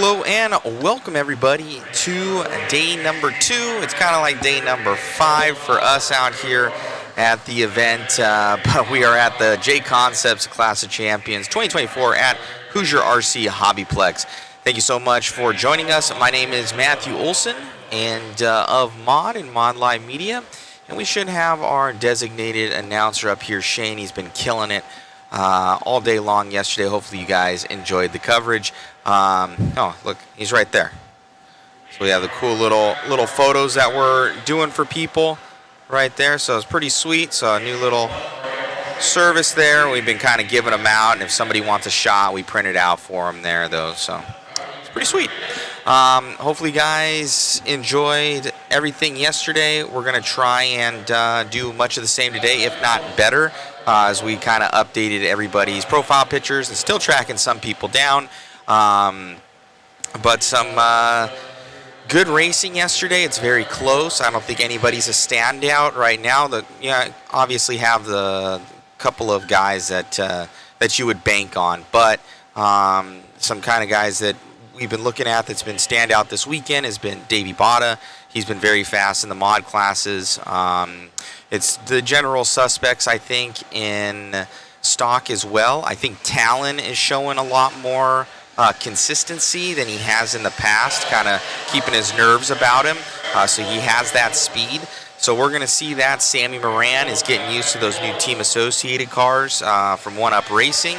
Hello and welcome everybody to day number 2. It's kind of like day number 5 for us out here at the event, but we are at the JConcepts Class of Champions 2024 at Hoosier RC HobbyPlex. Thank you so much for joining us. My name is Matthew Olson and of Mod and Mod Live Media, and we should have our designated announcer up here, Shane. He's been killing it all day long yesterday. Hopefully you guys enjoyed the coverage. Oh, look, he's right there. So we have the cool little photos that we're doing for people right there. So it's pretty sweet. So a new little service there. We've been kind of giving them out, and if somebody wants a shot, we print it out for them there, though. So it's pretty sweet. Hopefully you guys enjoyed everything yesterday. We're going to try and do much of the same today, if not better, as we kind of updated everybody's profile pictures and still tracking some people down. But some good racing yesterday. It's very close. I don't think anybody's a standout right now. Obviously have the couple of guys that you would bank on, but some kind of guys that we've been looking at that's been standout this weekend has been Davey Botta. He's been very fast in the mod classes. It's the general suspects, I think, in stock as well. I think Talon is showing a lot more consistency than he has in the past, kind of keeping his nerves about him. So he has that speed. So we're going to see that. Sammy Moran is getting used to those new Team Associated cars from One Up Racing.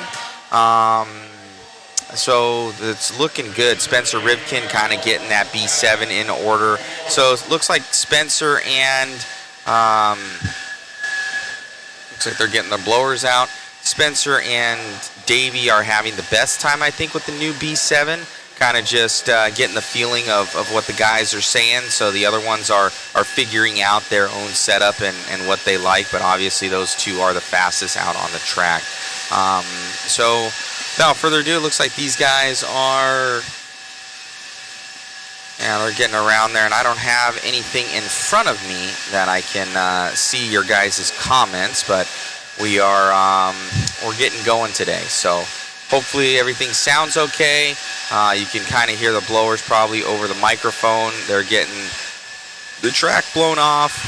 So it's looking good. Spencer Rivkin kind of getting that B7 in order. So it looks like Spencer and looks like they're getting their blowers out. Spencer and Davey are having the best time, I think, with the new B7. Kind of just getting the feeling of what the guys are saying. So the other ones are figuring out their own setup and what they like. But obviously those two are the fastest out on the track. So without further ado, it looks like these guys are, they're getting around there, and I don't have anything in front of me that I can see your guys' comments, but we are we're getting going today. So hopefully everything sounds okay. You can kind of hear the blowers probably over the microphone. They're getting the track blown off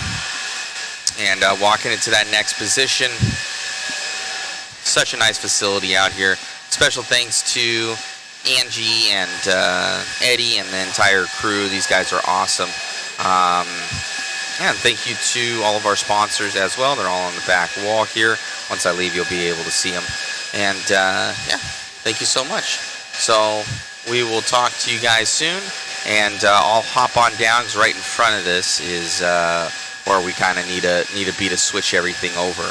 and walking into that next position. Such a nice facility out here. Special thanks to Angie and Eddie and the entire crew. These guys are awesome. And thank you to all of our sponsors as well. They're all on the back wall here. Once I leave, you'll be able to see them. And yeah, thank you so much. So we will talk to you guys soon. And I'll hop on down, because right in front of this is where we kind of need a beat to switch everything over.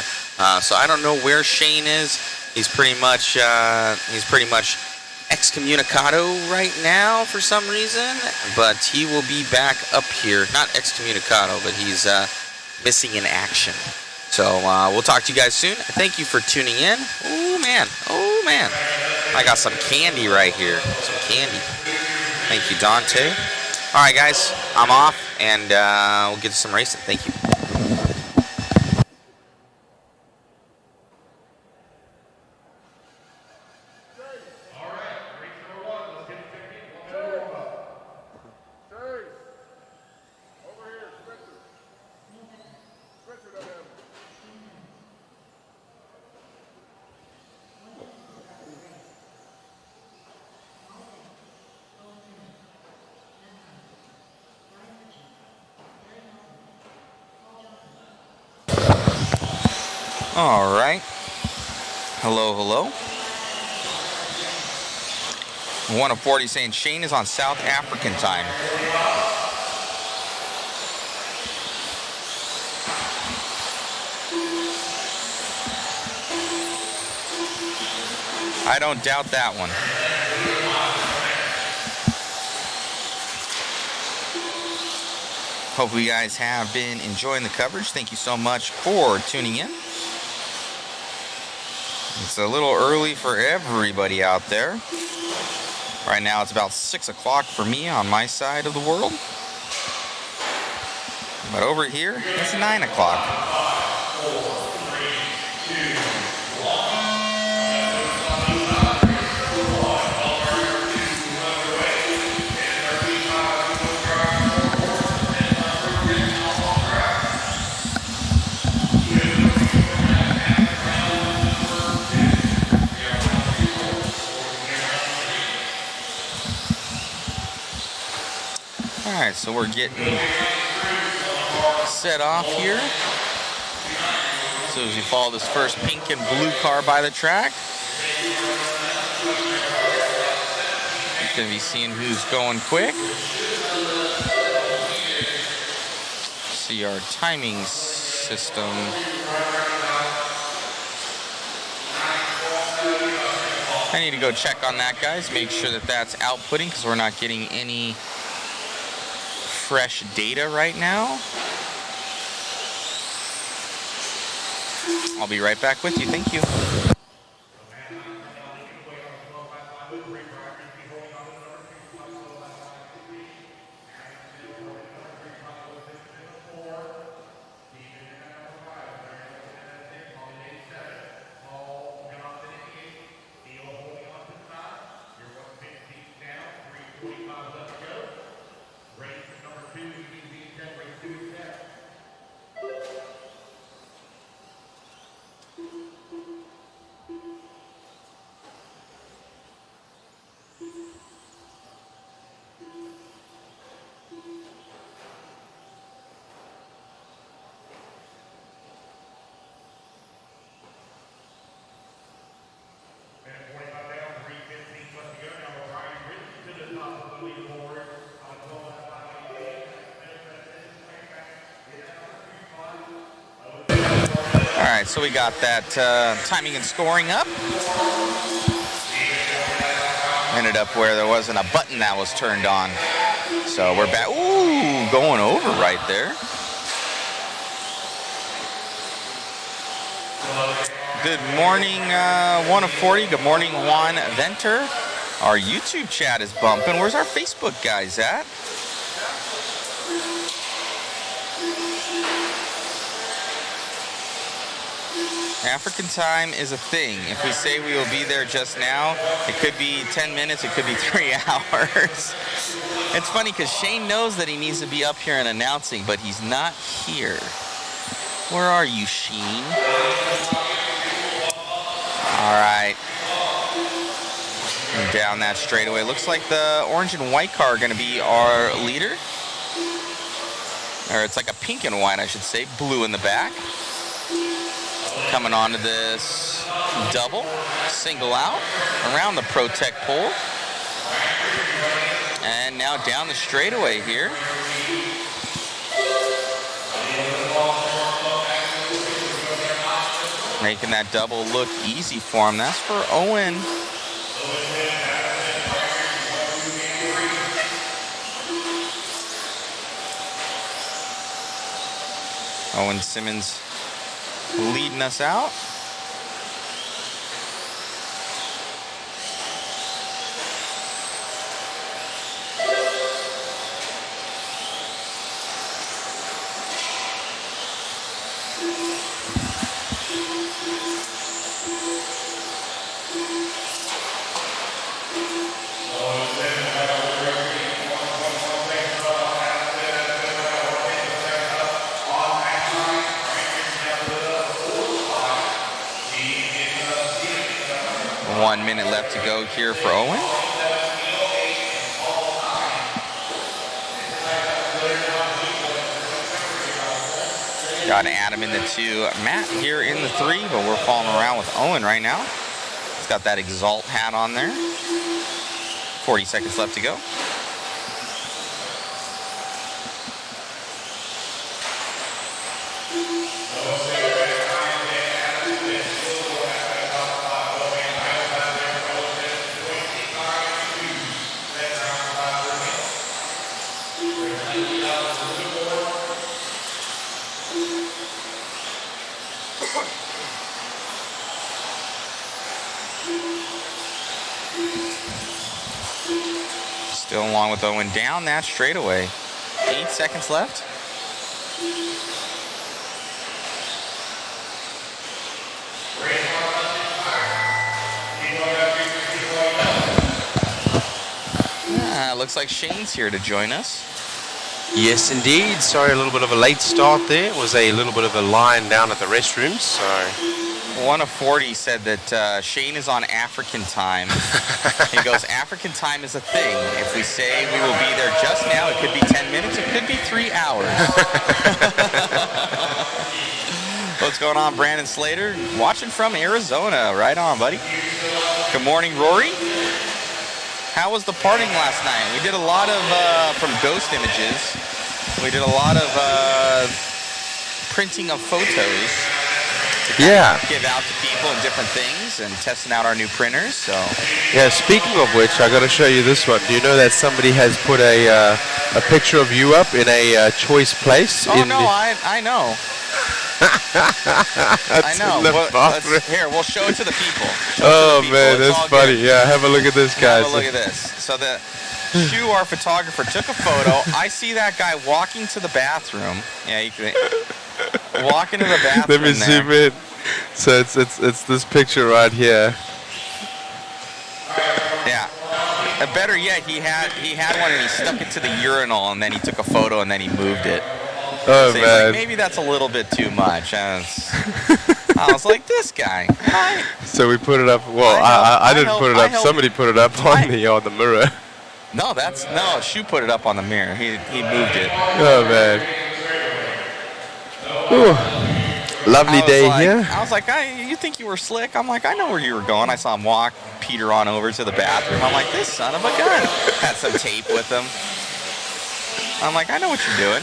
So I don't know where Shane is. He's pretty much excommunicado right now for some reason, but he will be back up here. Not excommunicado, but he's missing in action. So we'll talk to you guys soon. Thank you for tuning in. Oh man, I got some candy right here. Some candy. Thank you, Dante. All right, guys, I'm off, and we'll get to some racing. Thank you. All right. Hello. 1 of 40 saying Shane is on South African time. I don't doubt that one. Hopefully you guys have been enjoying the coverage. Thank you so much for tuning in. It's a little early for everybody out there. Right now it's about 6 o'clock for me on my side of the world. But over here, it's 9 o'clock. so we're getting set off here. So as we follow this first pink and blue car by the track, you're going to be seeing who's going quick. See our timing system. I need to go check on that, guys. Make sure that that's outputting because we're not getting any fresh data right now. I'll be right back with you. Thank you. Alright, so we got that timing and scoring up. Ended up where there wasn't a button that was turned on. So we're back. Ooh, going over right there. Good morning, 1 of 40. Good morning, Juan Venter. Our YouTube chat is bumping. Where's our Facebook guys at? African time is a thing. If we say we will be there just now, it could be 10 minutes, it could be 3 hours. It's funny because Shane knows that he needs to be up here and announcing, but he's not here. Where are you, Shane? All right. And down that straightaway. Looks like the orange and white car are going to be our leader. Or it's like a pink and white, I should say. Blue in the back. Coming onto this double, single out, around the Protect pole. And now down the straightaway here. Making that double look easy for him. That's for Owen. Owen Simmons leading us out. .1 minute left to go here for Owen. Got Adam in the 2, Matt here in the 3, but we're following around with Owen right now. He's got that Exalt hat on there. 40 seconds left to go. Still along with Owen down that straightaway. 8 seconds left. Looks like Shane's here to join us. Yes, indeed. Sorry, a little bit of a late start there. It was a little bit of a line down at the restrooms, so one of 40 said that Shane is on African time. He goes, African time is a thing. If we say we will be there just now, it could be 10 minutes, it could be 3 hours. What's going on, Brandon Slater? Watching from Arizona. Right on, buddy. Good morning, Rory. How was the parting last night? We did a lot of, from Ghost Images, we did a lot of printing of photos. Yeah. Give out to people and different things and testing out our new printers. So. Yeah, speaking of which, I got to show you this one. Do you know that somebody has put a picture of you up in a choice place? Oh, no, I know. I know. Here, we'll show it to the people. Oh, man, that's funny. Good. Yeah, have a look at this, guys. Have a look at this. So the Shu, our photographer, took a photo. I see that guy walking to the bathroom. Yeah, you can walk into the bathroom. Let me zoom in. So it's this picture right here. Yeah. Better yet, he had one and he stuck it to the urinal and then he took a photo and then he moved it. Oh, so man. Like, maybe that's a little bit too much. I was like, this guy. So we put it up. Well, I didn't put it up. Somebody put it up on the mirror. No, Shu put it up on the mirror. He moved it. Oh, man. Ooh. Lovely day here. I was like, you think you were slick? I'm like, I know where you were going. I saw him walk Peter on over to the bathroom. I'm like, this son of a gun. Had some tape with him. I'm like, I know what you're doing.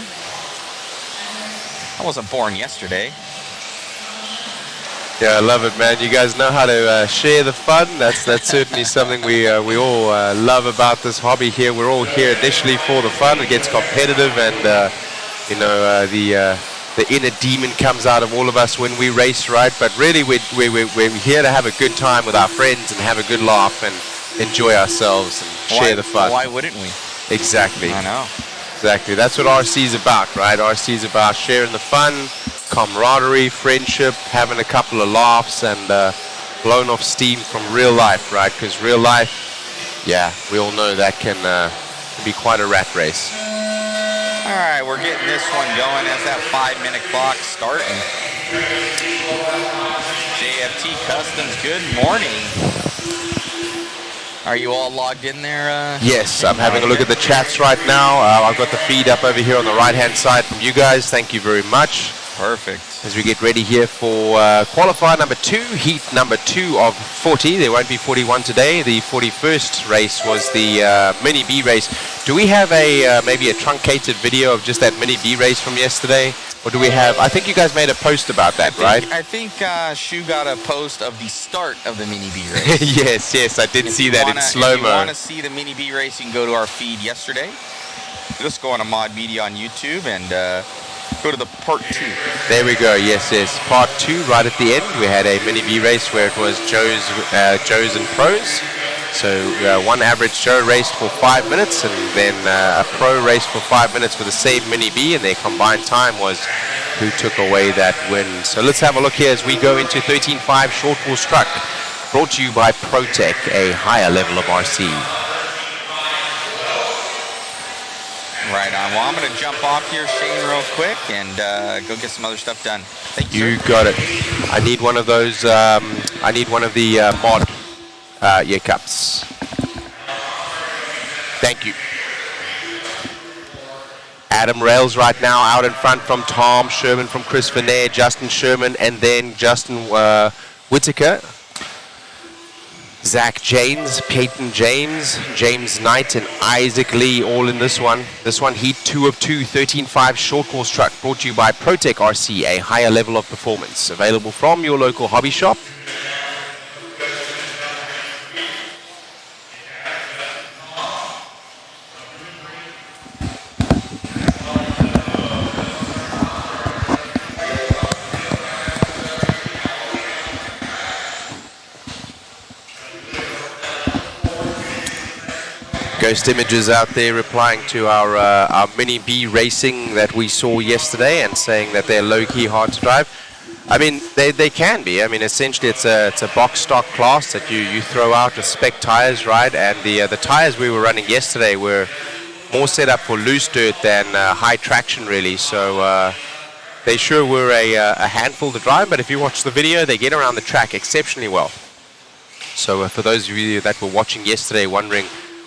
I wasn't born yesterday. Yeah, I love it, man. You guys know how to share the fun. That's certainly something we all love about this hobby here. We're all here initially for the fun. It gets competitive, and the inner demon comes out of all of us when we race, right? But really, we're here to have a good time with our friends and have a good laugh and enjoy ourselves and share the fun. Why wouldn't we? Exactly. I know. Exactly. That's what RC is about, right? RC is about sharing the fun, camaraderie, friendship, having a couple of laughs, and blowing off steam from real life, right? Because real life, yeah, we all know that can be quite a rat race. All right, we're getting this one going as that 5-minute clock starting. JFT Customs, good morning. Are you all logged in there? Yes, I'm having a look at the chats right now. I've got the feed up over here on the right-hand side from you guys. Thank you very much. Perfect. As we get ready here for qualifier number 2, heat number 2 of 40. There won't be 41 today. The 41st race was the mini B race. Do we have maybe a truncated video of just that mini B race from yesterday? Or do we have, I think you guys made a post about that, right? I think Shu got a post of the start of the mini B race. yes, I did see that in slow-mo. If you want to see the mini B race, you can go to our feed yesterday. Just go on to Mod Media on YouTube and go to the part 2. There we go. Yes. Part 2 right at the end. We had a mini B race where it was Joes and pros. So one average Joe raced for 5 minutes, and then a pro raced for 5 minutes for the same mini B, and their combined time was who took away that win. So let's have a look here as we go into 13.5 short course truck, brought to you by ProTech, a higher level of RC. Right on. Well, I'm going to jump off here, Shane, real quick, and go get some other stuff done. Thank you. You got it. I need one of those. I need one of the mod ear cups. Thank you. Adam Rails right now out in front from Tom Sherman, from Chris Venair, Justin Sherman, and then Justin Whitaker. Zach James, Peyton James, James Knight, and Isaac Lee all in this one. This one, heat 2 of 2, 13.5 short course truck, brought to you by ProTech RC, a higher level of performance. Available from your local hobby shop. Ghost Images out there replying to our Mini B racing that we saw yesterday and saying that they're low-key hard to drive. I mean, they can be. I mean, essentially it's a box stock class that you throw out with spec tires, right? And the tires we were running yesterday were more set up for loose dirt than high traction, really. So They sure were a handful to drive, but if you watch the video, they get around the track exceptionally well. So for those of you that were watching yesterday wondering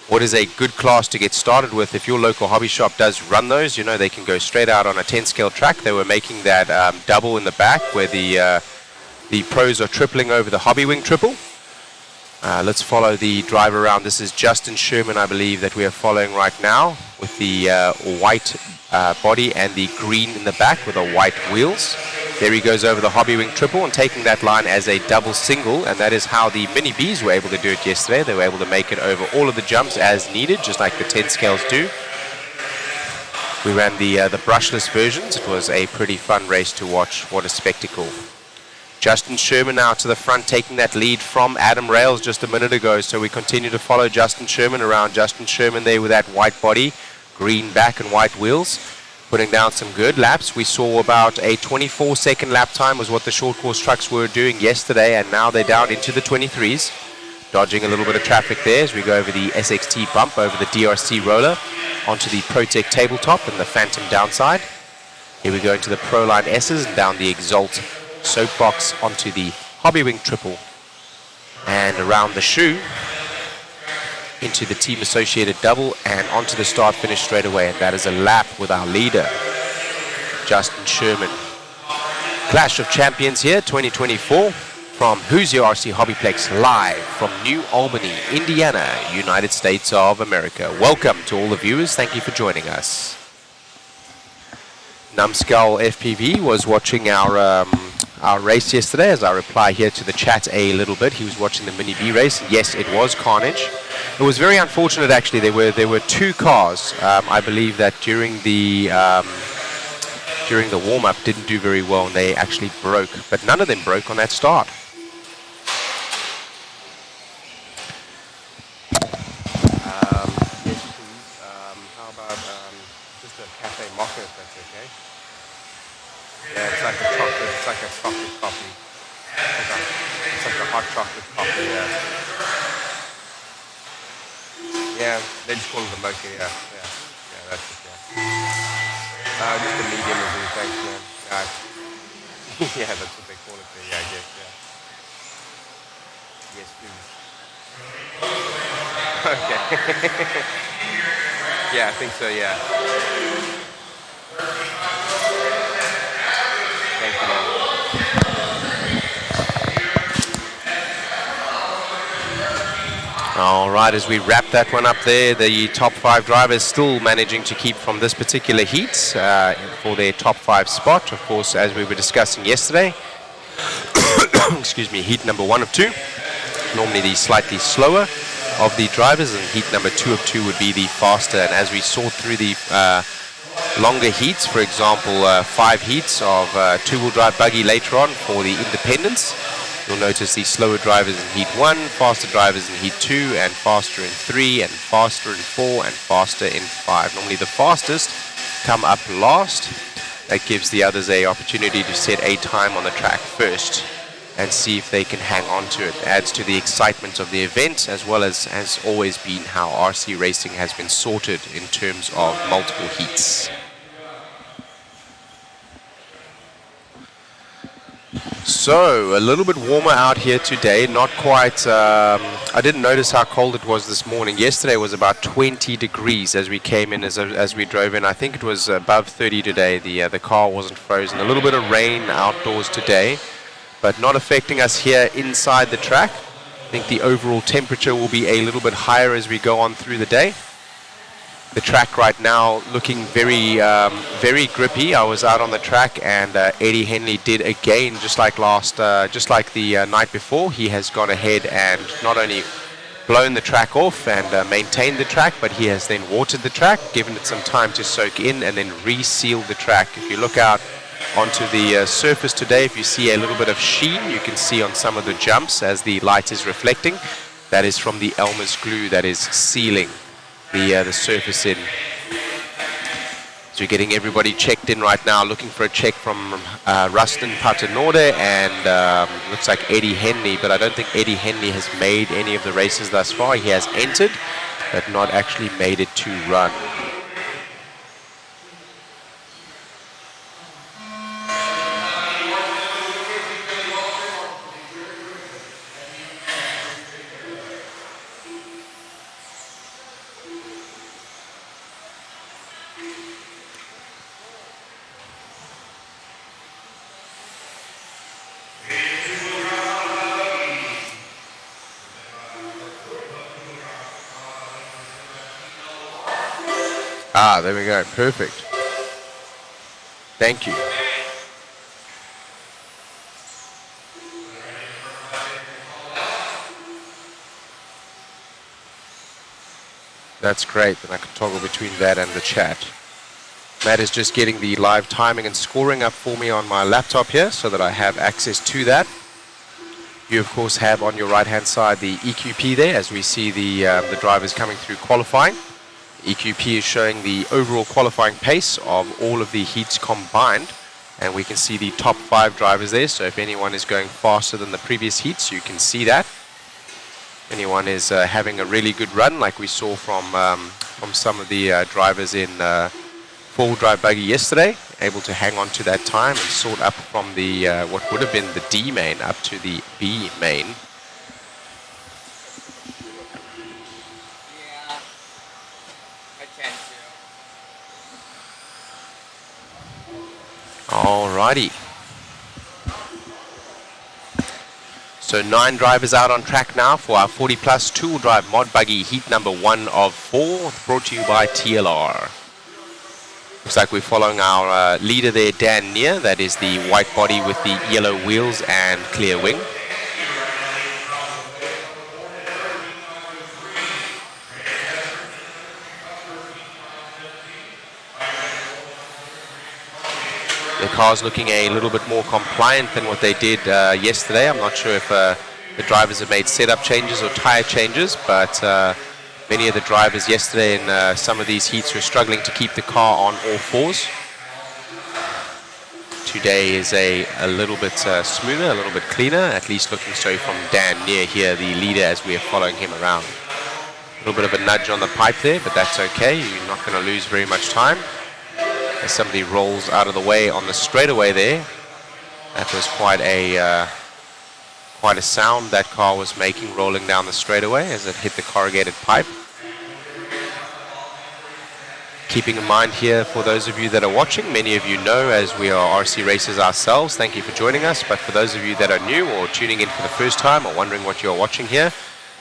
what is a good class to get started with, if your local hobby shop does run those, you know, they can go straight out on a 10 scale track. They were making that double in the back where the pros are tripling over the hobby wing triple. Let's follow the drive around. This is Justin Sherman, I believe, that we are following right now, with the white body and the green in the back with the white wheels. There he goes over the hobby wing triple and taking that line as a double single, and that is how the Mini Bs were able to do it yesterday. They were able to make it over all of the jumps as needed, just like the 10 scales do. We ran the brushless versions. It was a pretty fun race to watch. What a spectacle. Justin Sherman now to the front, taking that lead from Adam Rails just a minute ago. So we continue to follow Justin Sherman around. Justin Sherman there with that white body, green back and white wheels, putting down some good laps. We saw about a 24-second lap time was what the short course trucks were doing yesterday, and now they're down into the 23s. Dodging a little bit of traffic there as we go over the SXT bump, over the DRC roller, onto the ProTech tabletop and the Phantom downside. Here we go into the Proline S's and down the Exalt soapbox onto the hobby wing triple, and around the shoe into the team associated double and onto the start finish straight away, and that is a lap with our leader Justin Sherman. Clash of Champions here 2024 from Hoosier RC HobbyPlex, live from New Albany, Indiana, United States of America. Welcome to all the viewers. Thank you for joining us. Numbskull FPV was watching our race yesterday as I reply here to the chat a little bit. He was watching the Mini B race. Yes, it was carnage. It was very unfortunate, actually. There were two cars, I believe, that during the warm-up didn't do very well, and they actually broke, but none of them broke on that start. Yes, please. How about just a cafe mocha, if that's okay? Yeah, it's like a chocolate. It's like a chocolate coffee. It's like a hot chocolate coffee. Yeah, they just call it the mocha. Yeah, that's it. Yeah. Just a medium will do. Thanks, man. Yeah, that's what they call it there. Yeah, I guess. Yeah. Yes, please. Okay. Yeah, I think so. Yeah. Thank you, man. All right, as we wrap that one up there, the top 5 drivers still managing to keep from this particular heat for their top 5 spot. Of course, as we were discussing yesterday, excuse me, heat number 1 of 2, normally the slightly slower of the drivers, and heat number 2 of 2 would be the faster. And as we saw through the longer heats, for example, 5 heats of two-wheel drive buggy later on for the independents, you'll notice the slower drivers in heat 1, faster drivers in heat 2, and faster in 3, and faster in 4, and faster in 5. Normally the fastest come up last. That gives the others a opportunity to set a time on the track first and see if they can hang on to it. Adds to the excitement of the event, as well as has always been how RC racing has been sorted in terms of multiple heats. So, a little bit warmer out here today, not quite, I didn't notice how cold it was this morning. Yesterday was about 20 degrees as we came in, as we drove in. I think it was above 30 today. The car wasn't frozen. A little bit of rain outdoors today, but not affecting us here inside the track. I think the overall temperature will be a little bit higher as we go on through the day. The track right now looking very, very grippy. I was out on the track, and Eddie Henley did again, just like the night before. He has gone ahead and not only blown the track off and maintained the track, but he has then watered the track, given it some time to soak in, and then resealed the track. If you look out onto the surface today, if you see a little bit of sheen, you can see on some of the jumps as the light is reflecting. That is from the Elmer's glue that is sealing the surface in. So we're getting everybody checked in right now, looking for a check from Rustin Paternotte and looks like Eddie Henley, but I don't think Eddie Henley has made any of the races thus far. He has entered, but not actually made it to run. Ah, there we go. Perfect. Thank you. That's great. Then I can toggle between that and the chat. Matt is just getting the live timing and scoring up for me on my laptop here so that I have access to that. You, of course, have on your right-hand side the EQP there as we see the drivers coming through qualifying. EQP is showing the overall qualifying pace of all of the heats combined. And we can see the top 5 drivers there. So if anyone is going faster than the previous heats, you can see that. Anyone is having a really good run like we saw from some of the drivers in four-wheel drive buggy yesterday, able to hang on to that time and sort up from the what would have been the D main up to the B main. Yeah, I tend to. Alrighty. So 9 drivers out on track now for our 40 plus two-wheel drive mod buggy heat number 1 of 4, brought to you by TLR. Looks like we're following our leader there, Dan Neer. That is the white body with the yellow wheels and clear wing. The car's looking a little bit more compliant than what they did yesterday. I'm not sure if the drivers have made setup changes or tire changes, but many of the drivers yesterday in some of these heats were struggling to keep the car on all fours. Today is a little bit smoother, a little bit cleaner, at least looking so from Dan Neer here, the leader, as we are following him around. A little bit of a nudge on the pipe there, but that's okay. You're not going to lose very much time. As somebody rolls out of the way on the straightaway there, that was quite a sound that car was making rolling down the straightaway as it hit the corrugated pipe. Keeping in mind here, for those of you that are watching, many of you know as we are RC racers ourselves, thank you for joining us. But for those of you that are new or tuning in for the first time or wondering what you're watching here,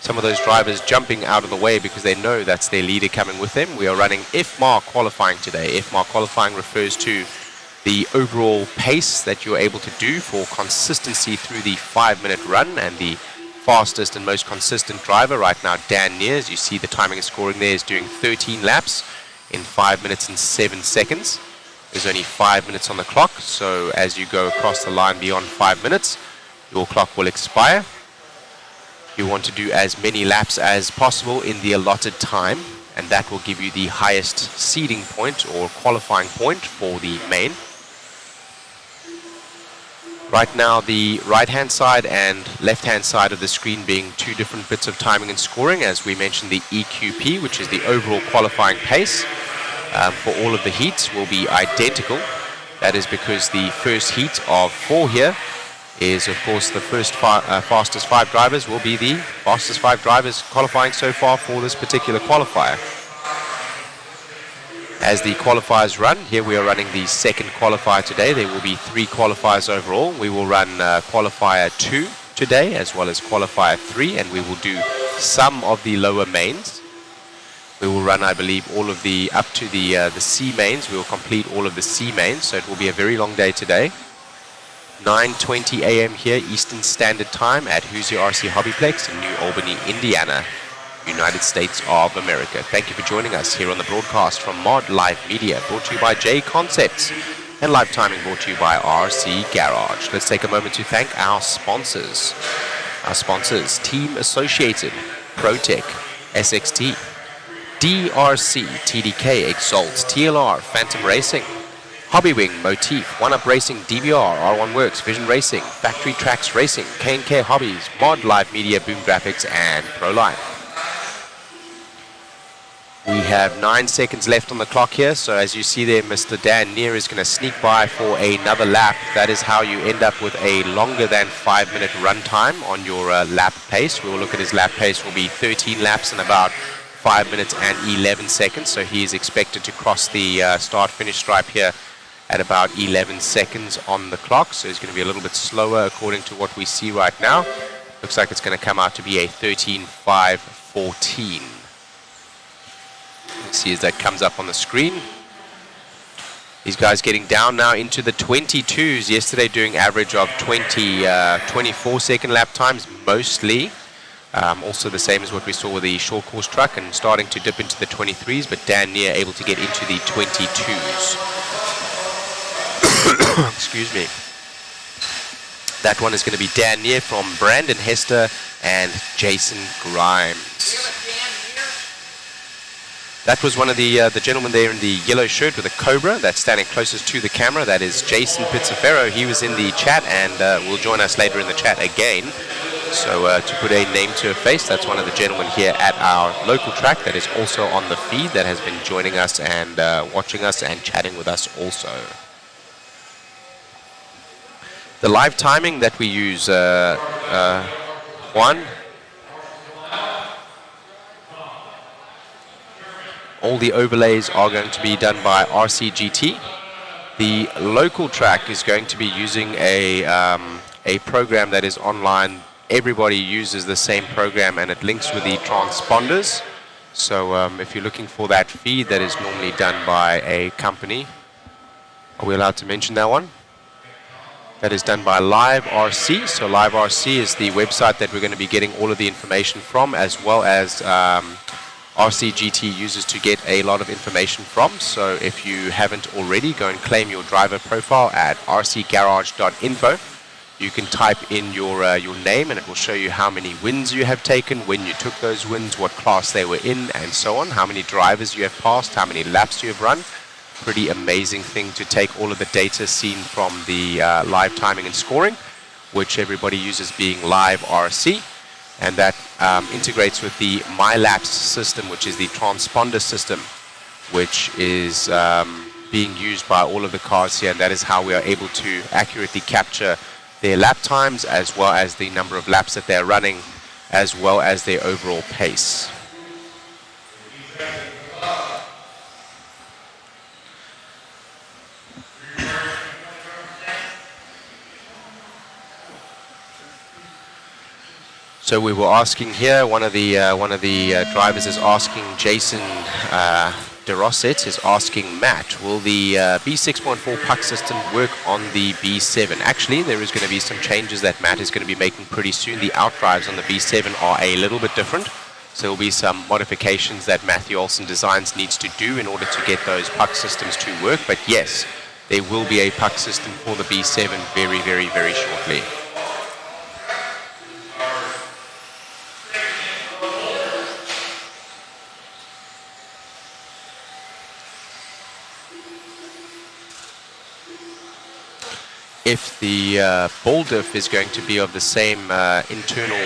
some of those drivers jumping out of the way because they know that's their leader coming with them. We are running FMAR qualifying today. FMAR qualifying refers to the overall pace that you're able to do for consistency through the 5-minute run, and the fastest and most consistent driver right now, Dan Neer, as you see the timing and scoring there, is doing 13 laps in 5 minutes and 7 seconds. There's only 5 minutes on the clock, so as you go across the line beyond 5 minutes, your clock will expire. You want to do as many laps as possible in the allotted time, and that will give you the highest seeding point or qualifying point for the main. Right now, the right-hand side and left-hand side of the screen being 2 different bits of timing and scoring. As we mentioned, the EQP, which is the overall qualifying pace for all of the heats, will be identical. That is because the first heat of 4 here is, of course, the first fastest 5 drivers will be the fastest 5 drivers qualifying so far for this particular qualifier. As the qualifiers run, here we are running the second qualifier today. There will be 3 qualifiers overall. We will run qualifier 2 today as well as qualifier 3, and we will do some of the lower mains. We will run, I believe, all of the up to the C mains. We will complete all of the C mains, so it will be a very long day today. 9:20 a.m. here, Eastern Standard Time at Hoosier RC HobbyPlex in New Albany, Indiana, United States of America. Thank you for joining us here on the broadcast from Mod Live Media, brought to you by JConcepts, and live timing brought to you by RC Garage. Let's take a moment to thank our sponsors. Our sponsors: Team Associated, ProTech, SXT, DRC, TDK, Exalt, TLR, Phantom Racing, Hobbywing, Motif, One Up Racing, DVR, R1 Works, Vision Racing, Factory Tracks Racing, K&K Hobbies, Mod Live Media, Boom Graphics, and ProLine. We have 9 seconds left on the clock here, so as you see there, Mr. Dan Neer is going to sneak by for another lap. That is how you end up with a longer than 5-minute run time on your lap pace. We will look at his lap pace, will be 13 laps in about 5 minutes and 11 seconds, so he is expected to cross the start-finish stripe here at about 11 seconds on the clock, so he's going to be a little bit slower according to what we see right now. Looks like it's going to come out to be a 13.5.14. see as that comes up on the screen. These guys getting down now into the 22s. Yesterday doing average of 24 second lap times mostly. Also the same as what we saw with the short course truck, and starting to dip into the 23s, but Dan Neer able to get into the 22s. Excuse me. That one is going to be Dan Neer from Brandon Hester and Jason Grimes. That was one of the gentlemen there in the yellow shirt with a cobra that's standing closest to the camera. That is Jason Pizzafero. He was in the chat and will join us later in the chat again. So to put a name to a face, that's one of the gentlemen here at our local track that is also on the feed that has been joining us and watching us and chatting with us also. The live timing that we use, Juan. All the overlays are going to be done by RCGT. The local track is going to be using a program that is online. Everybody uses the same program and it links with the transponders. So if you're looking for that feed that is normally done by a company, are we allowed to mention that one? That is done by Live RC. So Live RC is the website that we're going to be getting all of the information from, as well as RCGT uses to get a lot of information from. So if you haven't already, go and claim your driver profile at rcgarage.info. You can type in your name and it will show you how many wins you have taken, when you took those wins, what class they were in, and so on, how many drivers you have passed, how many laps you have run. Pretty amazing thing to take all of the data seen from the live timing and scoring, which everybody uses being Live RC. And that integrates with the MyLaps system, which is the transponder system, which is being used by all of the cars here. And that is how we are able to accurately capture their lap times, as well as the number of laps that they're running, as well as their overall pace. So we were asking here, one of the drivers is asking, Jason DeRosset is asking Matt, will the B6.4 puck system work on the B7? Actually, there is going to be some changes that Matt is going to be making pretty soon. The outdrives on the B7 are a little bit different. So there will be some modifications that Matthew Olson Designs needs to do in order to get those puck systems to work. But yes, there will be a puck system for the B7 very, very, very shortly. If the ball diff is going to be of the same internal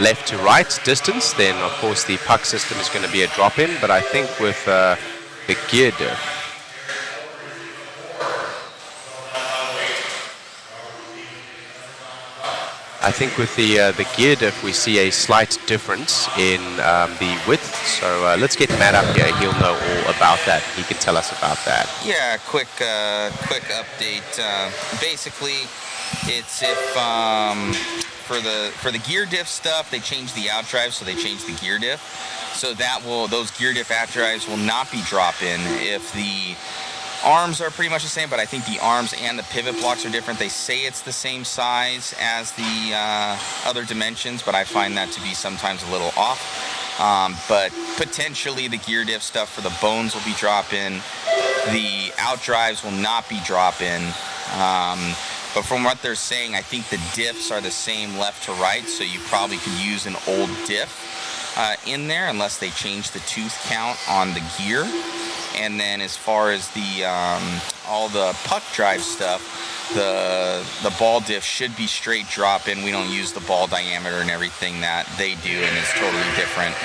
left to right distance, then of course the puck system is going to be a drop-in. But I think with the gear diff, we see a slight difference in the width. So let's get Matt up here. He'll know all about that. He can tell us about that. Yeah, quick update. Basically, it's if for the gear diff stuff, they changed the outdrive, so they changed the gear diff. So those gear diff outdrives will not be drop-in. If the arms are pretty much the same, but I think the arms and the pivot blocks are different. They say it's the same size as the other dimensions, but I find that to be sometimes a little off. But potentially the gear diff stuff for the bones will be drop-in. The outdrives will not be drop-in. But from what they're saying, I think the diffs are the same left to right, so you probably could use an old diff in there unless they change the tooth count on the gear. And then as far as the all the puck drive stuff, the ball diff should be straight drop-in. We don't use the ball diameter and everything that they do, and it's totally different.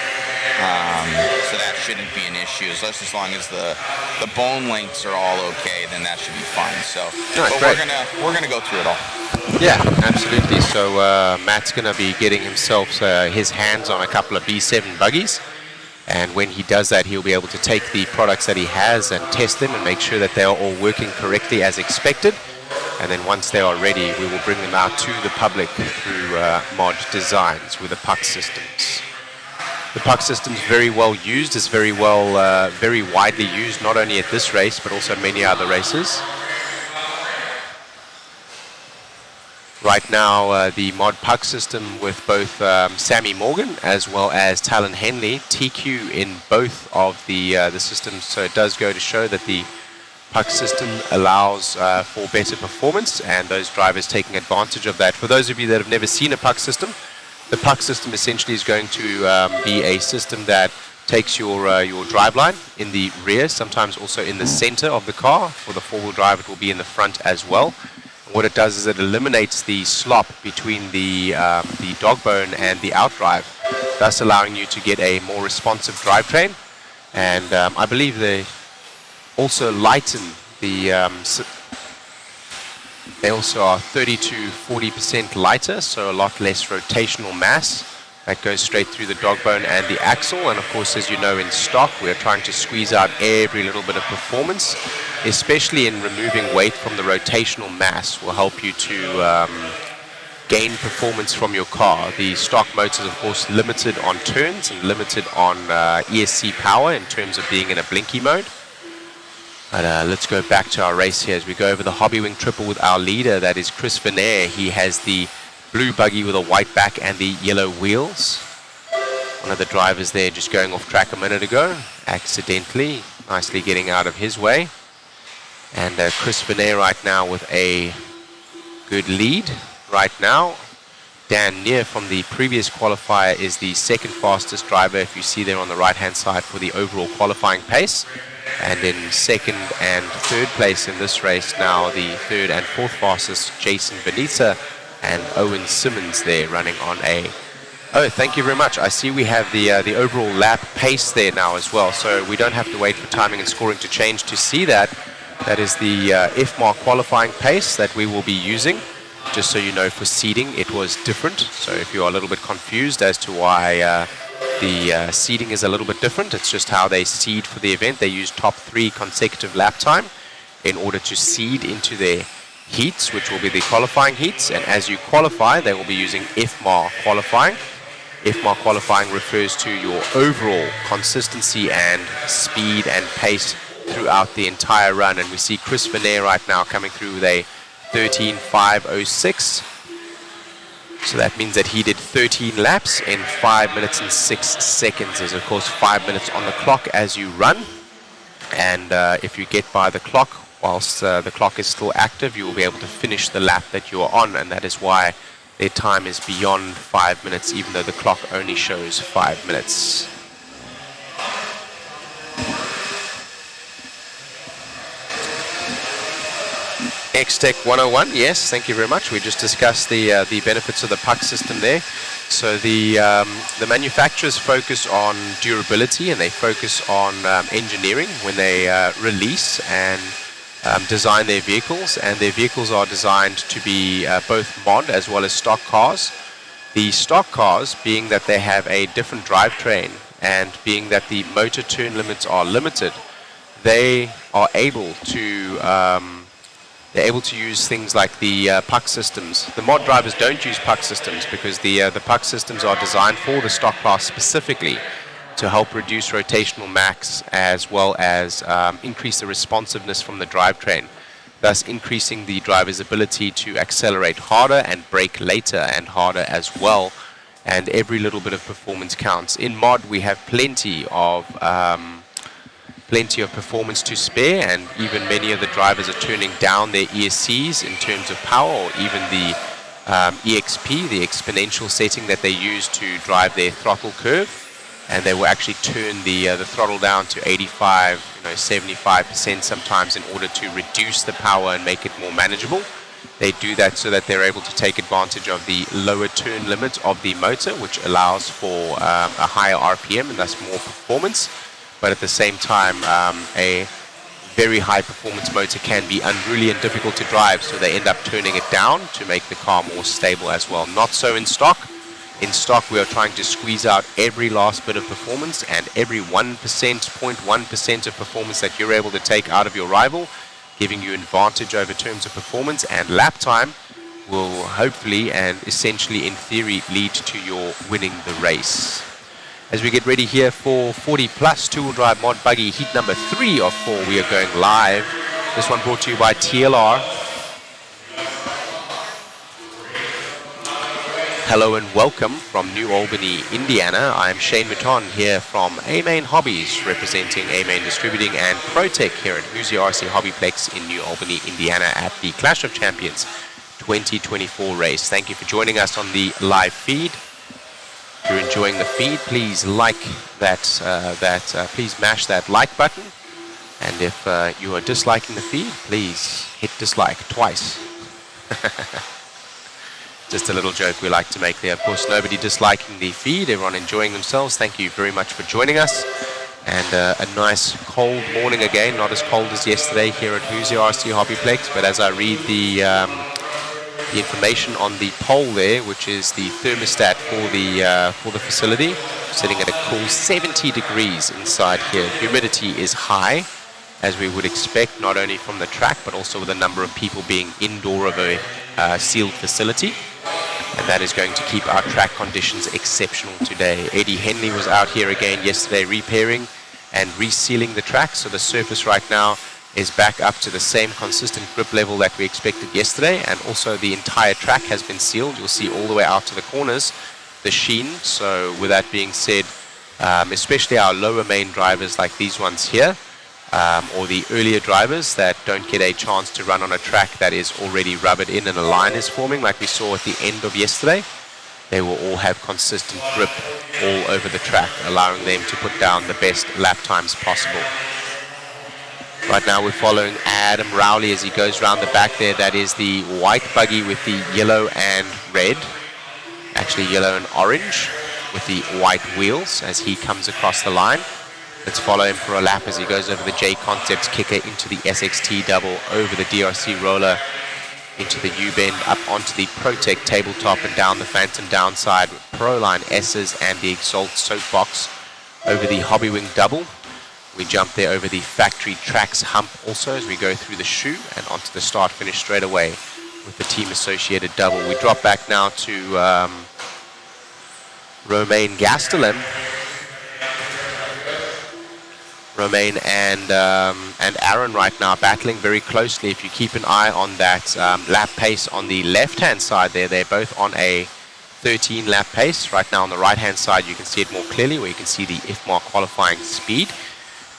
So that shouldn't be an issue. As long as the bone lengths are all okay, then that should be fine. So but we're gonna go through it all. Yeah, absolutely. So Matt's gonna be getting himself his hands on a couple of B7 buggies. And when he does that, he'll be able to take the products that he has and test them and make sure that they are all working correctly as expected. And then once they are ready, we will bring them out to the public through Mod Designs with the puck systems. The puck system is very well used. It's very widely used, not only at this race, but also many other races. Right now, the mod puck system with both Sammy Morgan as well as Talon Henley, TQ in both of the systems. So it does go to show that the puck system allows for better performance, and those drivers taking advantage of that. For those of you that have never seen a puck system, the puck system essentially is going to be a system that takes your driveline in the rear, sometimes also in the center of the car. For the four-wheel drive, it will be in the front as well. What it does is it eliminates the slop between the dog bone and the outdrive, thus allowing you to get a more responsive drivetrain. And I believe they also lighten the. They also are 30 to 40% lighter, so a lot less rotational mass that goes straight through the dog bone and the axle. And of course, as you know, in stock, we're trying to squeeze out every little bit of performance, especially in removing weight from the rotational mass will help you to gain performance from your car. The stock motor is, of course, limited on turns and limited on ESC power in terms of being in a blinky mode. But let's go back to our race here as we go over the Hobby Wing Triple with our leader, that is Chris Venair. He has the blue buggy with a white back and the yellow wheels. One of the drivers there just going off track a minute ago, accidentally, nicely getting out of his way. And Chris Venair right now with a good lead right now. Dan Neer from the previous qualifier is the second fastest driver, if you see there on the right hand side, for the overall qualifying pace. And in second and third place in this race now, the third and fourth fastest, Jason Benita and Owen Simmons there running on a... Oh, thank you very much. I see we have the overall lap pace there now as well, so we don't have to wait for timing and scoring to change to see that. That is the FMAR qualifying pace that we will be using. Just so you know, for seeding, it was different. So if you are a little bit confused as to why the seeding is a little bit different, it's just how they seed for the event. They use top 3 consecutive lap time in order to seed into their heats, which will be the qualifying heats. And as you qualify, they will be using FMAR qualifying. FMAR qualifying refers to your overall consistency and speed and pace throughout the entire run. And we see Chris Venair right now coming through with a 13.506. So that means that he did 13 laps in 5 minutes and 6 seconds. There's, of course, 5 minutes on the clock as you run. And if you get by the clock whilst the clock is still active, you will be able to finish the lap that you are on. And that is why their time is beyond 5 minutes, even though the clock only shows 5 minutes. X-Tech 101, yes, thank you very much. We just discussed the benefits of the puck system there. So the manufacturers focus on durability, and they focus on engineering when they release and design their vehicles. And their vehicles are designed to be both mod as well as stock cars. The stock cars, being that they have a different drivetrain and being that the motor turn limits are limited, they are able to use things like the puck systems. The mod drivers don't use puck systems because the puck systems are designed for the stock class specifically to help reduce rotational max as well as increase the responsiveness from the drivetrain, thus increasing the driver's ability to accelerate harder and brake later and harder as well. And every little bit of performance counts. In mod, we have plenty of performance to spare, and even many of the drivers are turning down their ESCs in terms of power, or even the EXP, the exponential setting that they use to drive their throttle curve, and they will actually turn the throttle down to 85, 75% sometimes in order to reduce the power and make it more manageable. They do that so that they're able to take advantage of the lower turn limit of the motor, which allows for a higher RPM and thus more performance. But at the same time, a very high performance motor can be unruly and difficult to drive, so they end up turning it down to make the car more stable as well. Not so in stock. In stock, we are trying to squeeze out every last bit of performance, and every 1%, 0.1% of performance that you're able to take out of your rival, giving you advantage over terms of performance and lap time, will hopefully and essentially in theory lead to your winning the race. As we get ready here for 40 plus two-wheel drive mod buggy heat number 3 of 4, we are going live. This one brought to you by TLR. Hello and welcome from New Albany, Indiana. I am Shane Mouton here from A-Main Hobbies, representing A-Main Distributing and ProTech here at Hoosier RC HobbyPlex in New Albany, Indiana at the Clash of Champions 2024 race. Thank you for joining us on the live feed. If you're enjoying the feed, please like that, please mash that like button. And if you are disliking the feed, please hit dislike twice. Just a little joke we like to make there. Of course, nobody disliking the feed, everyone enjoying themselves. Thank you very much for joining us. And a nice cold morning again, not as cold as yesterday here at Hoosier RC HobbyPlex. But as I read the information on the pole there, which is the thermostat for the facility, sitting at a cool 70 degrees inside here. Humidity is high, as we would expect, not only from the track, but also with a number of people being indoor of a sealed facility. And that is going to keep our track conditions exceptional today. Eddie Henley was out here again yesterday repairing and resealing the track. So the surface right now is back up to the same consistent grip level that we expected yesterday. And also the entire track has been sealed. You'll see all the way out to the corners the sheen. So with that being said, especially our lower main drivers like these ones here, or the earlier drivers that don't get a chance to run on a track that is already rubbered in and a line is forming like we saw at the end of yesterday, they will all have consistent grip all over the track, allowing them to put down the best lap times possible. Right now we're following Adam Rowley as he goes around the back there. That is the white buggy with the yellow and red, actually yellow and orange with the white wheels as he comes across the line. Let's follow him for a lap as he goes over the JConcepts kicker into the SXT double, over the DRC roller, into the U-bend, up onto the ProTech tabletop and down the Phantom downside with Proline S's and the Exalt soapbox, over the Hobbywing double. We jump there over the factory tracks hump also as we go through the shoe and onto the start finish straight away with the team associated double. We drop back now to Romain Gastelum. Romain and Aaron right now battling very closely. If you keep an eye on that lap pace on the left-hand side there, they're both on a 13 lap pace. Right now on the right-hand side you can see it more clearly where you can see the IFMAR qualifying speed.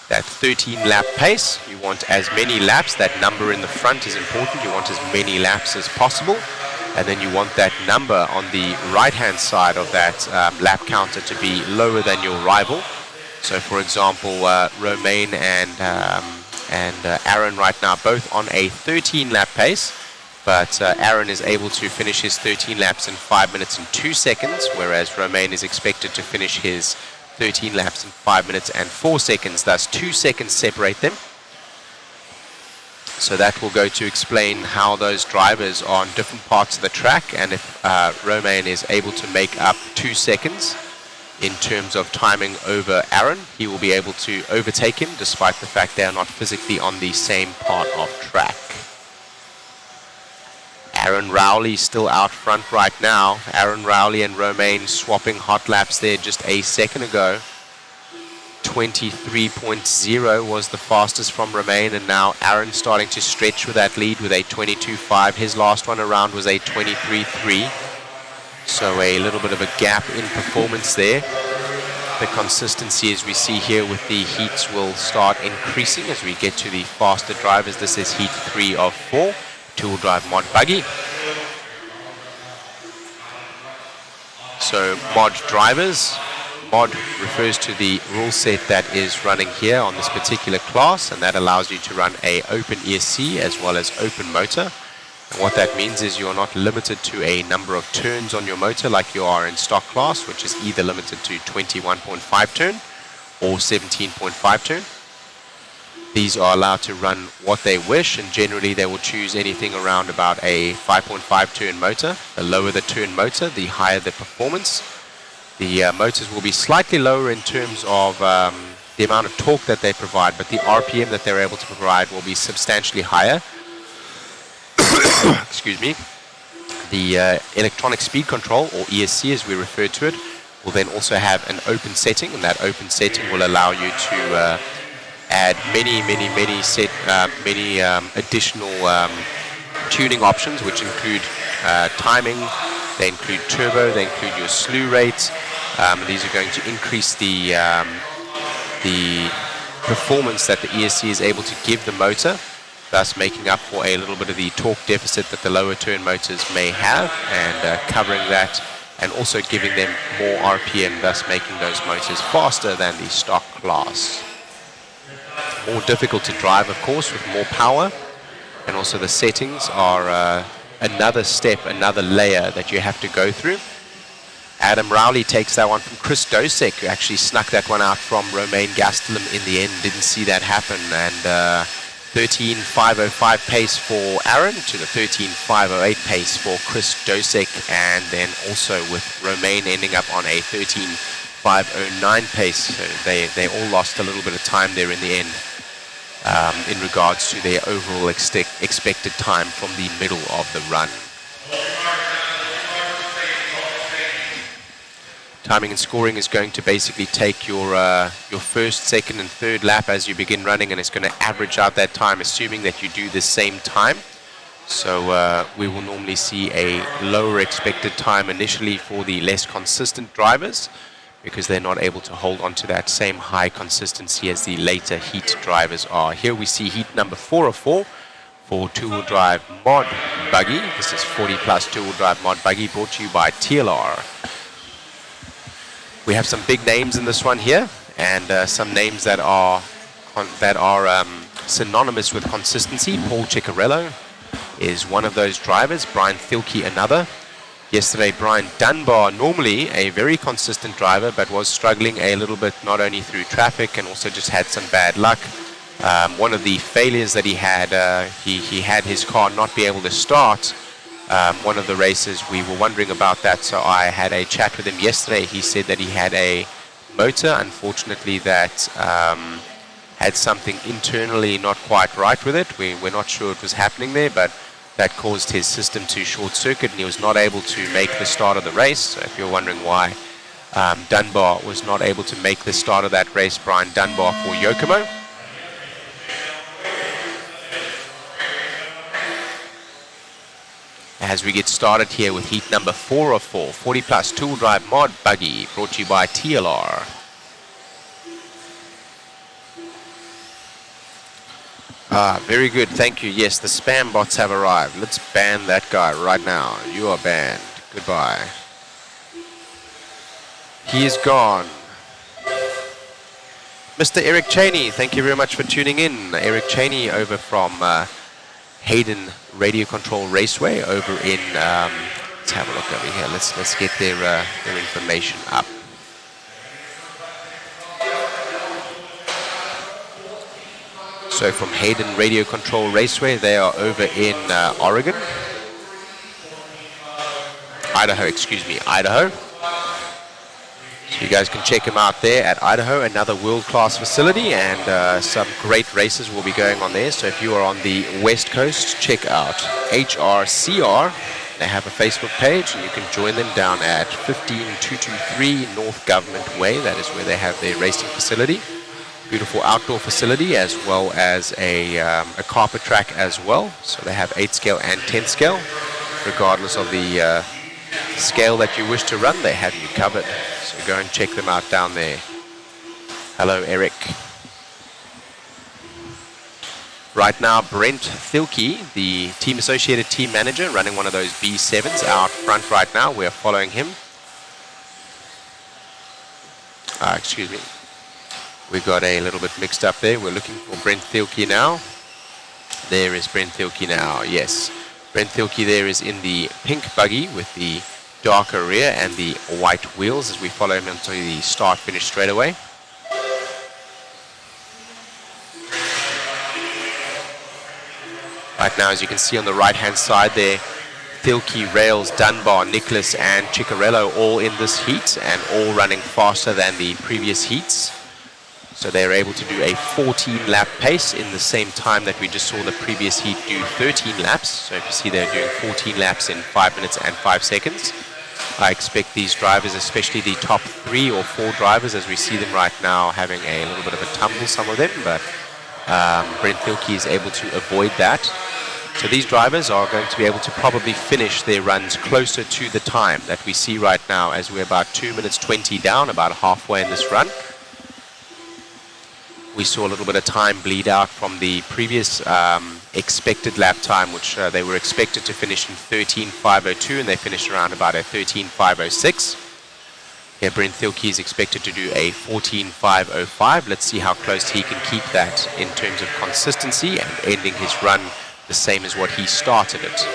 That 13 lap pace, you want as many laps. That number in the front is important. You want as many laps as possible. And then you want that number on the right-hand side of that lap counter to be lower than your rival. So for example, Romain and Aaron right now both on a 13 lap pace, but Aaron is able to finish his 13 laps in 5 minutes and 2 seconds, whereas Romain is expected to finish his 13 laps in 5 minutes and 4 seconds, thus 2 seconds separate them. So that will go to explain how those drivers are on different parts of the track, and if Romain is able to make up 2 seconds in terms of timing over Aaron, he will be able to overtake him despite the fact they are not physically on the same part of track. Aaron Rowley still out front right now. Aaron Rowley and Romain swapping hot laps there just a second ago. 23.0 was the fastest from Romain, and now Aaron starting to stretch with that lead with a 22.5. His last one around was a 23.3. So a little bit of a gap in performance there. The consistency as we see here with the heats will start increasing as we get to the faster drivers. This is heat 3 of 4, two-wheel drive mod buggy. So mod drivers, mod refers to the rule set that is running here on this particular class, and that allows you to run a open ESC as well as open motor. And what that means is you are not limited to a number of turns on your motor like you are in stock class, which is either limited to 21.5 turn or 17.5 turn. These are allowed to run what they wish, and generally they will choose anything around about a 5.5 turn motor. The lower the turn motor, the higher the performance. The motors will be slightly lower in terms of the amount of torque that they provide, but the RPM that they're able to provide will be substantially higher. Excuse me. The electronic speed control, or ESC as we refer to it, will then also have an open setting, and that open setting will allow you to add many additional tuning options, which include timing, they include turbo, they include your slew rate. These are going to increase the performance that the ESC is able to give the motor, thus making up for a little bit of the torque deficit that the lower turn motors may have, and covering that, and also giving them more RPM, thus making those motors faster than the stock class. More difficult to drive, of course, with more power, and also the settings are another step, another layer that you have to go through. Adam Rowley takes that one from Chris Dosek, who actually snuck that one out from Romain Gastelum in the end. Didn't see that happen. And 13.505 pace for Aaron to the 13.508 pace for Chris Dosek. And then also with Romain ending up on a 13.509 pace. So they all lost a little bit of time there in the end in regards to their overall expected time from the middle of the run. Timing and scoring is going to basically take your first, second, and third lap as you begin running, and it's going to average out that time, assuming that you do the same time. So we will normally see a lower expected time initially for the less consistent drivers, because they're not able to hold on to that same high consistency as the later heat drivers are. Here we see heat number 4 of 4 for two-wheel drive mod buggy. This is 40 plus two-wheel drive mod buggy, brought to you by TLR. We have some big names in this one here, and some names that are synonymous with consistency. Paul Ciccarello is one of those drivers. Brian Thielke another. Yesterday, Brian Dunbar, normally a very consistent driver, but was struggling a little bit, not only through traffic and also just had some bad luck. One of the failures that he had his car not be able to start one of the races. We were wondering about that, so I had a chat with him yesterday. He said that he had a motor, unfortunately, that had something internally not quite right with it. We're not sure what was happening there, but that caused his system to short circuit, and he was not able to make the start of the race. So if you're wondering why Dunbar was not able to make the start of that race, Brian Dunbar for Yokomo. As we get started here with heat number 4 of 4, 40 plus two-wheel drive mod buggy, brought to you by TLR. Very good, thank you. Yes, the spam bots have arrived. Let's ban that guy right now. You are banned. Goodbye. He is gone. Mr. Eric Cheney, thank you very much for tuning in. Eric Cheney over from Hayden Radio Control Raceway over in, let's have a look over here. Let's get their information up. So from Hayden Radio Control Raceway, they are over in Idaho. So you guys can check them out there at Idaho, another world-class facility, and some great races will be going on there. So if you are on the West Coast, check out HRCR. They have a Facebook page, and you can join them down at 15223 North Government Way. That is where they have their racing facility. Beautiful outdoor facility, as well as a carpet track as well. So they have 8 scale and 10 scale. Regardless of the scale that you wish to run, they have you covered. So go and check them out down there. Hello, Eric. Right now, Brent Thielke, the team associated team manager, running one of those B7s out front right now. We're following him. Excuse me. We got a little bit mixed up there. We're looking for Brent Thielke now. There is Brent Thielke now, yes. Brent Thielke there is in the pink buggy with the darker rear and the white wheels as we follow him into the start-finish straightaway. Right now, as you can see on the right-hand side there, Thielke, Rails, Dunbar, Nicholas, and Ciccarello all in this heat and all running faster than the previous heats. So they're able to do a 14-lap pace in the same time that we just saw the previous heat do 13 laps. So if you see they're doing 14 laps in 5 minutes and 5 seconds. I expect these drivers, especially the top 3 or 4 drivers, as we see them right now, having a little bit of a tumble, some of them, but Brent Thielke is able to avoid that. So these drivers are going to be able to probably finish their runs closer to the time that we see right now, as we're about 2 minutes 20 down, about halfway in this run. We saw a little bit of time bleed out from the previous expected lap time, which they were expected to finish in 13.502, and they finished around about a 13.506. Here, Brent Thielke is expected to do a 14.505. Let's see how close he can keep that in terms of consistency and ending his run the same as what he started it.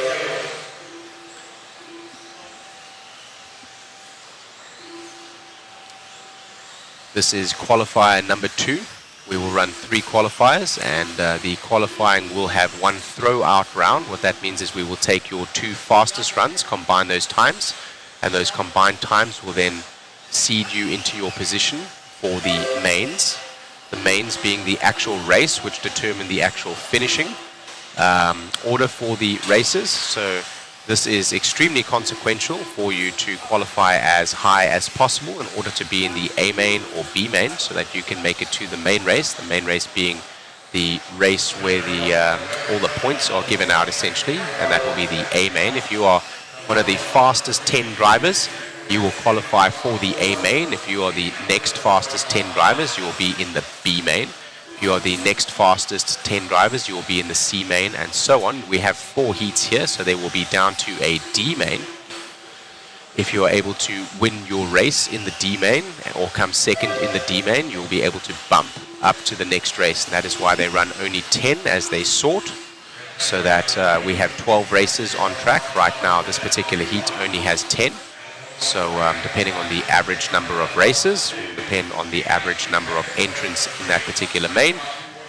This is qualifier number 2. We will run 3 qualifiers, and the qualifying will have 1 throw-out round. What that means is we will take your 2 fastest runs, combine those times, and those combined times will then seed you into your position for the mains. The mains being the actual race, which determine the actual finishing order for the races. So this is extremely consequential for you to qualify as high as possible in order to be in the A main or B main, so that you can make it to the main race. The main race being the race where all the points are given out, essentially, and that will be the A main. If you are one of the fastest 10 drivers, you will qualify for the A main. If you are the next fastest 10 drivers, you will be in the B main. If you are the next fastest 10 drivers, you will be in the C main, and so on. We have 4 heats here, so they will be down to a D main. If you are able to win your race in the D main or come second in the D main, you will be able to bump up to the next race. And that is why they run only 10 as they sort, so that we have 12 races on track. Right now, this particular heat only has 10. So depending on the average number of races, will depend on the average number of entrants in that particular main.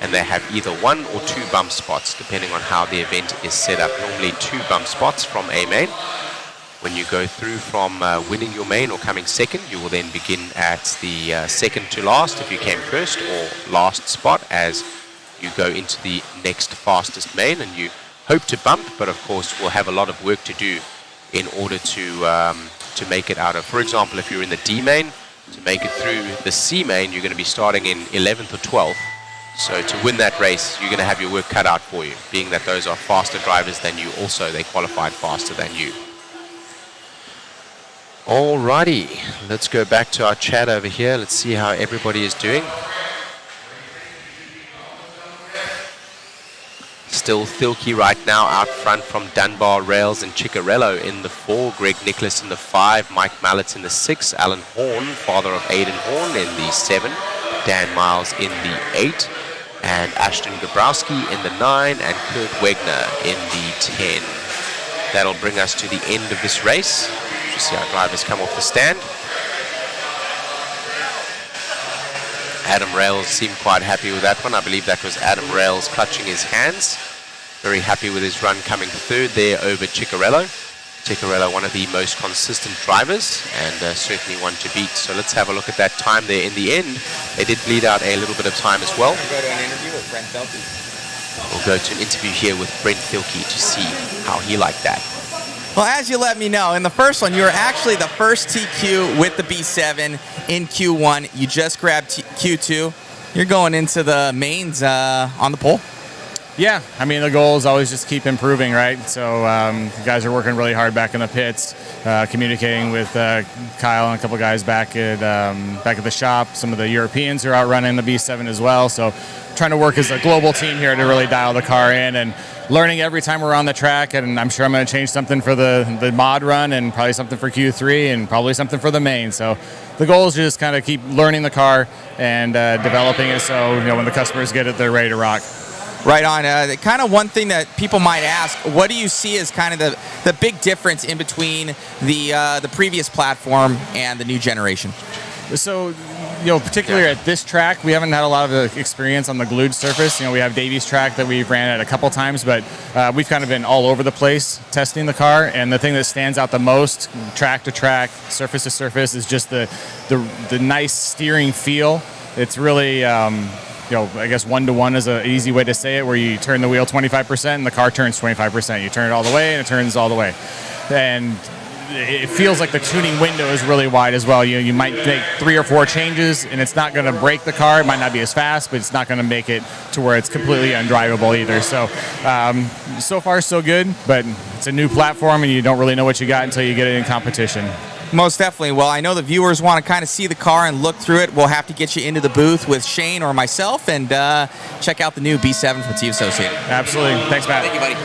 And they have either 1 or 2 bump spots, depending on how the event is set up. Normally 2 bump spots from a main. When you go through from winning your main or coming second, you will then begin at the second to last if you came first, or last spot as you go into the next fastest main. And you hope to bump, but of course will have a lot of work to do in order to make it out of. For example, if you're in the D main, to make it through the C main, you're going to be starting in 11th or 12th. So to win that race, you're going to have your work cut out for you, being that those are faster drivers than you. Also, they qualified faster than you. Alrighty, let's go back to our chat over here. Let's see how everybody is doing. Still Thielke right now out front from Dunbar, Rails, and Ciccarello in the 4. Greg Nicholas in the 5. Mike Mallett in the 6. Alan Horn, father of Aidan Horn, in the 7. Dan Miles in the 8. And Ashton Gabrowski in the 9. And Kurt Wegner in the 10. That'll bring us to the end of this race. You see our drivers come off the stand. Adam Rails seemed quite happy with that one. I believe that was Adam Rails clutching his hands. Very happy with his run, coming 3rd there over Ciccarello. Ciccarello, one of the most consistent drivers, and certainly one to beat. So let's have a look at that time there. In the end, they did bleed out a little bit of time as well. We'll go to an interview with Brent Thielke. We'll go to an interview here with Brent Thielke to see how he liked that. Well, as you let me know, in the first one, you were actually the first TQ with the B7 in Q1. You just grabbed Q2. You're going into the mains on the pole. Yeah, I mean, the goal is always just keep improving, right? So the guys are working really hard back in the pits, communicating with Kyle and a couple guys back at the shop. Some of the Europeans are out running the B7 as well. So trying to work as a global team here to really dial the car in and learning every time we're on the track. And I'm sure I'm going to change something for the mod run and probably something for Q3 and probably something for the main. So the goal is just kind of keep learning the car and developing it so when the customers get it, they're ready to rock. Right on. Kind of one thing that people might ask, what do you see as kind of the big difference in between the previous platform and the new generation? So, particularly at this track, we haven't had a lot of experience on the glued surface. We have Davies track that we've ran at a couple times, but we've kind of been all over the place testing the car. And the thing that stands out the most, track to track, surface to surface, is just the nice steering feel. It's really, I guess 1-to-1 is an easy way to say it, where you turn the wheel 25% and the car turns 25%. You turn it all the way and it turns all the way. And it feels like the tuning window is really wide as well. You might make 3 or 4 changes, and it's not going to break the car. It might not be as fast, but it's not going to make it to where it's completely undrivable either. So, so far so good, but it's a new platform, and you don't really know what you got until you get it in competition. Most definitely. Well, I know the viewers want to kind of see the car and look through it. We'll have to get you into the booth with Shane or myself and check out the new B7 from Team Associated. Absolutely. Thanks, Matt. Thank you, buddy.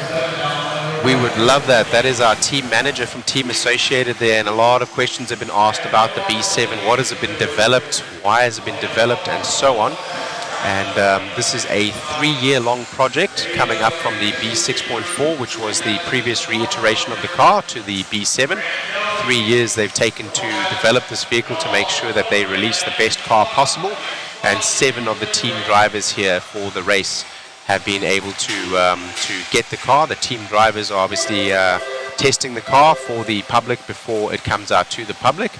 We would love that. That is our team manager from Team Associated there, and a lot of questions have been asked about the B7. What has it been developed? Why has it been developed? And so on. And this is a 3-year-long project coming up from the B6.4, which was the previous reiteration of the car, to the B7. 3 years they've taken to develop this vehicle to make sure that they release the best car possible. And 7 of the team drivers here for the race have been able to get the car. The team drivers are obviously testing the car for the public before it comes out to the public.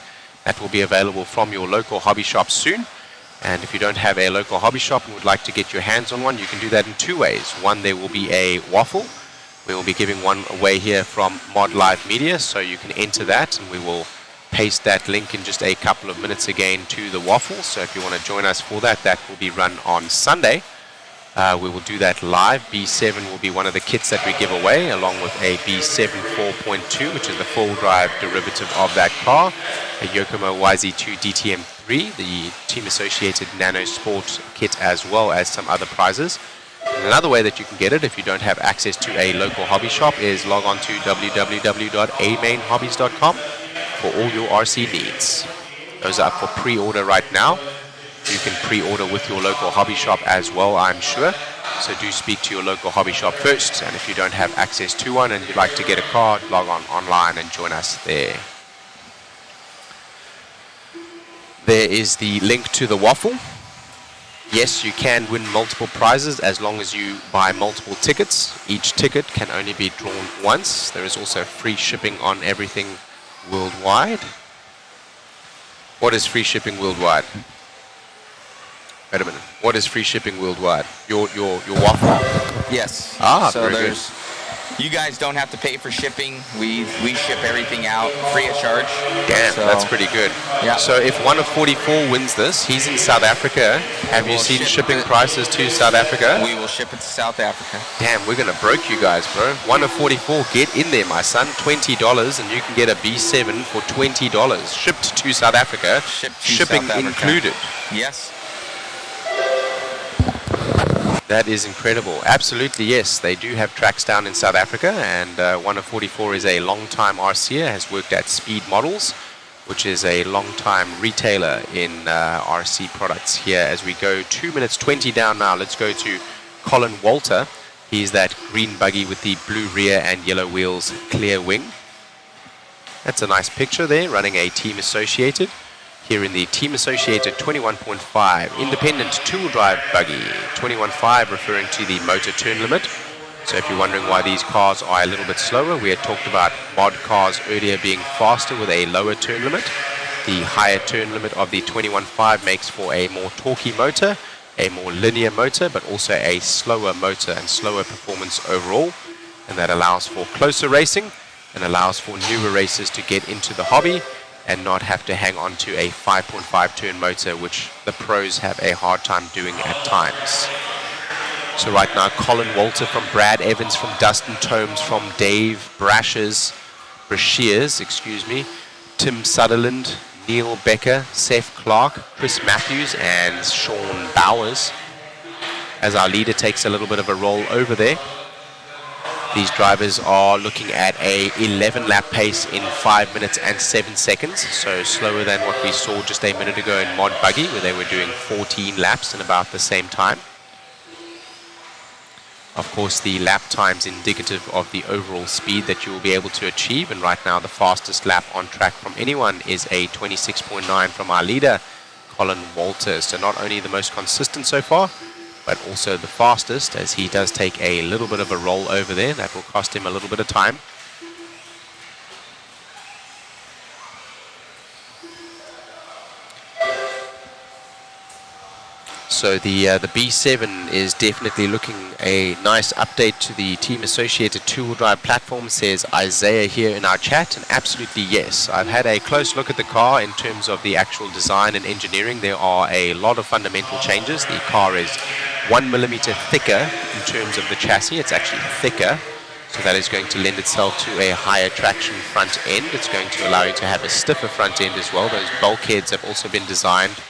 That will be available from your local hobby shop soon. And if you don't have a local hobby shop and would like to get your hands on one, you can do that in 2 ways. One, there will be a waffle. We will be giving one away here from Mod Live Media, so you can enter that, and we will paste that link in just a couple of minutes again to the waffle. So if you want to join us for that, that will be run on Sunday. We will do that live. B7 will be one of the kits that we give away, along with a B7 4.2, which is the full drive derivative of that car, a Yokomo YZ2 DTM3, the Team Associated Nano Sport kit, as well as some other prizes. And another way that you can get it, if you don't have access to a local hobby shop, is log on to www.amainhobbies.com for all your RC needs. Those are up for pre-order right now. You can pre-order with your local hobby shop as well, I'm sure. So do speak to your local hobby shop first. And if you don't have access to one and you'd like to get a card, log on online and join us there. There is the link to the waffle. Yes, you can win multiple prizes as long as you buy multiple tickets. Each ticket can only be drawn once. There is also free shipping on everything worldwide. What is free shipping worldwide? Wait a minute. What is free shipping worldwide? Your waffle? Yes. Ah, so very good. there's, you guys don't have to pay for shipping. We ship everything out free of charge. Damn, So, that's pretty good. Yeah. So if one of 44 wins this, he's in South Africa. Have you We'll seen ship shipping it- for South Africa? We will ship it to South Africa. Damn, we're going to broke you guys, bro. One of 44, get in there, my son. $20, and you can get a B7 for $20. Shipped to South Africa. Shipped to Shipping South Africa. included. Yes. That is incredible. Absolutely, yes. They do have tracks down in South Africa, and one of 44 is a long-time RCer, has worked at Speed Models, which is a long-time retailer in RC products here. As we go 2 minutes 20 down now, let's go to Colin Walter. He's that green buggy with the blue rear and yellow wheels, clear wing. That's a nice picture there, running a Team Associated. Here in the Team Associated 21.5 independent two-wheel drive buggy. 21.5 referring to the motor turn limit. So if you're wondering why these cars are a little bit slower, we had talked about mod cars earlier being faster with a lower turn limit. The higher turn limit of the 21.5 makes for a more torquey motor, a more linear motor, but also a slower motor and slower performance overall. And that allows for closer racing and allows for newer racers to get into the hobby and not have to hang on to a 5.5 turn motor, which the pros have a hard time doing at times. So right now, Colin Walter from Brad Evans, from Dustin Tomes, from Dave Brashears, Tim Sutherland, Neil Becker, Seth Clark, Chris Matthews, and Sean Bowers, as our leader takes a little bit of a roll over there. These drivers are looking at a 11 lap pace in 5 minutes and 7 seconds, so slower than what we saw just a minute ago in Mod Buggy, where they were doing 14 laps in about the same time. Of course, the lap time's indicative of the overall speed that you will be able to achieve, and right now the fastest lap on track from anyone is a 26.9 from our leader, Colin Walter. So not only the most consistent so far, but also the fastest, as he does take a little bit of a roll over there. That will cost him a little bit of time. So the B7 is definitely looking a nice update to the team-associated two-wheel drive platform, says Isaiah here in our chat, and absolutely yes. I've had a close look at the car in terms of the actual design and engineering. There are a lot of fundamental changes. The car is 1 millimeter thicker in terms of the chassis. It's actually thicker, so that is going to lend itself to a higher traction front end. It's going to allow you to have a stiffer front end as well. Those bulkheads have also been designed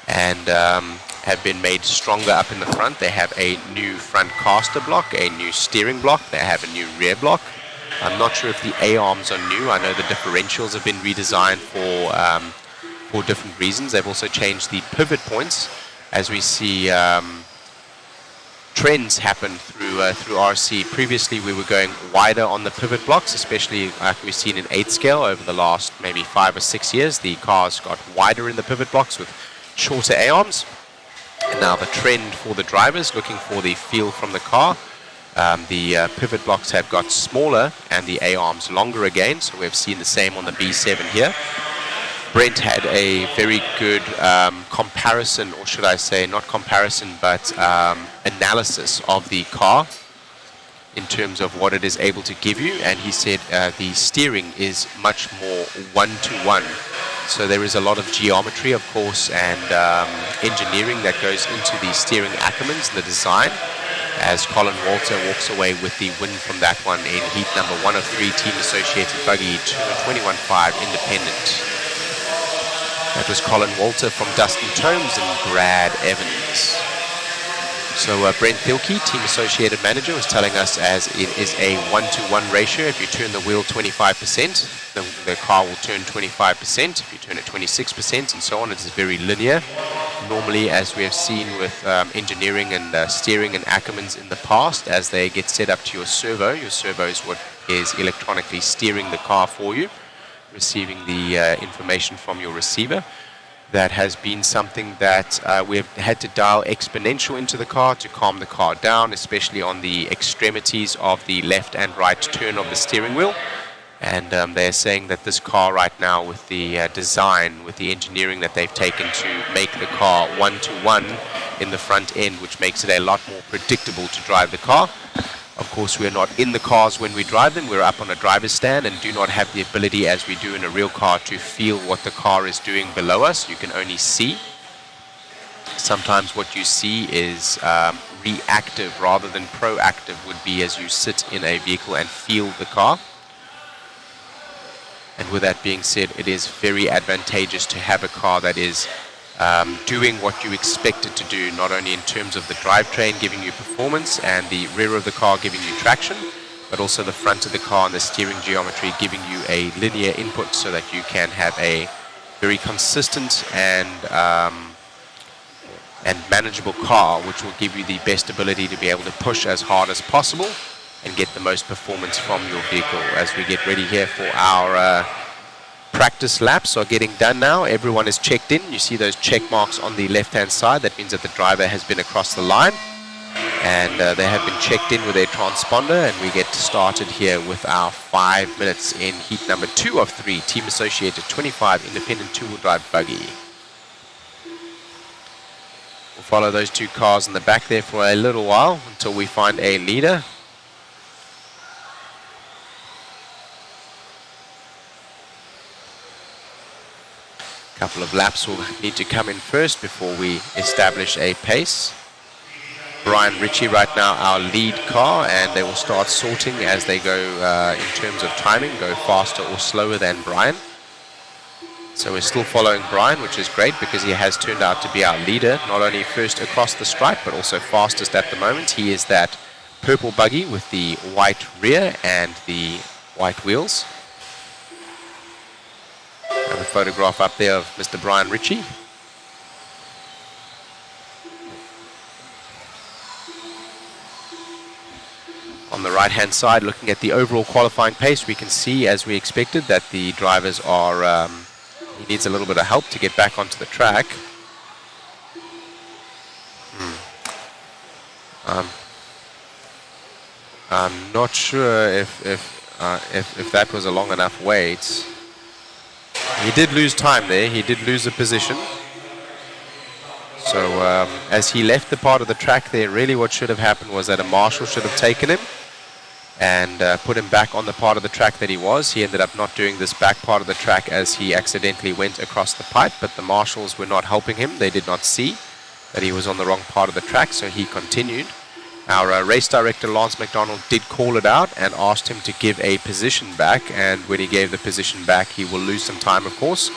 and have been made stronger up in the front. They have a new front caster block, a new steering block. They have a new rear block. I'm not sure if the A-arms are new. I know the differentials have been redesigned for different reasons. They've also changed the pivot points as we see trends happen through RC. Previously, we were going wider on the pivot blocks, especially like we've seen in 8 scale over the last maybe 5 or 6 years. The cars got wider in the pivot blocks with shorter A-arms. And now the trend for the drivers, looking for the feel from the car, the pivot blocks have got smaller and the A-arms longer again. So we've seen the same on the B7 here. Brent had a very good comparison, or should I say not comparison, but analysis of the car in terms of what it is able to give you. And he said the steering is much more one-to-one. So there is a lot of geometry, of course, and engineering that goes into the steering acumens and the design, as Colin Walter walks away with the win from that one in heat number 1 of 3, team-associated buggy 21.5 independent. That was Colin Walter from Dustin Tomes and Brad Evans. So Brent Thielke, team-associated manager, was telling us as it is a 1-to-1 ratio. If you turn the wheel 25%, the car will turn 25%. If you turn it 26% and so on, it is very linear. Normally, as we have seen with engineering and steering and acumens in the past, as they get set up to your servo is what is electronically steering the car for you, receiving the information from your receiver. That has been something that we've had to dial exponential into the car to calm the car down, especially on the extremities of the left and right turn of the steering wheel. And they're saying that this car right now, with the design, with the engineering that they've taken to make the car one-to-one in the front end, which makes it a lot more predictable to drive the car. Of course, we're not in the cars when we drive them. We're up on a driver's stand and do not have the ability, as we do in a real car, to feel what the car is doing below us. You can only see. Sometimes what you see is reactive rather than proactive would be as you sit in a vehicle and feel the car. And with that being said, it is very advantageous to have a car that is doing what you expect it to do, not only in terms of the drivetrain giving you performance and the rear of the car giving you traction, but also the front of the car and the steering geometry giving you a linear input so that you can have a very consistent and manageable car, which will give you the best ability to be able to push as hard as possible and get the most performance from your vehicle. As we get ready here for our practice laps are getting done now. Everyone is checked in. You see those check marks on the left-hand side. That means that the driver has been across the line. And they have been checked in with a transponder. And we get started here with our 5 minutes in heat number 2 of 3, team-associated 25 independent two-wheel drive buggy. We'll follow those two cars in the back there for a little while until we find a leader. Couple of laps will need to come in first before we establish a pace. Brian Ritchie right now our lead car, and they will start sorting as they go in terms of timing, go faster or slower than Brian. So we're still following Brian, which is great because he has turned out to be our leader, not only first across the stripe but also fastest at the moment. He is that purple buggy with the white rear and the white wheels. And a photograph up there of Mr. Brian Ritchie. On the right-hand side, looking at the overall qualifying pace, we can see, as we expected, that the drivers are... he needs a little bit of help to get back onto the track. I'm not sure if that was a long enough wait. He did lose time there. He did lose a position. So as he left the part of the track there, really what should have happened was that a marshal should have taken him and put him back on the part of the track that he was. He ended up not doing this back part of the track as he accidentally went across the pipe, but the marshals were not helping him. They did not see that he was on the wrong part of the track, so he continued. Our race director, Lance McDonald, did call it out and asked him to give a position back, and when he gave the position back, he will lose some time, of course,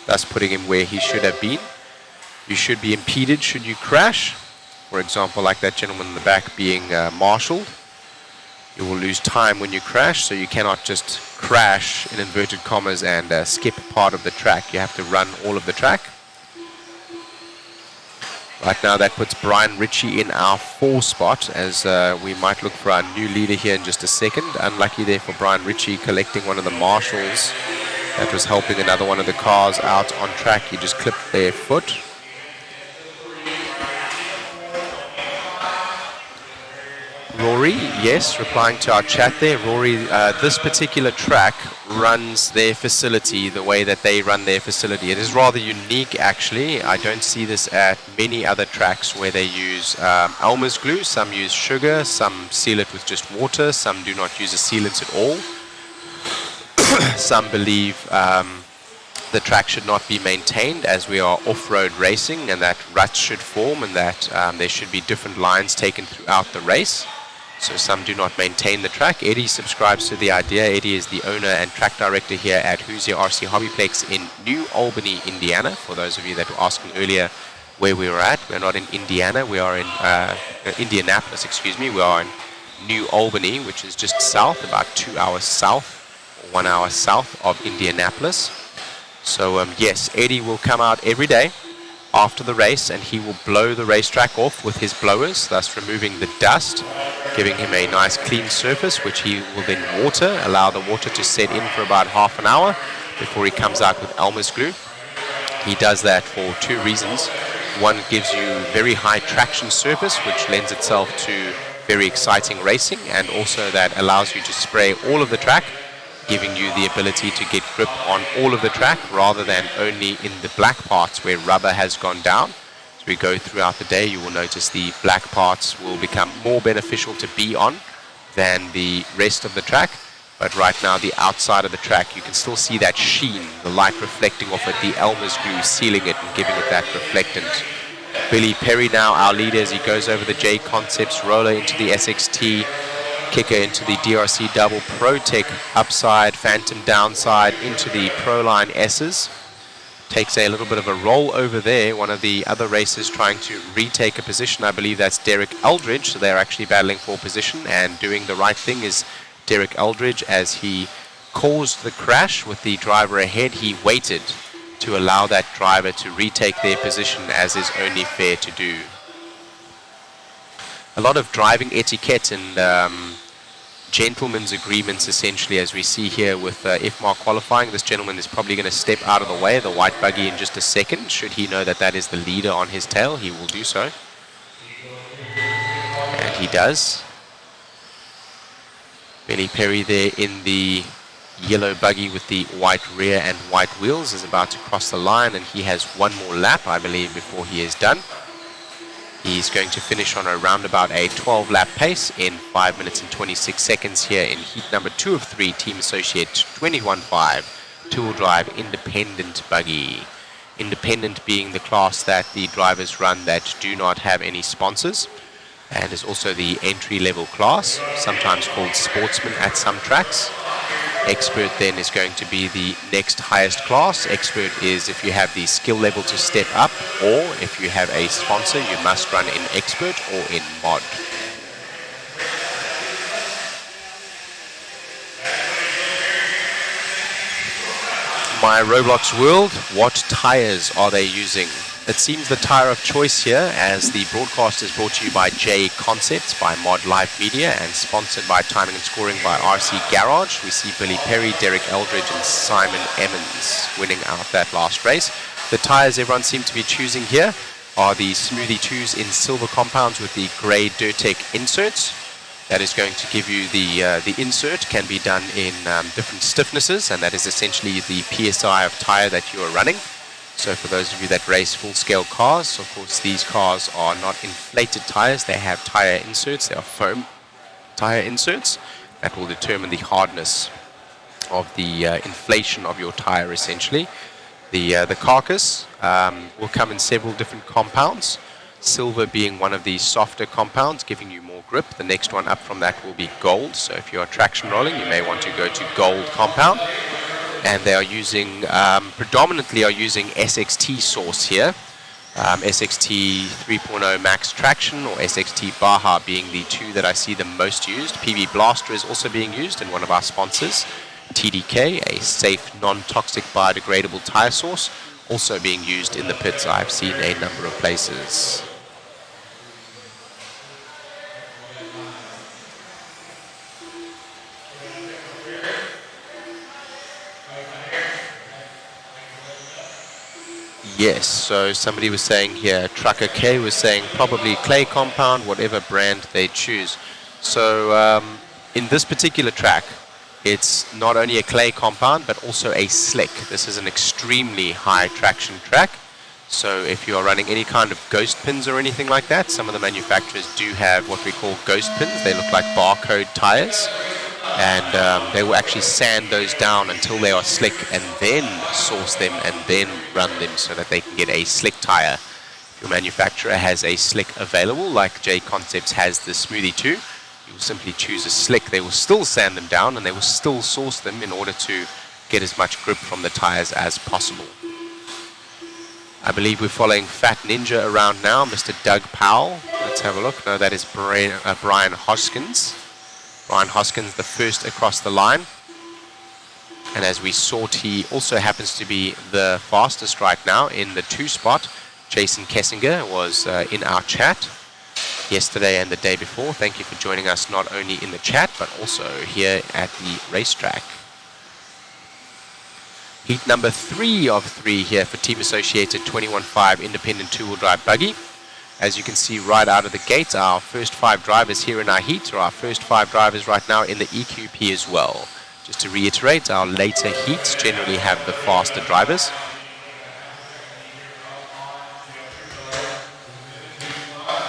thus putting him where he should have been. You should be impeded should you crash. For example, like that gentleman in the back being marshaled. You will lose time when you crash, so you cannot just crash in inverted commas and skip part of the track. You have to run all of the track. Right now that puts Brian Ritchie in our 4 spot, as we might look for our new leader here in just a second. Unlucky there for Brian Ritchie, collecting one of the marshals that was helping another one of the cars out on track. He just clipped their foot. Rory, yes, replying to our chat there. Rory, this particular track runs their facility the way that they run their facility. It is rather unique, actually. I don't see this at many other tracks where they use Elmer's glue. Some use sugar, some seal it with just water, some do not use a sealant at all. Some believe the track should not be maintained as we are off-road racing, and that ruts should form, and that there should be different lines taken throughout the race. So some do not maintain the track. Eddie subscribes to the idea. Eddie is the owner and track director here at Hoosier RC HobbyPlex in New Albany, Indiana. For those of you that were asking earlier where we were at, we're not in Indiana. We are in Indianapolis, excuse me. We are in New Albany, which is just south, about 2 hours south, or 1 hour south of Indianapolis. So yes, Eddie will come out every day after the race, and he will blow the racetrack off with his blowers, thus removing the dust, giving him a nice clean surface, which he will then allow the water to set in for about half an hour before he comes out with Elmer's glue. He does that for 2 reasons. One, it gives you very high traction surface, which lends itself to very exciting racing, and also that allows you to spray all of the track, giving you the ability to get grip on all of the track rather than only in the black parts where rubber has gone down. As we go throughout the day, you will notice the black parts will become more beneficial to be on than the rest of the track. But right now, the outside of the track, you can still see that sheen, the light reflecting off it, the Elmer's glue sealing it and giving it that reflectant. Billy Perry now, our leader, as he goes over the JConcepts roller into the SXT, kicker into the DRC double, ProTech upside, Phantom downside into the Proline S's. Takes a little bit of a roll over there. One of the other racers trying to retake a position. I believe that's Derek Eldridge. So they're actually battling for position, and doing the right thing is Derek Eldridge. As he caused the crash with the driver ahead, he waited to allow that driver to retake their position, as is only fair to do. A lot of driving etiquette and gentlemen's agreements, essentially, as we see here with FMAR qualifying. This gentleman is probably going to step out of the way of the white buggy in just a second. Should he know that that is the leader on his tail, he will do so. And he does. Billy Perry there in the yellow buggy with the white rear and white wheels is about to cross the line, and he has 1 more lap, I believe, before he is done. He's going to finish on around about a 12-lap pace in 5 minutes and 26 seconds here in heat number 2 of 3, Team Associate 21.5, two-wheel drive independent buggy. Independent being the class that the drivers run that do not have any sponsors, and is also the entry-level class, sometimes called sportsman at some tracks. Expert then is going to be the next highest class. Expert is if you have the skill level to step up, or if you have a sponsor, you must run in expert or in mod. My Roblox world, what tires are they using? It seems the tire of choice here, as the broadcast is brought to you by JConcepts, by Mod Live Media, and sponsored by Timing and Scoring by RC Garage. We see Billy Perry, Derek Eldridge, and Simon Emmons winning out that last race. The tires everyone seems to be choosing here are the Smoothie 2s in silver compounds with the grey Durtec inserts. That is going to give you the insert can be done in different stiffnesses, and that is essentially the PSI of tire that you are running. So for those of you that race full-scale cars, of course, these cars are not inflated tires. They have tire inserts. They are foam tire inserts that will determine the hardness of the inflation of your tire, essentially. The carcass will come in several different compounds, silver being one of the softer compounds, giving you more grip. The next one up from that will be gold. So if you are traction rolling, you may want to go to gold compound. And they are using, predominantly are using SXT source here. SXT 3.0 Max Traction or SXT Baja being the two that I see the most used. PB Blaster is also being used in one of our sponsors. TDK, a safe, non-toxic, biodegradable tire source, also being used in the pits. I've seen a number of places. Yes, so somebody was saying here, Trucker K was saying probably clay compound, whatever brand they choose. So in this particular track, it's not only a clay compound, but also a slick. This is an extremely high traction track. So if you are running any kind of ghost pins or anything like that, some of the manufacturers do have what we call ghost pins. They look like barcode tires. And they will actually sand those down until they are slick and then source them and then run them so that they can get a slick tire. If your manufacturer has a slick available, like JConcepts has the Smoothie 2, you will simply choose a slick. They will still sand them down and they will still source them in order to get as much grip from the tires as possible. I believe we're following Fat Ninja around now, Mr. Doug Powell. Let's have a look. No, that is Brian Hoskins. Brian Hoskins, the first across the line. And as we sort, he also happens to be the fastest right now in the 2 spot. Jason Kessinger was in our chat yesterday and the day before. Thank you for joining us not only in the chat, but also here at the racetrack. Heat number 3 of 3 here for Team Associated 21.5 Independent 2-wheel drive buggy. As you can see right out of the gate, our first 5 drivers here in our heat are our first 5 drivers right now in the EQP as well. Just to reiterate, our later heats generally have the faster drivers.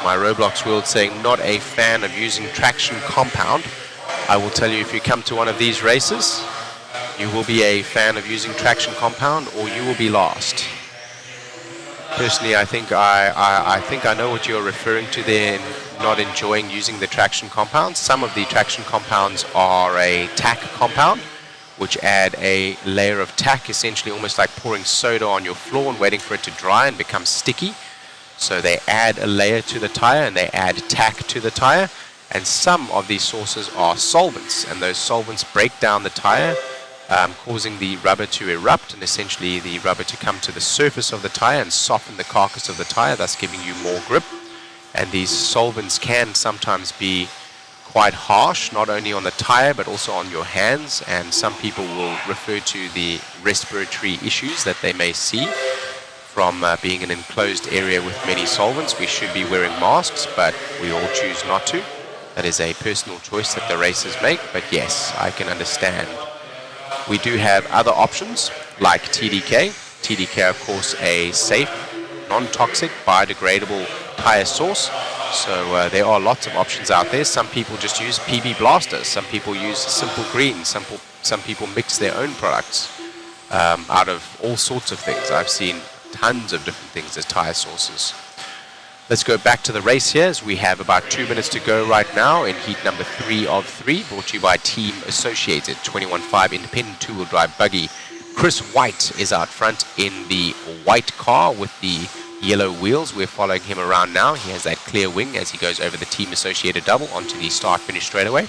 My Roblox World saying not a fan of using traction compound. I will tell you, if you come to one of these races, you will be a fan of using traction compound or you will be lost. Personally, I think I know what you're referring to there in not enjoying using the traction compounds. Some of the traction compounds are a tack compound, which add a layer of tack, essentially almost like pouring soda on your floor and waiting for it to dry and become sticky. So they add a layer to the tire and they add tack to the tire. And some of these sources are solvents, and those solvents break down the tire, causing the rubber to erupt and essentially the rubber to come to the surface of the tire and soften the carcass of the tire, thus giving you more grip. And these solvents can sometimes be quite harsh, not only on the tire but also on your hands, and some people will refer to the respiratory issues that they may see from being an enclosed area with many solvents. We should be wearing masks, but we all choose not to. That is a personal choice that the racers make, but yes, I can understand. We do have other options like TDK. TDK, of course, a safe, non-toxic, biodegradable tire source. So there are lots of options out there. Some people just use PB Blaster. Some people use Simple Green. Some people mix their own products out of all sorts of things. I've seen tons of different things as tire sources. Let's go back to the race here, as we have about 2 minutes to go right now in heat number 3 of 3, brought to you by Team Associated 21.5 Independent 2-wheel drive buggy. Chris White is out front in the white car with the yellow wheels. We're following him around now. He has that clear wing as he goes over the Team Associated double onto the start-finish straightaway.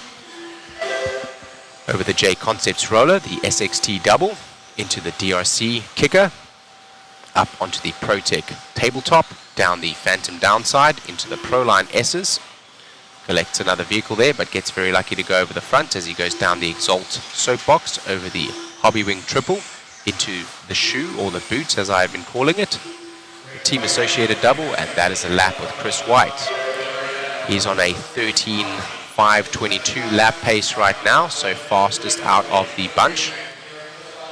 Over the JConcepts roller, the SXT double, into the DRC kicker, up onto the ProTech tabletop, down the Phantom downside, into the Proline S's. Collects another vehicle there, but gets very lucky to go over the front as he goes down the Exalt soapbox, over the Hobby Wing triple, into the shoe, or the boots as I have been calling it. The Team Associated double, and that is a lap with Chris White. He's on a 13.522 lap pace right now, so fastest out of the bunch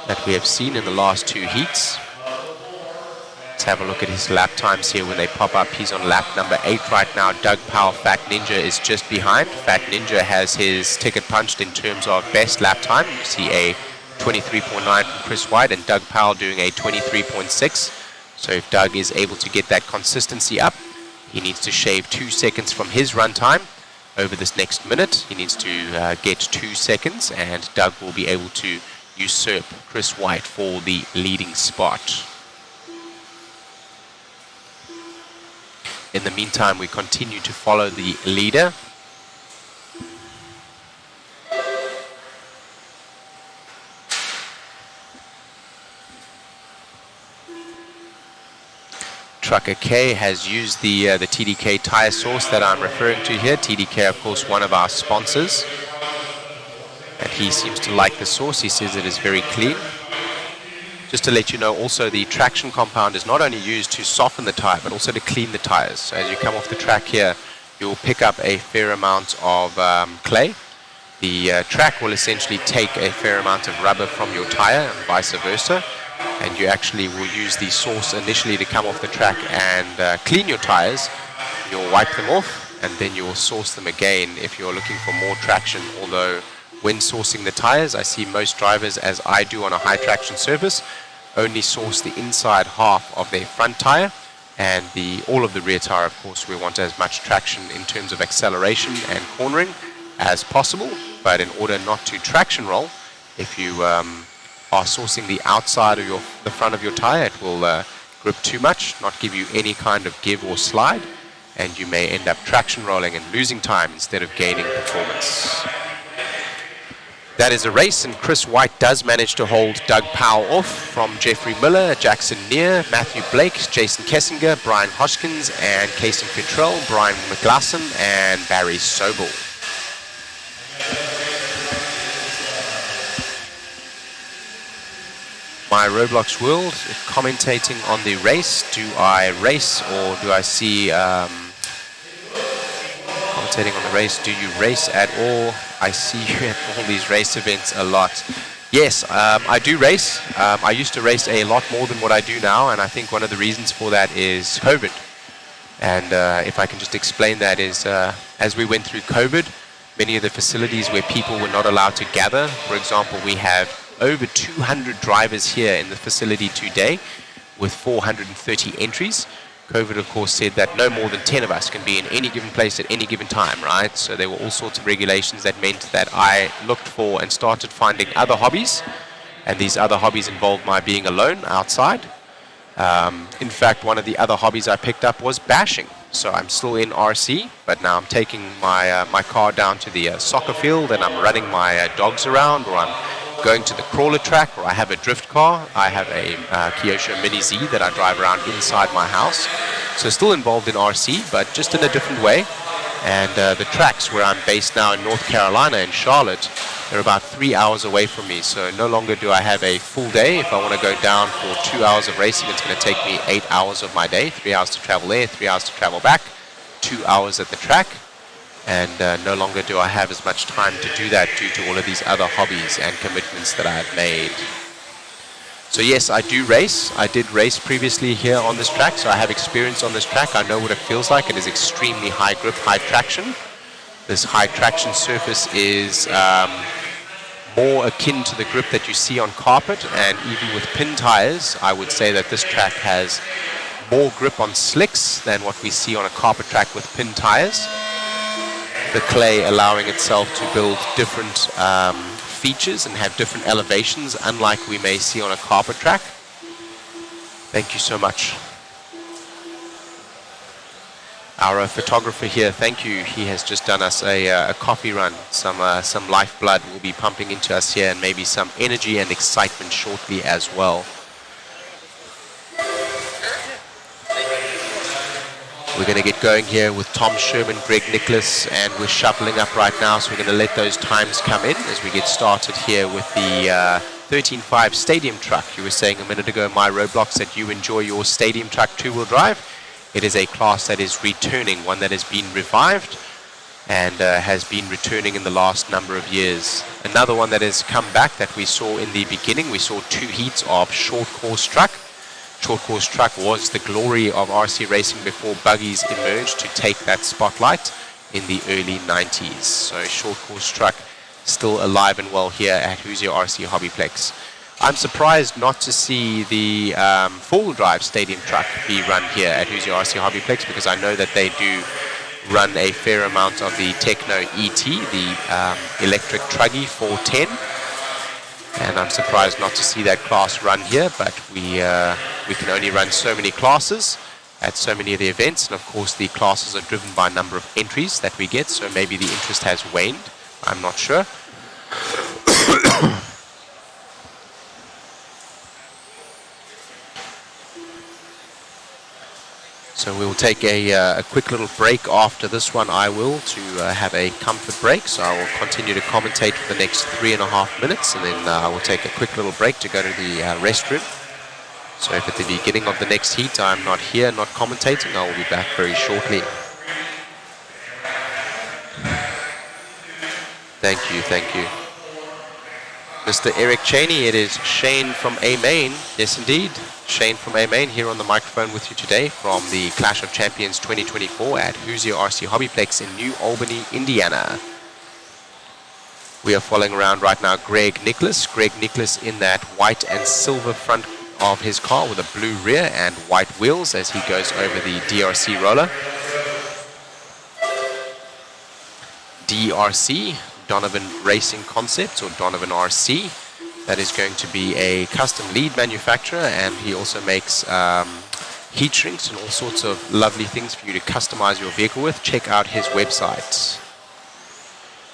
that we have seen in the last 2 heats. Let's have a look at his lap times here when they pop up. He's on lap number 8 right now. Doug Powell, Fat Ninja, is just behind. Fat Ninja has his ticket punched in terms of best lap time. You see a 23.9 from Chris White and Doug Powell doing a 23.6. So if Doug is able to get that consistency up, he needs to shave 2 seconds from his run time. Over this next minute, he needs to get 2 seconds, and Doug will be able to usurp Chris White for the leading spot. In the meantime, we continue to follow the leader. Trucker K has used the TDK tire source that I'm referring to here. TDK, of course, one of our sponsors. And he seems to like the source. He says it is very clean. Just to let you know, also the traction compound is not only used to soften the tire, but also to clean the tires. So as you come off the track here, you'll pick up a fair amount of clay. The track will essentially take a fair amount of rubber from your tire and vice versa. And you actually will use the source initially to come off the track and clean your tires. You'll wipe them off, and then you'll source them again if you're looking for more traction. Although when sourcing the tires, I see most drivers, as I do on a high traction surface, only source the inside half of their front tire, and all of the rear tire. Of course, we want as much traction in terms of acceleration and cornering as possible. But in order not to traction roll, if you are sourcing the outside of the front of your tire, it will grip too much, not give you any kind of give or slide, and you may end up traction rolling and losing time instead of gaining performance. That is a race, and Chris White does manage to hold Doug Powell off from Jeffrey Miller, Jackson Neer, Matthew Blake, Jason Kessinger, Brian Hoskins, and Kason Cottrell, Brian McGlasson, and Barry Sobel. My Roblox World commentating on the race. Do I race, or do I see commentating on the race? Do you race at all? I see you at all these race events a lot. Yes, I do race. I used to race a lot more than what I do now, and I think one of the reasons for that is COVID. And if I can just explain that is, as we went through COVID, many of the facilities where people were not allowed to gather, for example, we have over 200 drivers here in the facility today with 430 entries. COVID, of course, said that no more than 10 of us can be in any given place at any given time, right? So there were all sorts of regulations that meant that I looked for and started finding other hobbies, and these other hobbies involved my being alone outside. In fact, one of the other hobbies I picked up was bashing. So I'm still in RC, but now I'm taking my car down to the soccer field, and I'm running my dogs around, or I'm going to the crawler track, or I have a drift car. I have a Kyosho Mini Z that I drive around inside my house. So still involved in RC, but just in a different way. And the tracks where I'm based now in North Carolina, in Charlotte, they're about 3 hours away from me. So no longer do I have a full day. If I want to go down for 2 hours of racing, it's going to take me 8 hours of my day, 3 hours to travel there, 3 hours to travel back, 2 hours at the track. And no longer do I have as much time to do that due to all of these other hobbies and commitments that I have made. So yes, I do race. I did race previously here on this track, so I have experience on this track. I know what it feels like. It is extremely high grip, high traction. This high traction surface is more akin to the grip that you see on carpet, and even with pin tires, I would say that this track has more grip on slicks than what we see on a carpet track with pin tires. The clay allowing itself to build different features and have different elevations, unlike we may see on a carpet track. Thank you so much. Our photographer here, thank you. He has just done us a coffee run. Some lifeblood will be pumping into us here, and maybe some energy and excitement shortly as well. We're going to get going here with Tom Sherman, Greg Nicholas, and we're shuffling up right now, so we're going to let those times come in as we get started here with the 13.5 Stadium Truck. You were saying a minute ago, my Roblox, that you enjoy your Stadium Truck two-wheel drive. It is a class that is returning, one that has been revived and has been returning in the last number of years. Another one that has come back that we saw in the beginning, we saw 2 heats of short course truck. short course truck was the glory of RC racing before buggies emerged to take that spotlight in the early 90s. So short course truck still alive and well here at Hoosier RC HobbyPlex. I'm surprised not to see the four-wheel drive stadium truck be run here at Hoosier RC HobbyPlex, because I know that they do run a fair amount of the Techno ET, the electric truggy 410. And I'm surprised not to see that class run here, but we can only run so many classes at so many of the events, and of course the classes are driven by number of entries that we get, so maybe the interest has waned, I'm not sure. So we'll take a quick little break after this one, I will, to have a comfort break. So I will continue to commentate for the next 3.5 minutes, and then I will take a quick little break to go to the restroom. So if at the beginning of the next heat I'm not here, not commentating, I will be back very shortly. Thank you, thank you. Mr. Eric Cheney, it is Shane from A-Main. Yes, indeed. Shane from A-Main here on the microphone with you today from the Clash of Champions 2024 at Hoosier RC HobbyPlex in New Albany, Indiana. We are following around right now Greg Nicholas. Greg Nicholas in that white and silver front of his car with a blue rear and white wheels as he goes over the DRC roller. DRC, Donovan Racing Concepts, or Donovan RC. That is going to be a custom lead manufacturer, and he also makes heat shrinks and all sorts of lovely things for you to customize your vehicle with. Check out his website.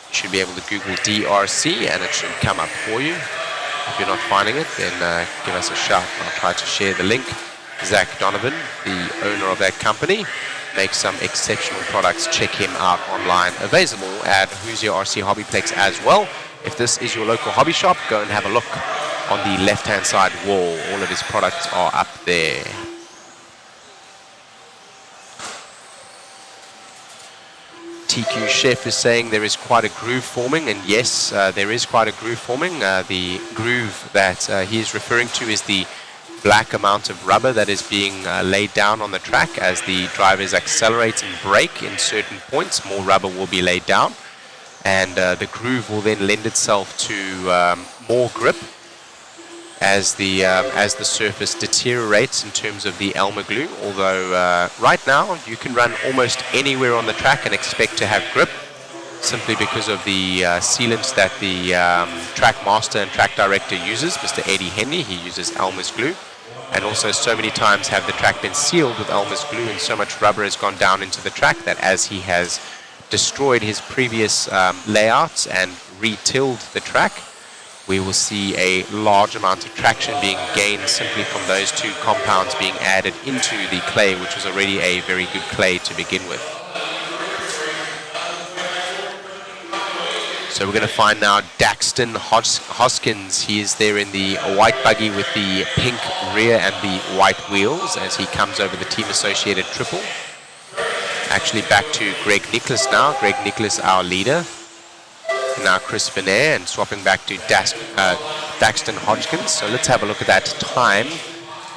You should be able to Google DRC and it should come up for you. If you're not finding it, then give us a shout. I'll try to share the link. Zach Donovan, the owner of that company, makes some exceptional products. Check him out online. Available at Hoosier RC HobbyPlex as well. If this is your local hobby shop, go and have a look on the left-hand side wall. All of his products are up there. TQ Chef is saying there is quite a groove forming, and yes, there is quite a groove forming. The groove that he is referring to is the black amount of rubber that is being laid down on the track as the drivers accelerate and brake in certain points. More rubber will be laid down, and the groove will then lend itself to more grip as the surface deteriorates in terms of the Elmer glue. Although right now you can run almost anywhere on the track and expect to have grip, simply because of the sealants that the track master and track director uses. Mr. Eddie Henry, he uses Elmer's glue, and also so many times have the track been sealed with Elmer's glue, and so much rubber has gone down into the track that as he has destroyed his previous layouts and retilled the track, we will see a large amount of traction being gained simply from those two compounds being added into the clay, which was already a very good clay to begin with. So we're going to find now Daxton Hoskins. He is there in the white buggy with the pink rear and the white wheels as he comes over the team associated triple. Actually back to Greg Nicholas now. Greg Nicholas, our leader. Now Chris Venair, and swapping back to Daxton Hodgkins. So let's have a look at that time.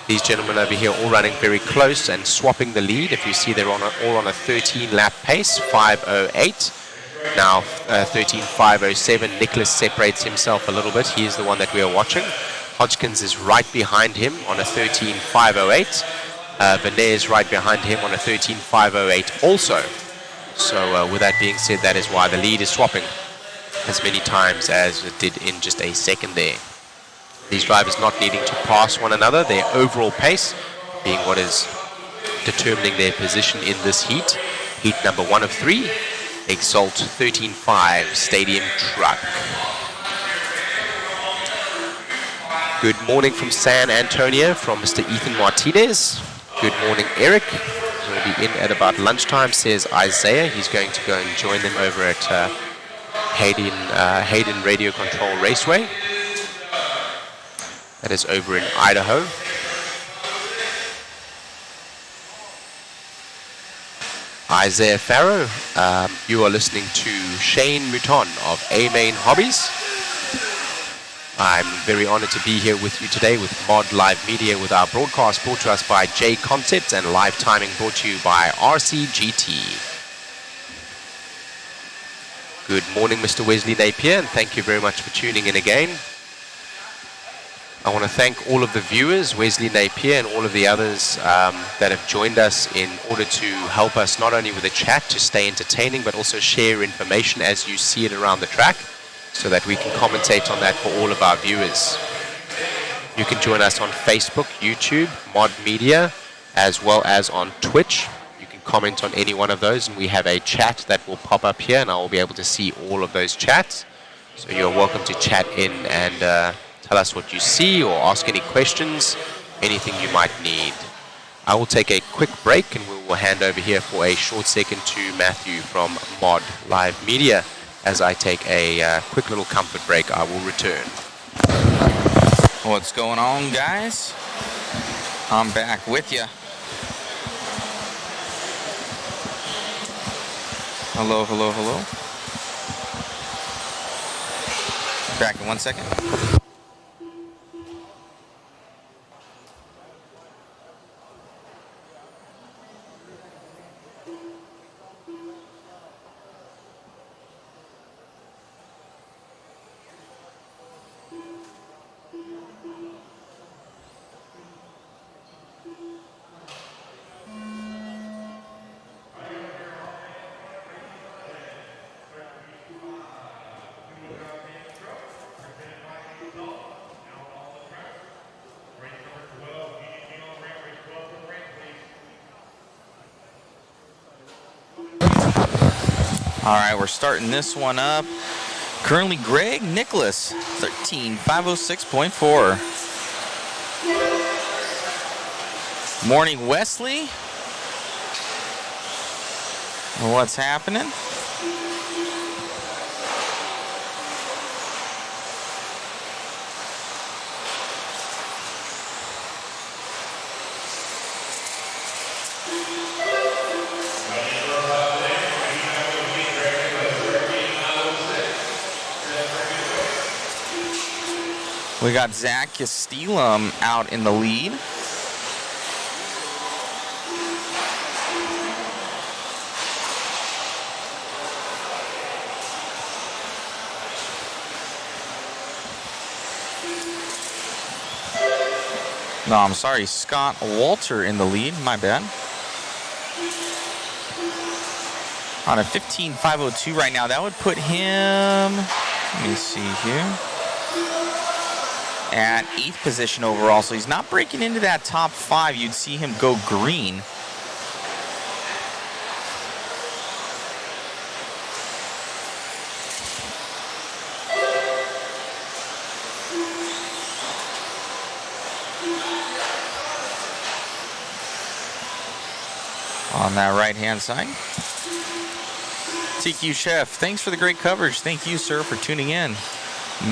These gentlemen over here all running very close and swapping the lead. If you see, they're all on a 13-lap pace, 5:08. Now 13:5:07. Nicholas separates himself a little bit. He is the one that we are watching. Hodgkins is right behind him on a 13:5:08. Venair is right behind him on a 13:5:08 also. So with that being said, that is why the lead is swapping as many times as it did in just a second there. These drivers not needing to pass one another, their overall pace being what is determining their position in this heat. Heat number 1 of 3, Exalt 13.5 Stadium Truck. Good morning from San Antonio from Mr. Ethan Martinez. Good morning, Eric. We'll be in at about lunchtime, says Isaiah. He's going to go and join them over at Hayden Radio Control Raceway. That is over in Idaho. Isaiah Farrow, you are listening to Shane Mouton of A-Main Hobbies. I'm very honored to be here with you today with Mod Live Media, with our broadcast brought to us by JConcepts and live timing brought to you by RCGT. Good morning, Mr. Wesley Napier, and thank you very much for tuning in again. I want to thank all of the viewers, Wesley Napier and all of the others that have joined us in order to help us not only with the chat to stay entertaining, but also share information as you see it around the track, so that we can commentate on that for all of our viewers. You can join us on Facebook, YouTube, Mod Media, as well as on Twitch. You can comment on any one of those, and we have a chat that will pop up here, and I will be able to see all of those chats. So you're welcome to chat in and tell us what you see or ask any questions, anything you might need. I will take a quick break, and we will hand over here for a short second to Matthew from Mod Live Media. As I take a quick little comfort break, I will return. What's going on, guys? I'm back with you. Hello, hello, hello. Back in 1 second. All right, we're starting this one up. Currently, Greg Nicholas, 13506.4. Morning, Wesley. What's happening? We got Zach Castilum out in the lead. No, I'm sorry, Scott Walter in the lead, my bad. On a 15.502 right now, that would put him, let me see here, at 8th position overall, so he's not breaking into that top 5. You'd see him go green. On that right-hand side. TQ Chef, thanks for the great coverage. Thank you, sir, for tuning in.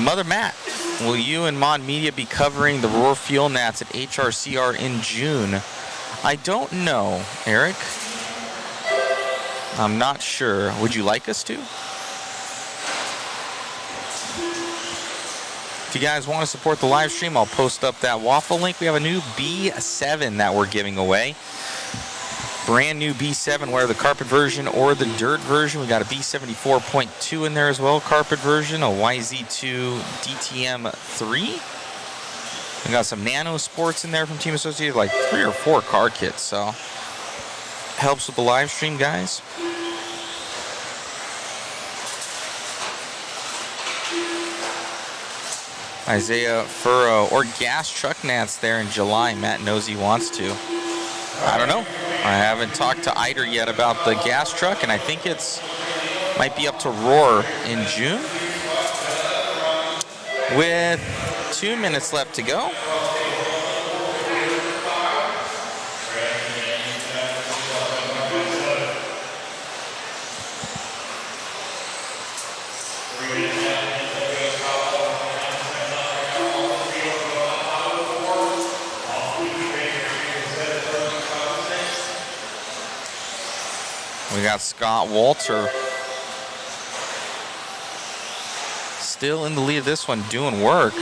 Mother Matt, will you and Mod Media be covering the Roar Fuel Nats at HRCR in June? I don't know, Eric. I'm not sure. Would you like us to? If you guys want to support the live stream, I'll post up that waffle link. We have a new B7 that we're giving away. Brand new B7, whether the carpet version or the dirt version. We got a B74.2 in there as well, carpet version, a YZ2 DTM3. We got some Nano Sports in there from Team Associated, like 3 or 4 car kits, so helps with the live stream, guys. Isaiah Furrow, or gas truck nats there in July. Matt knows he wants to. I don't know. I haven't talked to Eider yet about the gas truck, and I think it's might be up to Roar in June. With 2 minutes left to go. We got Scott Walter still in the lead of this one, doing work.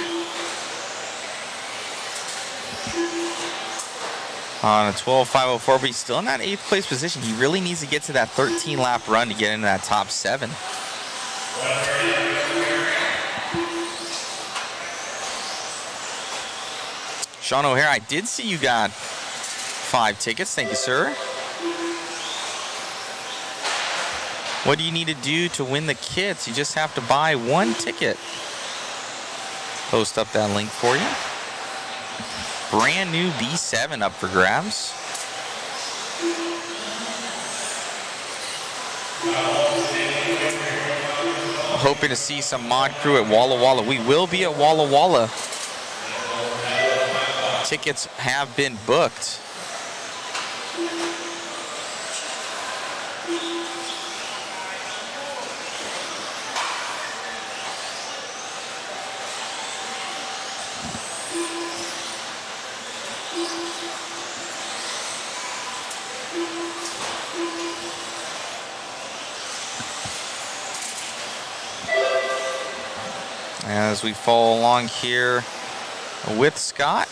on a 12.504, but he's still in that 8th place position. He really needs to get to that 13-lap run to get into that top 7. Sean O'Hare, I did see you got 5 tickets. Thank you, sir. What do you need to do to win the kits? You just have to buy 1 ticket. Post up that link for you. Brand new B7 up for grabs. Hoping to see some mod crew at Walla Walla. We will be at Walla Walla. Tickets have been booked. As we follow along here with Scott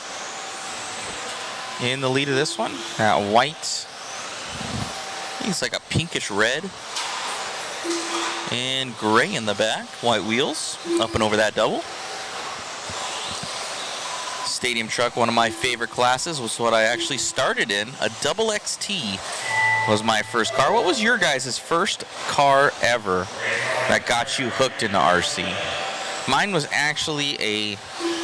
in the lead of this one, that white, I think it's like a pinkish red and gray in the back, white wheels up and over that double. Stadium truck, one of my favorite classes, was what I actually started in. A double XT was my first car. What was your guys' first car ever that got you hooked into RC? Mine was actually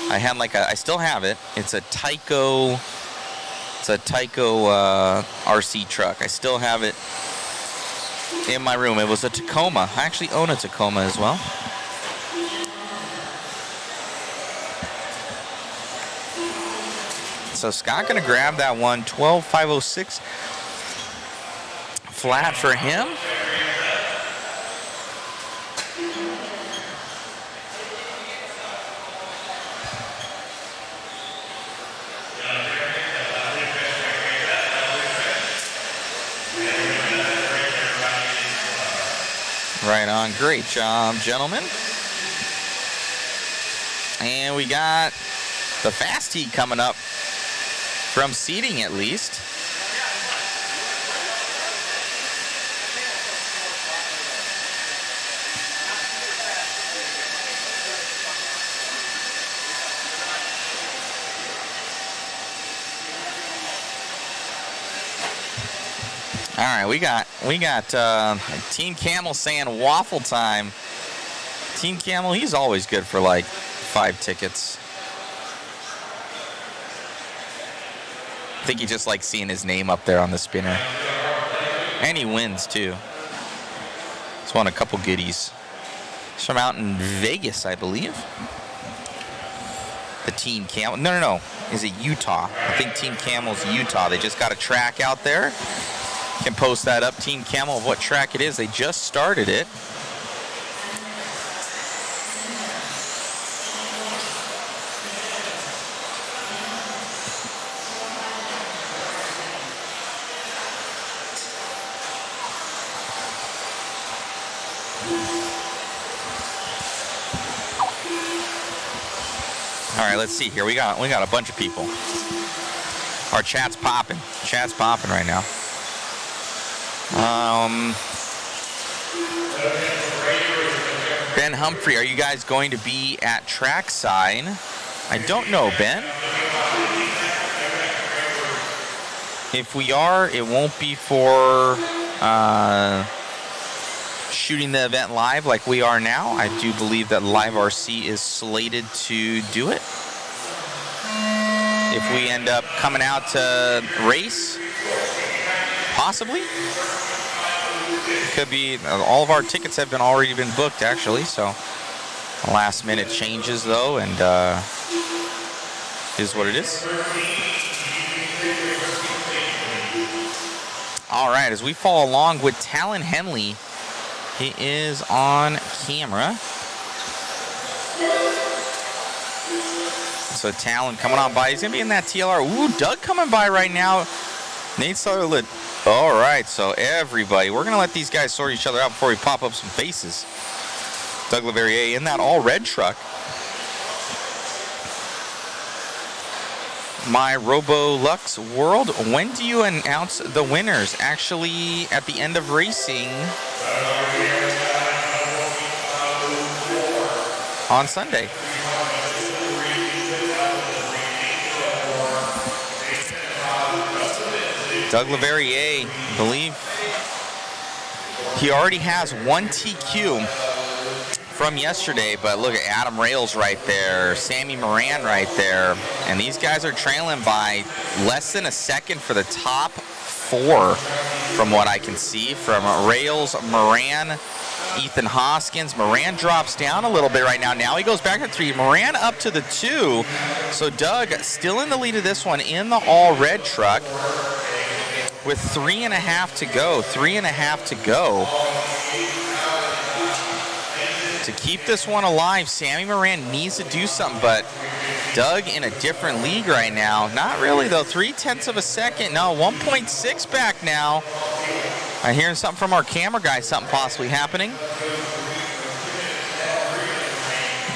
I still have it. It's a Tyco RC truck. I still have it in my room. It was a Tacoma. I actually own a Tacoma as well. So Scott gonna grab that one, 12.506 flat for him. Right on. Great job, gentlemen. And we got the fast heat coming up from seating, at least. All right, we got Team Camel saying waffle time. Team Camel, he's always good for like 5 tickets. I think he just likes seeing his name up there on the spinner. And he wins too. He's won a couple goodies. He's from out in Vegas, I believe. The Team Camel. No. Is it Utah? I think Team Camel's Utah. They just got a track out there. Can post that up, Team Camel, of what track it is. They just started it. All right, let's see here. We got a bunch of people. Our chat's popping. Chat's popping right now. Ben Humphrey, are you guys going to be at trackside? I don't know, Ben. If we are, it won't be for shooting the event live like we are now. I do believe that Live RC is slated to do it. If we end up coming out to race, possibly. Could be. All of our tickets have already been booked, actually. So last minute changes though, and is what it is. All right, as we follow along with Talon Henley, he is on camera. So Talon coming on by. He's gonna be in that TLR. Ooh, Doug coming by right now. Nate Sutherland. All right, so everybody, we're going to let these guys sort each other out before we pop up some faces. Doug LeVerrier in that all-red truck. My Robolux World, when do you announce the winners? Actually, at the end of racing on Sunday. Doug Leverrier, I believe he already has 1 TQ from yesterday, but look at Adam Rails right there, Sammy Moran right there, and these guys are trailing by less than a second for the top 4 from what I can see from Rails, Moran, Ethan Hoskins. Moran drops down a little bit right now. Now he goes back to 3. Moran up to the 2. So Doug still in the lead of this one in the all-red truck with 3.5 to go. 3.5 to go. To keep this one alive, Sammy Moran needs to do something, but Doug in a different league right now. Not really, though. 0.3 of a second. No, 1.6 back now. I'm hearing something from our camera guy, something possibly happening.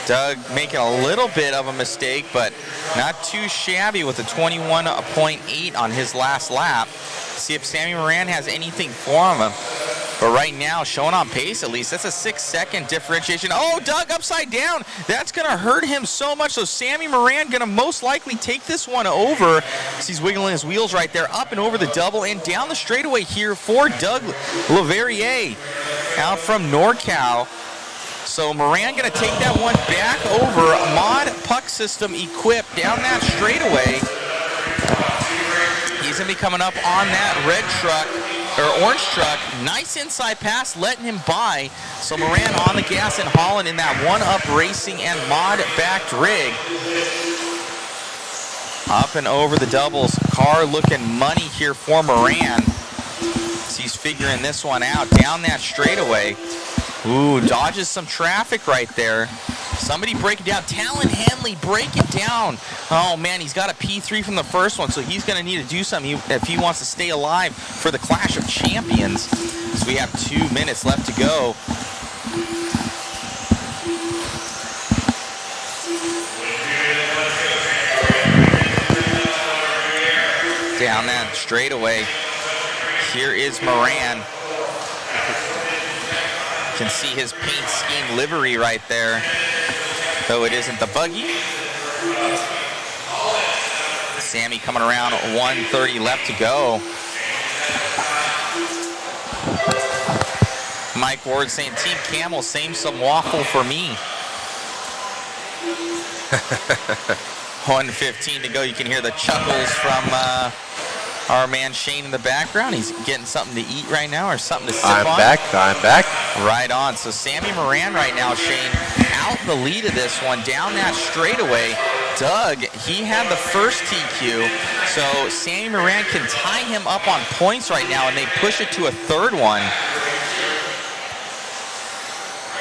Doug making a little bit of a mistake, but not too shabby with a 21.8 on his last lap. See if Sammy Moran has anything for him. But right now, showing on pace at least, that's a 6-second differentiation. Oh, Doug upside down. That's going to hurt him so much. So Sammy Moran going to most likely take this one over. He's wiggling his wheels right there, up and over the double and down the straightaway here for Doug Leverrier out from NorCal. So Moran going to take that one back over. Mod puck system equipped down that straightaway. He's going to be coming up on that red truck, or orange truck. Nice inside pass, letting him by. So Moran on the gas and hauling in that one-up racing and mod-backed rig. Up and over the doubles. Car looking money here for Moran. So he's figuring this one out down that straightaway. Ooh, dodges some traffic right there. Somebody break it down. Talon Henley, break it down. Oh, man, he's got a P3 from the first one, so he's going to need to do something if he wants to stay alive for the Clash of Champions. So we have 2 minutes left to go. Down that straightaway. Here is Moran. You can see his paint scheme livery right there, though it isn't the buggy. Sammy coming around, 1:30 left to go. Mike Ward saying, Team Camel, same some waffle for me. 1:15 to go. You can hear the chuckles from our man Shane in the background. He's getting something to eat right now, or something to sip on. I'm back. Right on. So Sammy Moran right now, Shane, out the lead of this one, down that straightaway. Doug, he had the first TQ, so Sammy Moran can tie him up on points right now, and they push it to a third one.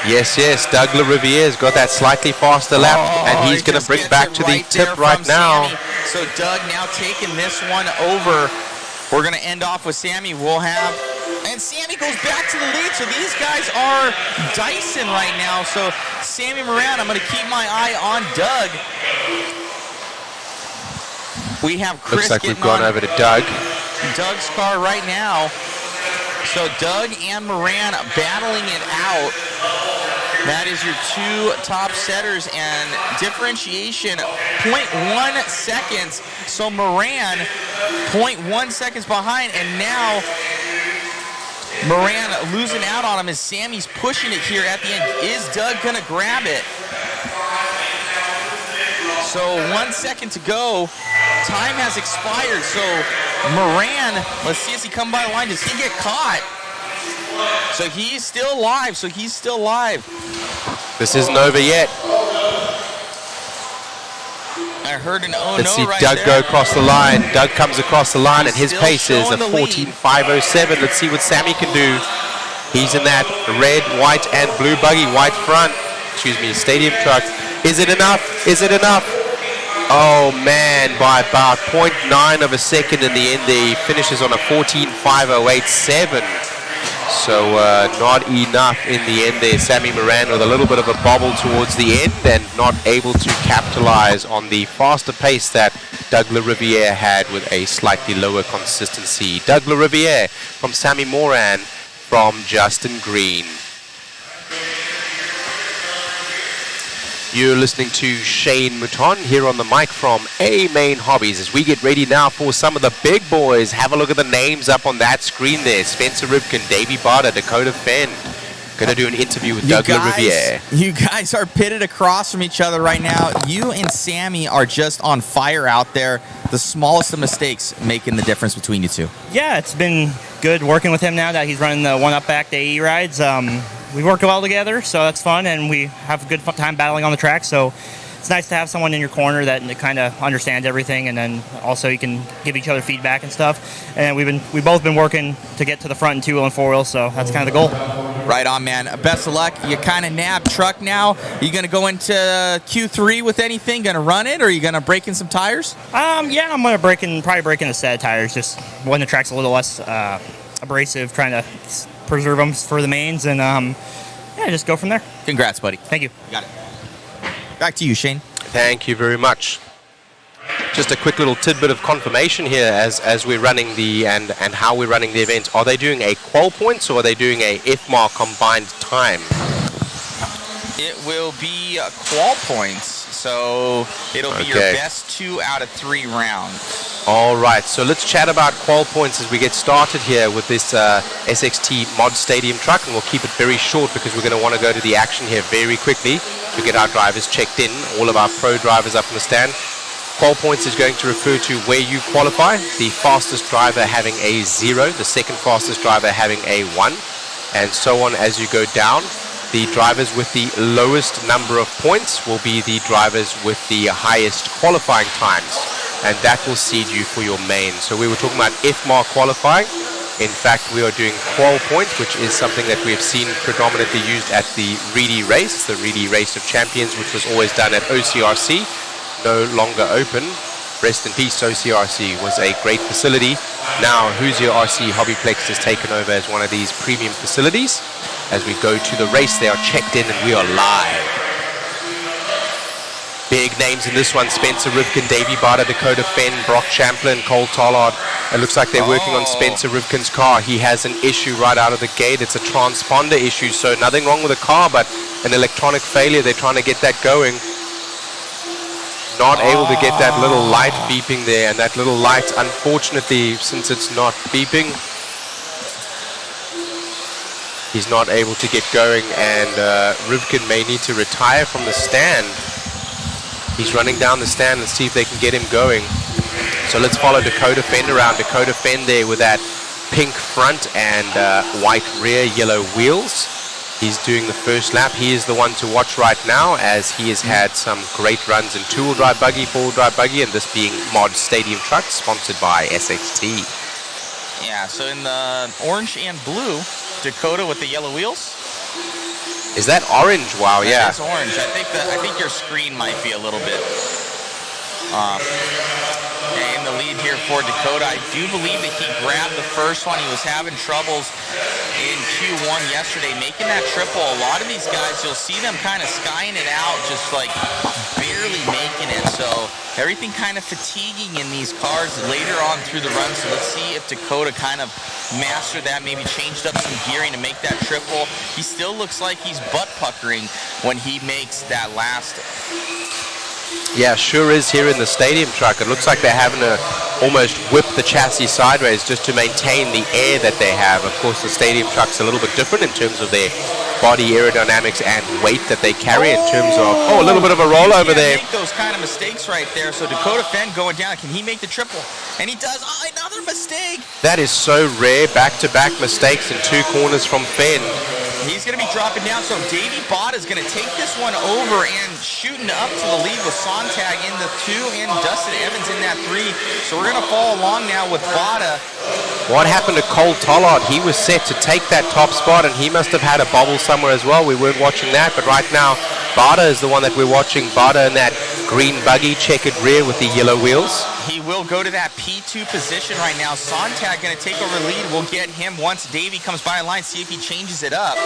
Yes, Doug Leverrier's got that slightly faster lap, and he's going to bring back to the tip right now. Sammy. So Doug now taking this one over. We're going to end off with Sammy. We'll have, and Sammy goes back to the lead. So these guys are dicing right now. So Sammy Moran, I'm going to keep my eye on Doug. We have Chris. Looks like we've gone over to Doug. Doug's car right now. So Doug and Moran battling it out. That is your 2 top setters, and differentiation 0.1 seconds. So Moran 0.1 seconds behind, and now Moran losing out on him as Sammy's pushing it here at the end. Is Doug gonna grab it? So 1 second to go. Time has expired. So Moran, let's see as he come by the line. Does he get caught? So he's still alive. This isn't over yet. I heard an oh Let's no see right Doug there. go across the line. Doug comes across the line, and his Still pace is a showing the lead. 14.507. Let's see what Sammy can do. He's in that red, white, and blue buggy, white front. Stadium truck. Is it enough? Oh man, by about 0.9 of a second in the end, he finishes on a 14.508.7. So not enough in the end there. Sammy Moran with a little bit of a bobble towards the end and not able to capitalize on the faster pace that Doug LaRiviere had with a slightly lower consistency. Doug LaRiviere from Sammy Moran from Justin Green. You're listening to Shane Mouton here on the mic from A-Main Hobbies as we get ready now for some of the big boys. Have a look at the names up on that screen there. Spencer Rivkin, Davey Barter, Dakota Fenn. Going to do an interview with Doug LaRiviere. You guys are pitted across from each other right now. You and Sammy are just on fire out there. The smallest of mistakes making the difference between you two. Yeah, it's been good working with him now that he's running the one-up back to AE rides. We work well together, so that's fun, and we have a good time battling on the track. So it's nice to have someone in your corner that kind of understands everything, and then also you can give each other feedback and stuff. And we've both been working to get to the front and two-wheel and four-wheel, so that's kind of the goal. Right on, man. Best of luck. You kind of nabbed truck now. Are you going to go into Q3 with anything? Going to run it, or are you going to break in some tires? Yeah, I'm going to probably break in a set of tires, just when the track's a little less abrasive, trying to preserve them for the mains, and yeah, just go from there. Congrats, buddy. Thank you. Got it. Back to you, Shane. Thank you very much. Just a quick little tidbit of confirmation here as we're running the and how we're running the event. Are they doing a qual points or are they doing a FMAR combined time? It will be qual points, so it'll be your best 2 out of 3 rounds. All right, so let's chat about qual points as we get started here with this SXT Mod Stadium truck, and we'll keep it very short because we're going to want to go to the action here very quickly to get our drivers checked in, all of our pro drivers up in the stand. Qual points is going to refer to where you qualify, the fastest driver having a 0, the second fastest driver having a 1, and so on as you go down. The drivers with the lowest number of points will be the drivers with the highest qualifying times, and that will seed you for your main. So we were talking about FMAR qualifying. In fact, we are doing qual points, which is something that we have seen predominantly used at the Reedy Race, the Reedy Race of Champions, which was always done at OCRC, no longer open. Rest in peace, OCRC was a great facility. Now Hoosier RC HobbyPlex has taken over as one of these premium facilities. As we go to the race, they are checked in and we are live. Big names in this one: Spencer Rivkin, Davey Barter, Dakota Fenn, Brock Champlin, Cole Tollard. It looks like they're working on Spencer Rivkin's car. He has an issue right out of the gate. It's a transponder issue, so nothing wrong with the car, but an electronic failure. They're trying to get that going. Not able to get that little light beeping there, and that little light, unfortunately, since it's not beeping, he's not able to get going, and Rivkin may need to retire from the stand. He's running down the stand. Let's see if they can get him going. So let's follow Dakota Fenn around. Dakota Fenn there with that pink front and white rear, yellow wheels. He's doing the first lap. He is the one to watch right now, as he has had some great runs in two-wheel drive buggy, four-wheel drive buggy, and this being Mod Stadium Truck, sponsored by SXT. Yeah, so in the orange and blue, Dakota with the yellow wheels. Is that orange? Wow, yeah. It's orange. I think your screen might be a little bit in the lead here for Dakota. I do believe that he grabbed the first one. He was having troubles in Q1 yesterday making that triple. A lot of these guys, you'll see them kind of skying it out, just like barely making it. So everything kind of fatiguing in these cars later on through the run. So let's see if Dakota kind of mastered that, maybe changed up some gearing to make that triple. He still looks like he's butt puckering when he makes that last. Yeah, sure is here in the stadium truck. It looks like they're having to almost whip the chassis sideways just to maintain the air that they have. Of course, the stadium truck's a little bit different in terms of their body aerodynamics and weight that they carry in terms of, a little bit of a rollover there. Make those kind of mistakes right there. So Dakota Fenn going down. Can he make the triple? And he does. Oh, another mistake. That is so rare. Back-to-back mistakes in two corners from Fenn. He's going to be dropping down, so Davey Bott is going to take this one over and shooting up to the lead with Sontag in the 2 and Dustin Evans in that 3. So we're going to follow along now with Botta. What happened to Cole Tollard? He was set to take that top spot, and he must have had a bobble somewhere as well. We weren't watching that, but right now, Botta is the one that we're watching. Botta in that green buggy, checkered rear with the yellow wheels. He will go to that P2 position right now. Sontag going to take over the lead. We'll get him once Davey comes by a line, see if he changes it up.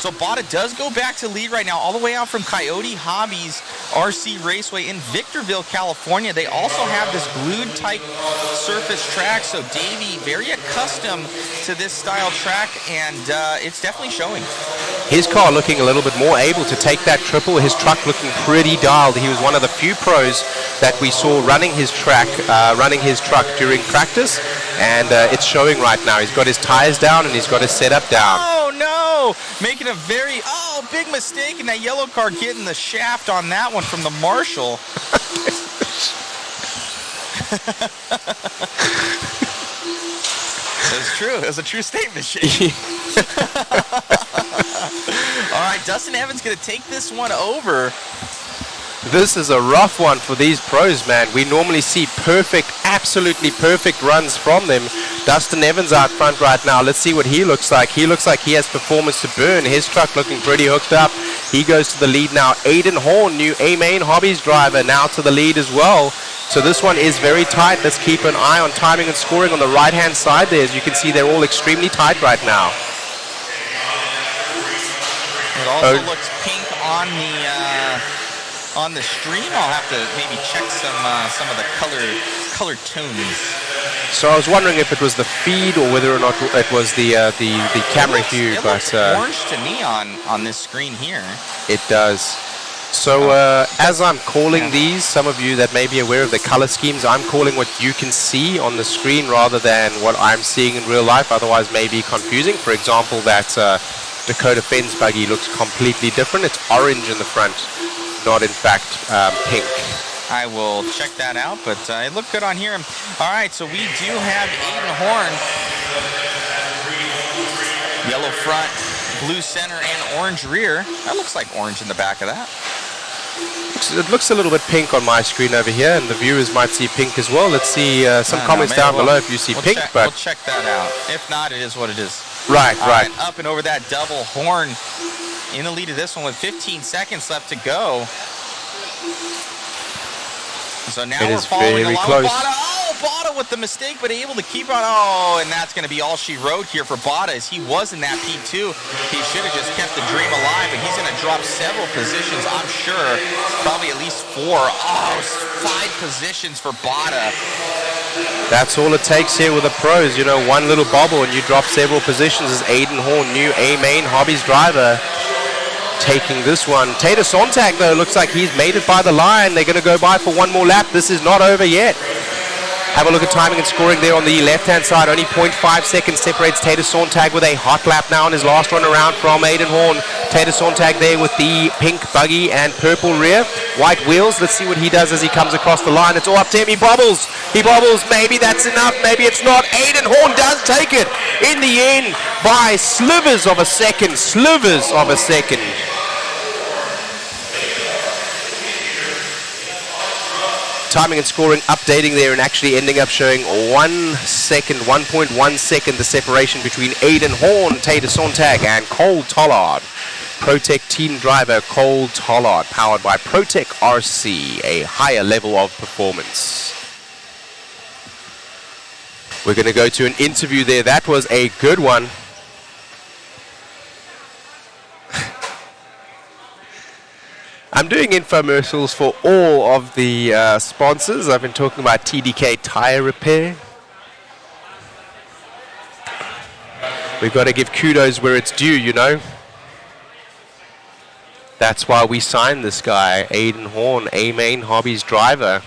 So Bada does go back to lead right now, all the way out from Coyote Hobbies RC Raceway in Victorville, California. They also have this glued type surface track, so Davey very accustomed to this style track, and it's definitely showing. His car looking a little bit more able to take that triple. His truck looking pretty dialed. He was one of the few pros that we saw running his truck during practice, and it's showing right now. He's got his tires down and he's got his setup down. Oh no! Making a very big mistake in that yellow car, getting the shaft on that one from the Marshall. It's true. It was a true statement, Shane. All right, Dustin Evans going to take this one over. This is a rough one for these pros, man. We normally see perfect, absolutely perfect runs from them. Dustin Evans out front right now. Let's see what he looks like. He looks like he has performance to burn. His truck looking pretty hooked up. He goes to the lead now. Aiden Horn, new A-Main Hobbies driver, now to the lead as well. So this one is very tight. Let's keep an eye on timing and scoring on the right-hand side there. As you can see, they're all extremely tight right now. It also looks pink on the stream. I'll have to maybe check some of the color tones. So I was wondering if it was the feed or whether or not it was the camera hue. It looks orange to me on this screen here. It does. So as I'm calling these, some of you that may be aware of the color schemes, I'm calling what you can see on the screen rather than what I'm seeing in real life. Otherwise, may be confusing. For example, that Dakota Fence buggy looks completely different. It's orange in the front, not in fact pink. I will check that out, but it looked good on here. All right, so we do have Aiden Horn. Yellow front, blue center, and orange rear. That looks like orange in the back of that. It looks a little bit pink on my screen over here, and the viewers might see pink as well. Let's see some comments down below if you see pink. We'll check that out. If not, it is what it is. Right. Up and over that double Horn in the lead of this one with 15 seconds left to go. So now we're following along with Bada. Bada with the mistake, but able to keep on. And that's going to be all she wrote here for Bada, as he was in that P2. He should have just kept the dream alive, but he's going to drop several positions, I'm sure. Probably at least 4. 5 positions for Bada. That's all it takes here with the pros. You know, one little bobble and you drop several positions. As Aiden Horn, new A-Main Hobbies driver, taking this one. Tater Sontag, though, looks like he's made it by the line. They're going to go by for one more lap. This is not over yet. Have a look at timing and scoring there on the left-hand side. Only 0.5 seconds separates Tater Sontag with a hot lap now on his last run around from Aiden Horn. Tater Sontag there with the pink buggy and purple rear. White wheels. Let's see what he does as he comes across the line. It's all up to him. He bobbles. Maybe that's enough. Maybe it's not. Aiden Horn does take it in the end by slivers of a second. Timing and scoring updating there and actually ending up showing 1.1 second the separation between Aiden Horn, Tater Sontag, and Cole Tollard. Protec team driver Cole Tollard, powered by Protec RC, a higher level of performance. We're going to go to an interview there. That was a good one. I'm doing infomercials for all of the sponsors. I've been talking about TDK Tire Repair. We've got to give kudos where it's due, you know. That's why we signed this guy, Aiden Horn, A-Main Hobbies driver.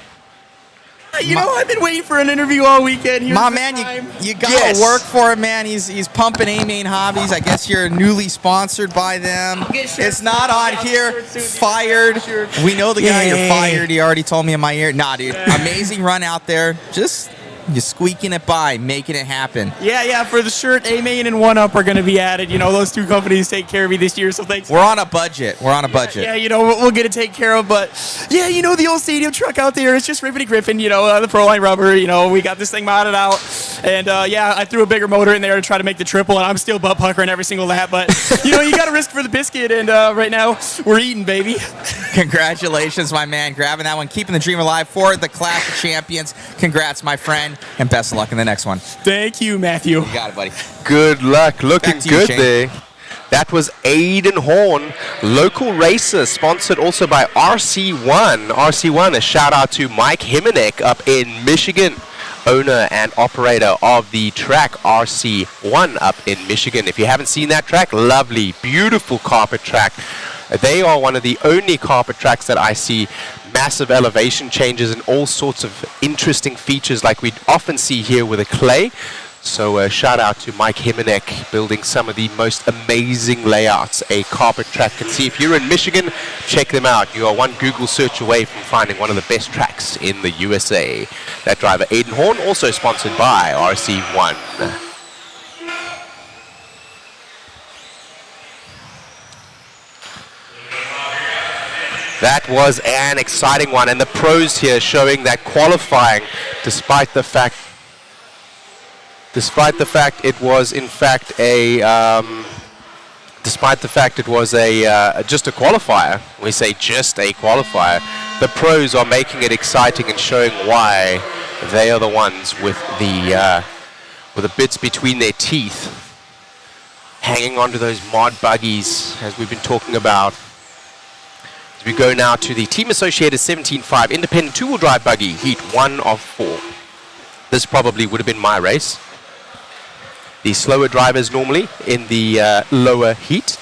You know, I've been waiting for an interview all weekend. Here's my man, you gotta work for him, man. He's pumping A-Main Hobbies. I guess you're newly sponsored by them. It's not on here. Fired. We know the guy. You're fired. He already told me in my ear. Nah, dude. Amazing run out there. Just you're squeaking it by, making it happen. Yeah. For the shirt, A-Main and 1UP are going to be added. You know, those two companies take care of me this year, so thanks. We're on a budget. Yeah, you know, we'll get it taken care of. But, yeah, you know, the old stadium truck out there, it's just rippity gripping, you know, the Proline rubber. You know, we got this thing modded out. And, I threw a bigger motor in there to try to make the triple, and I'm still butt puckering every single lap. But, you know, you got to risk for the biscuit, and right now we're eating, baby. Congratulations, my man, grabbing that one, keeping the dream alive for the Clash of Champions. Congrats, my friend. And best of luck in the next one. Thank you, Matthew. You got it, buddy. Good luck. Looking good there. That was Aiden Horn, local racer, sponsored also by RC1. RC1, a shout out to Mike Himenek up in Michigan, owner and operator of the track RC1 up in Michigan. If you haven't seen that track, lovely, beautiful carpet track. They are one of the only carpet tracks that I see massive elevation changes and all sorts of interesting features like we often see here with a clay. So shout out to Mike Himenek, building some of the most amazing layouts a carpet track can see. If you're in Michigan, check them out. You are one Google search away from finding one of the best tracks in the USA. That driver, Aiden Horn, also sponsored by RC1. That was an exciting one, and the pros here showing that qualifying, despite the fact it was in fact a just a qualifier. We say just a qualifier. The pros are making it exciting and showing why they are the ones with the bits between their teeth, hanging onto those mod buggies as we've been talking about. As we go now to the Team Associated 17.5 Independent Two-Wheel Drive Buggy, Heat 1 of 4. This probably would have been my race. The slower drivers normally in the lower heat.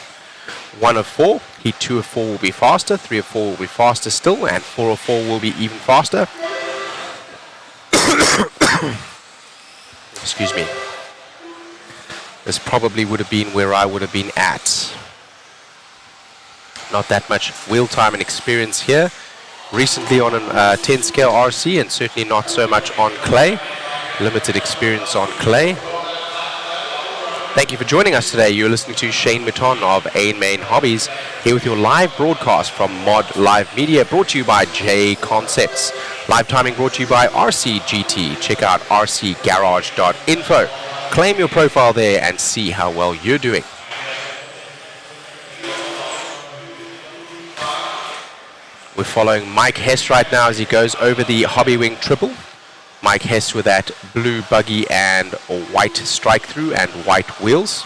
1 of 4. Heat 2 of 4 will be faster. 3 of 4 will be faster still. And 4 of 4 will be even faster. Excuse me. This probably would have been where I would have been at. Not that much wheel time and experience here. Recently on a 10 scale RC, and certainly not so much on clay. Limited experience on clay. Thank you for joining us today. You're listening to Shane Mitton of A-Main Hobbies, here with your live broadcast from Mod Live Media, brought to you by JConcepts. Live timing brought to you by RCGT. Check out rcgarage.info. Claim your profile there and see how well you're doing. We're following Mike Hess right now as he goes over the Hobby Wing Triple. Mike Hess with that blue buggy and white strike through and white wheels.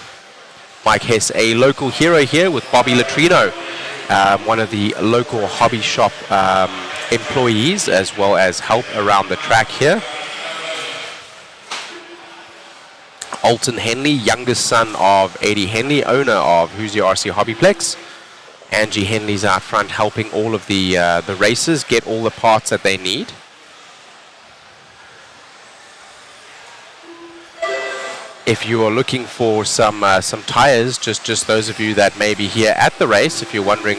Mike Hess, a local hero here with Bobby Latrino, one of the local hobby shop employees, as well as help around the track here. Alton Henley, youngest son of Eddie Henley, owner of Hoosier RC HobbyPlex. Angie Henley's out front helping all of the racers get all the parts that they need. If you are looking for some tires, just those of you that may be here at the race, if you're wondering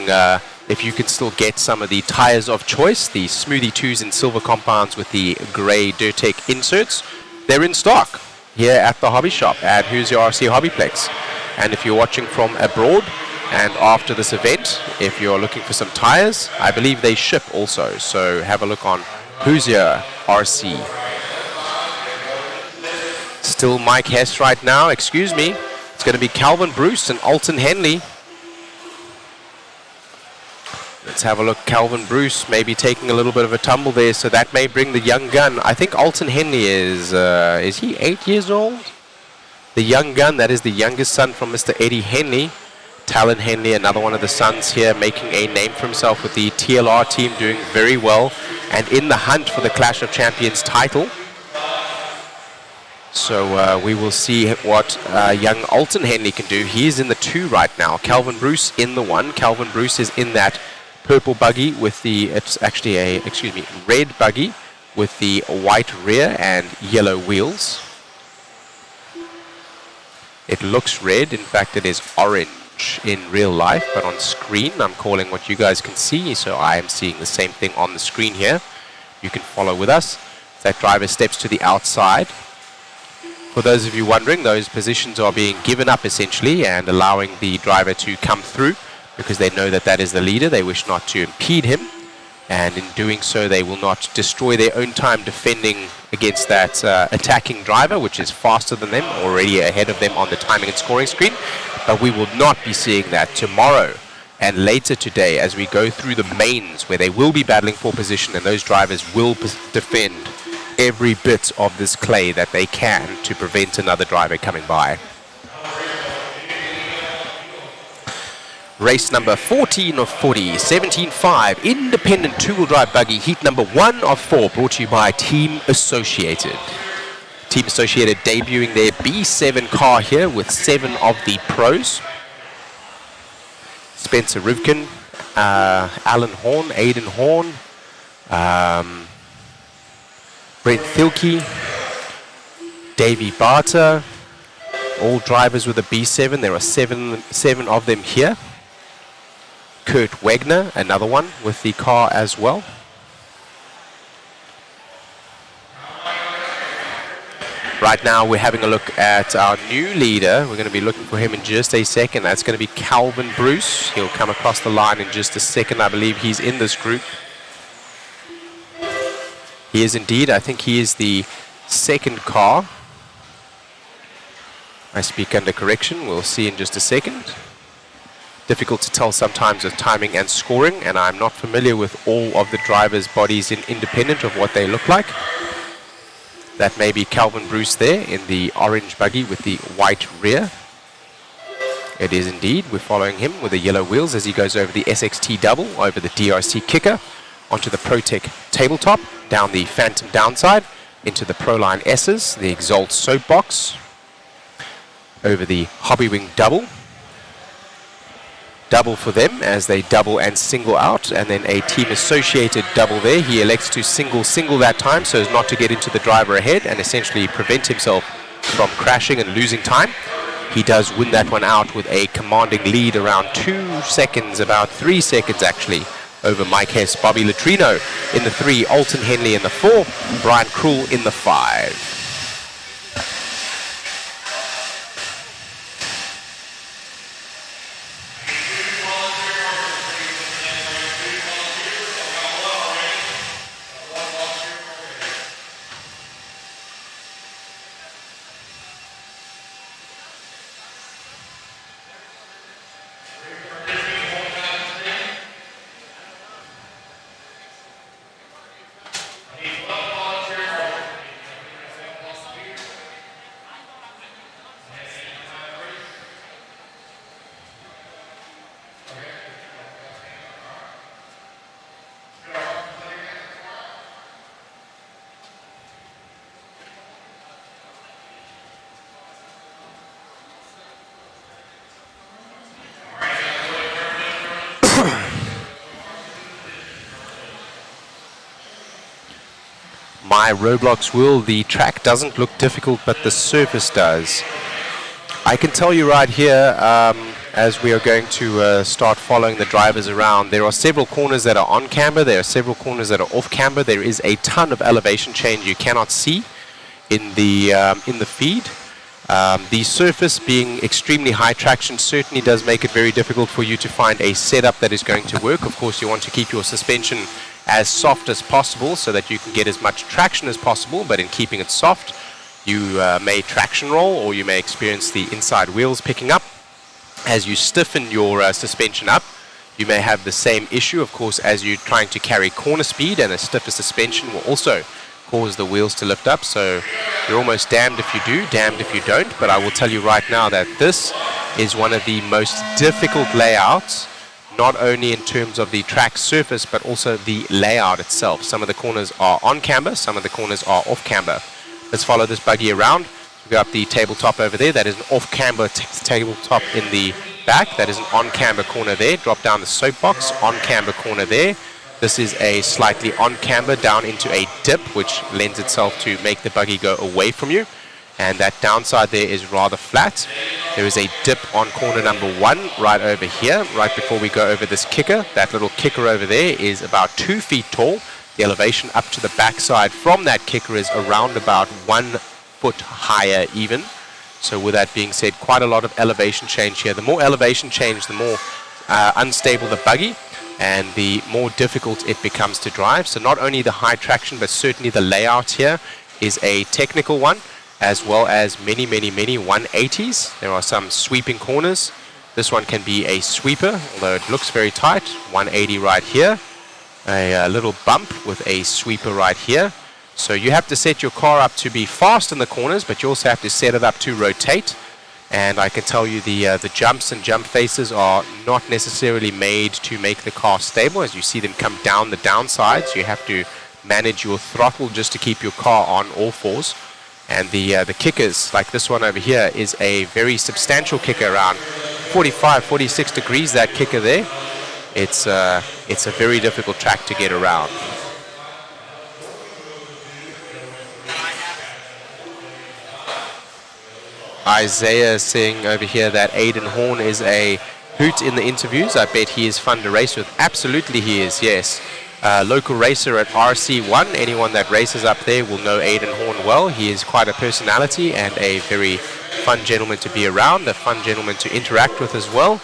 if you can still get some of the tires of choice, the Smoothie 2s in silver compounds with the grey Durtec inserts, they're in stock here at the hobby shop at Hoosier RC HobbyPlex. And if you're watching from abroad and after this event, if you're looking for some tires, I believe they ship also. So have a look on Hoosier RC. Still Mike Hess right now, excuse me. It's going to be Calvin Bruce and Alton Henley. Let's have a look. Calvin Bruce maybe taking a little bit of a tumble there, so that may bring the young gun. I think Alton Henley is he 8 years old? The young gun, that is the youngest son from Mr. Eddie Henley. Talon Henley, another one of the sons here, making a name for himself with the TLR team, doing very well and in the hunt for the Clash of Champions title. So we will see what young Alton Henley can do. He is in the 2 right now. Calvin Bruce in the 1. Calvin Bruce is in that purple buggy with the, it's actually a, red buggy with the white rear and yellow wheels. It looks red. In fact, it is orange in real life, but on screen, I'm calling what you guys can see. So I am seeing the same thing on the screen here. You can follow with us. That driver steps to the outside. For those of you wondering, those positions are being given up essentially and allowing the driver to come through because they know that that is the leader. They wish not to impede him, and in doing so they will not destroy their own time defending against that attacking driver, which is faster than them, already ahead of them on the timing and scoring screen. But we will not be seeing that tomorrow and later today as we go through the mains, where they will be battling for position and those drivers will defend every bit of this clay that they can to prevent another driver coming by. Race number 14 of 40, 17.5, independent two-wheel drive buggy, heat number 1 of 4, brought to you by Team Associated. Team Associated debuting their B7 car here with 7 of the pros. Spencer Rivkin, Alan Horn, Aidan Horn, Brent Thielke, Davey Barter, all drivers with a B7. There are seven of them here. Kurt Wagner, another one with the car as well. Right now we're having a look at our new leader. We're going to be looking for him in just a second. That's going to be Calvin Bruce. He'll come across the line in just a second. I believe he's in this group. He is indeed. I think he is the second car. I speak under correction. We'll see in just a second. Difficult to tell sometimes with timing and scoring, and I'm not familiar with all of the drivers' bodies in independent of what they look like. That may be Calvin Bruce there in the orange buggy with the white rear. It is indeed. We're following him with the yellow wheels as he goes over the SXT double, over the DRC kicker, onto the ProTech tabletop, down the Phantom downside, into the Proline S's, the Exalt soapbox, over the Hobbywing double. Double for them as they double and single out, and then a Team Associated double there. He elects to single that time so as not to get into the driver ahead and essentially prevent himself from crashing and losing time. He does win that one out with a commanding lead around 2 seconds, about 3 seconds actually, over Mike Hess, Bobby Latrino in the 3, Alton Henley in the 4, Brian Krul in the 5. My Roblox wheel, the track doesn't look difficult, but the surface does. I can tell you right here, as we are going to start following the drivers around, there are several corners that are on camber, there are several corners that are off camber. There is a ton of elevation change you cannot see in the feed. The surface being extremely high traction certainly does make it very difficult for you to find a setup that is going to work. Of course, you want to keep your suspension as soft as possible so that you can get as much traction as possible, but in keeping it soft, you may traction roll or you may experience the inside wheels picking up. As you stiffen your suspension up, you may have the same issue, of course, as you're trying to carry corner speed, and a stiffer suspension will also cause the wheels to lift up. So you're almost damned if you do, damned if you don't. But I will tell you right now that this is one of the most difficult layouts, not only in terms of the track surface, but also the layout itself. Some of the corners are on camber, some of the corners are off camber. Let's follow this buggy around. We go up the tabletop over there. That is an off camber tabletop in the back. That is an on camber corner there. Drop down the soapbox, on camber corner there. This is a slightly on camber down into a dip, which lends itself to make the buggy go away from you. And that downside there is rather flat. There is a dip on corner number 1 right over here, right before we go over this kicker. That little kicker over there is about 2 feet tall. The elevation up to the backside from that kicker is around about 1 foot higher even. So with that being said, quite a lot of elevation change here. The more elevation change, the more unstable the buggy and the more difficult it becomes to drive. So not only the high traction, but certainly the layout here is a technical one, as well as many 180s. There are some sweeping corners. This one can be a sweeper, although it looks very tight. 180 right here. A little bump with a sweeper right here. So you have to set your car up to be fast in the corners, but you also have to set it up to rotate. And I can tell you the jumps and jump faces are not necessarily made to make the car stable. As you see them come down the downsides, you have to manage your throttle just to keep your car on all fours. And the kickers, like this one over here, is a very substantial kicker, around 45, 46 degrees, that kicker there. It's a very difficult track to get around. Isaiah is saying over here that Aidan Horn is a hoot in the interviews. I bet he is fun to race with. Absolutely he is, yes. Local racer at RC1. Anyone that races up there will know Aidan Horn well. He is quite a personality and a very fun gentleman to be around, a fun gentleman to interact with as well.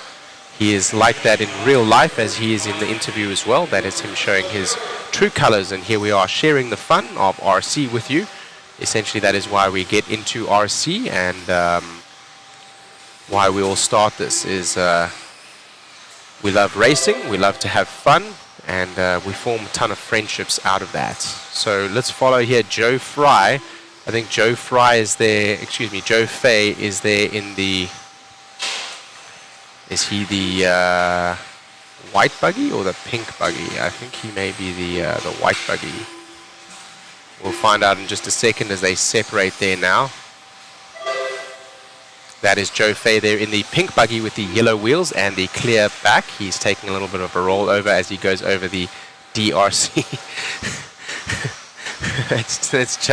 He is like that in real life as he is in the interview as well. That is him showing his true colors, and here we are sharing the fun of RC with you. Essentially, that is why we get into RC, and why we all start this is we love racing, we love to have fun, and we form a ton of friendships out of that. So let's follow here Joe Fry. I think Joe Fry is there, Joe Fay is there in the, is he the white buggy or the pink buggy? I think he may be the white buggy. We'll find out in just a second as they separate there now. That is Joe Fay there in the pink buggy with the yellow wheels and the clear back. He's taking a little bit of a roll over as he goes over the DRC. It's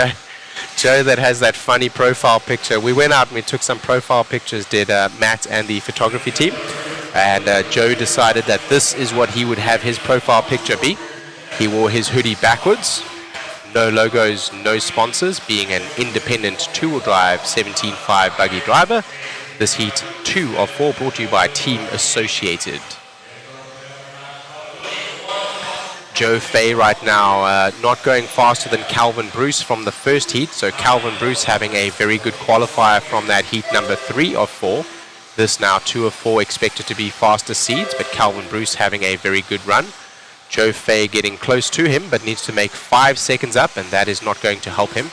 Joe that has that funny profile picture. We went out and we took some profile pictures, did Matt and the photography team. And Joe decided that this is what he would have his profile picture be. He wore his hoodie backwards. No logos, no sponsors, being an independent two-wheel drive 17.5 buggy driver. This heat 2 of 4 brought to you by Team Associated. Joe Fay right now not going faster than Calvin Bruce from the first heat. So Calvin Bruce having a very good qualifier from that heat number 3 of 4. This now 2 of 4 expected to be faster seeds, but Calvin Bruce having a very good run. Joe Fay getting close to him, but needs to make 5 seconds up, and that is not going to help him.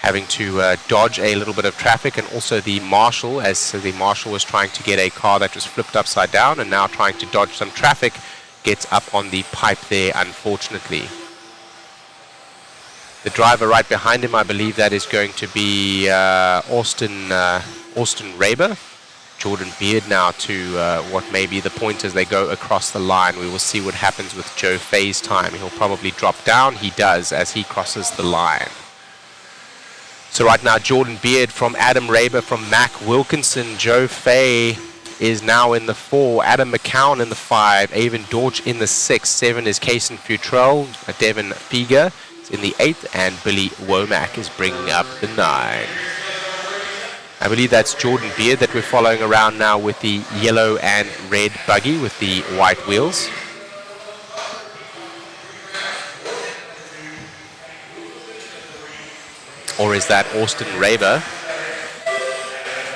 Having to dodge a little bit of traffic, and also the marshal, as the marshal was trying to get a car that was flipped upside down and now trying to dodge some traffic, gets up on the pipe there, unfortunately. The driver right behind him, I believe that is going to be Austin Raber. Jordan Beard now to what may be the point as they go across the line. We will see what happens with Joe Fay's time. He'll probably drop down. He does as he crosses the line. So right now, Jordan Beard from Adam Raber from Mac Wilkinson. Joe Fay is now in the 4. Adam McCown in the 5. Avon Dorch in the 6. 7 is Kaysen Futrell. Devin Figa is in the 8th. And Billy Womack is bringing up the 9. I believe that's Jordan Beard that we're following around now with the yellow and red buggy with the white wheels. Or is that Austin Raber?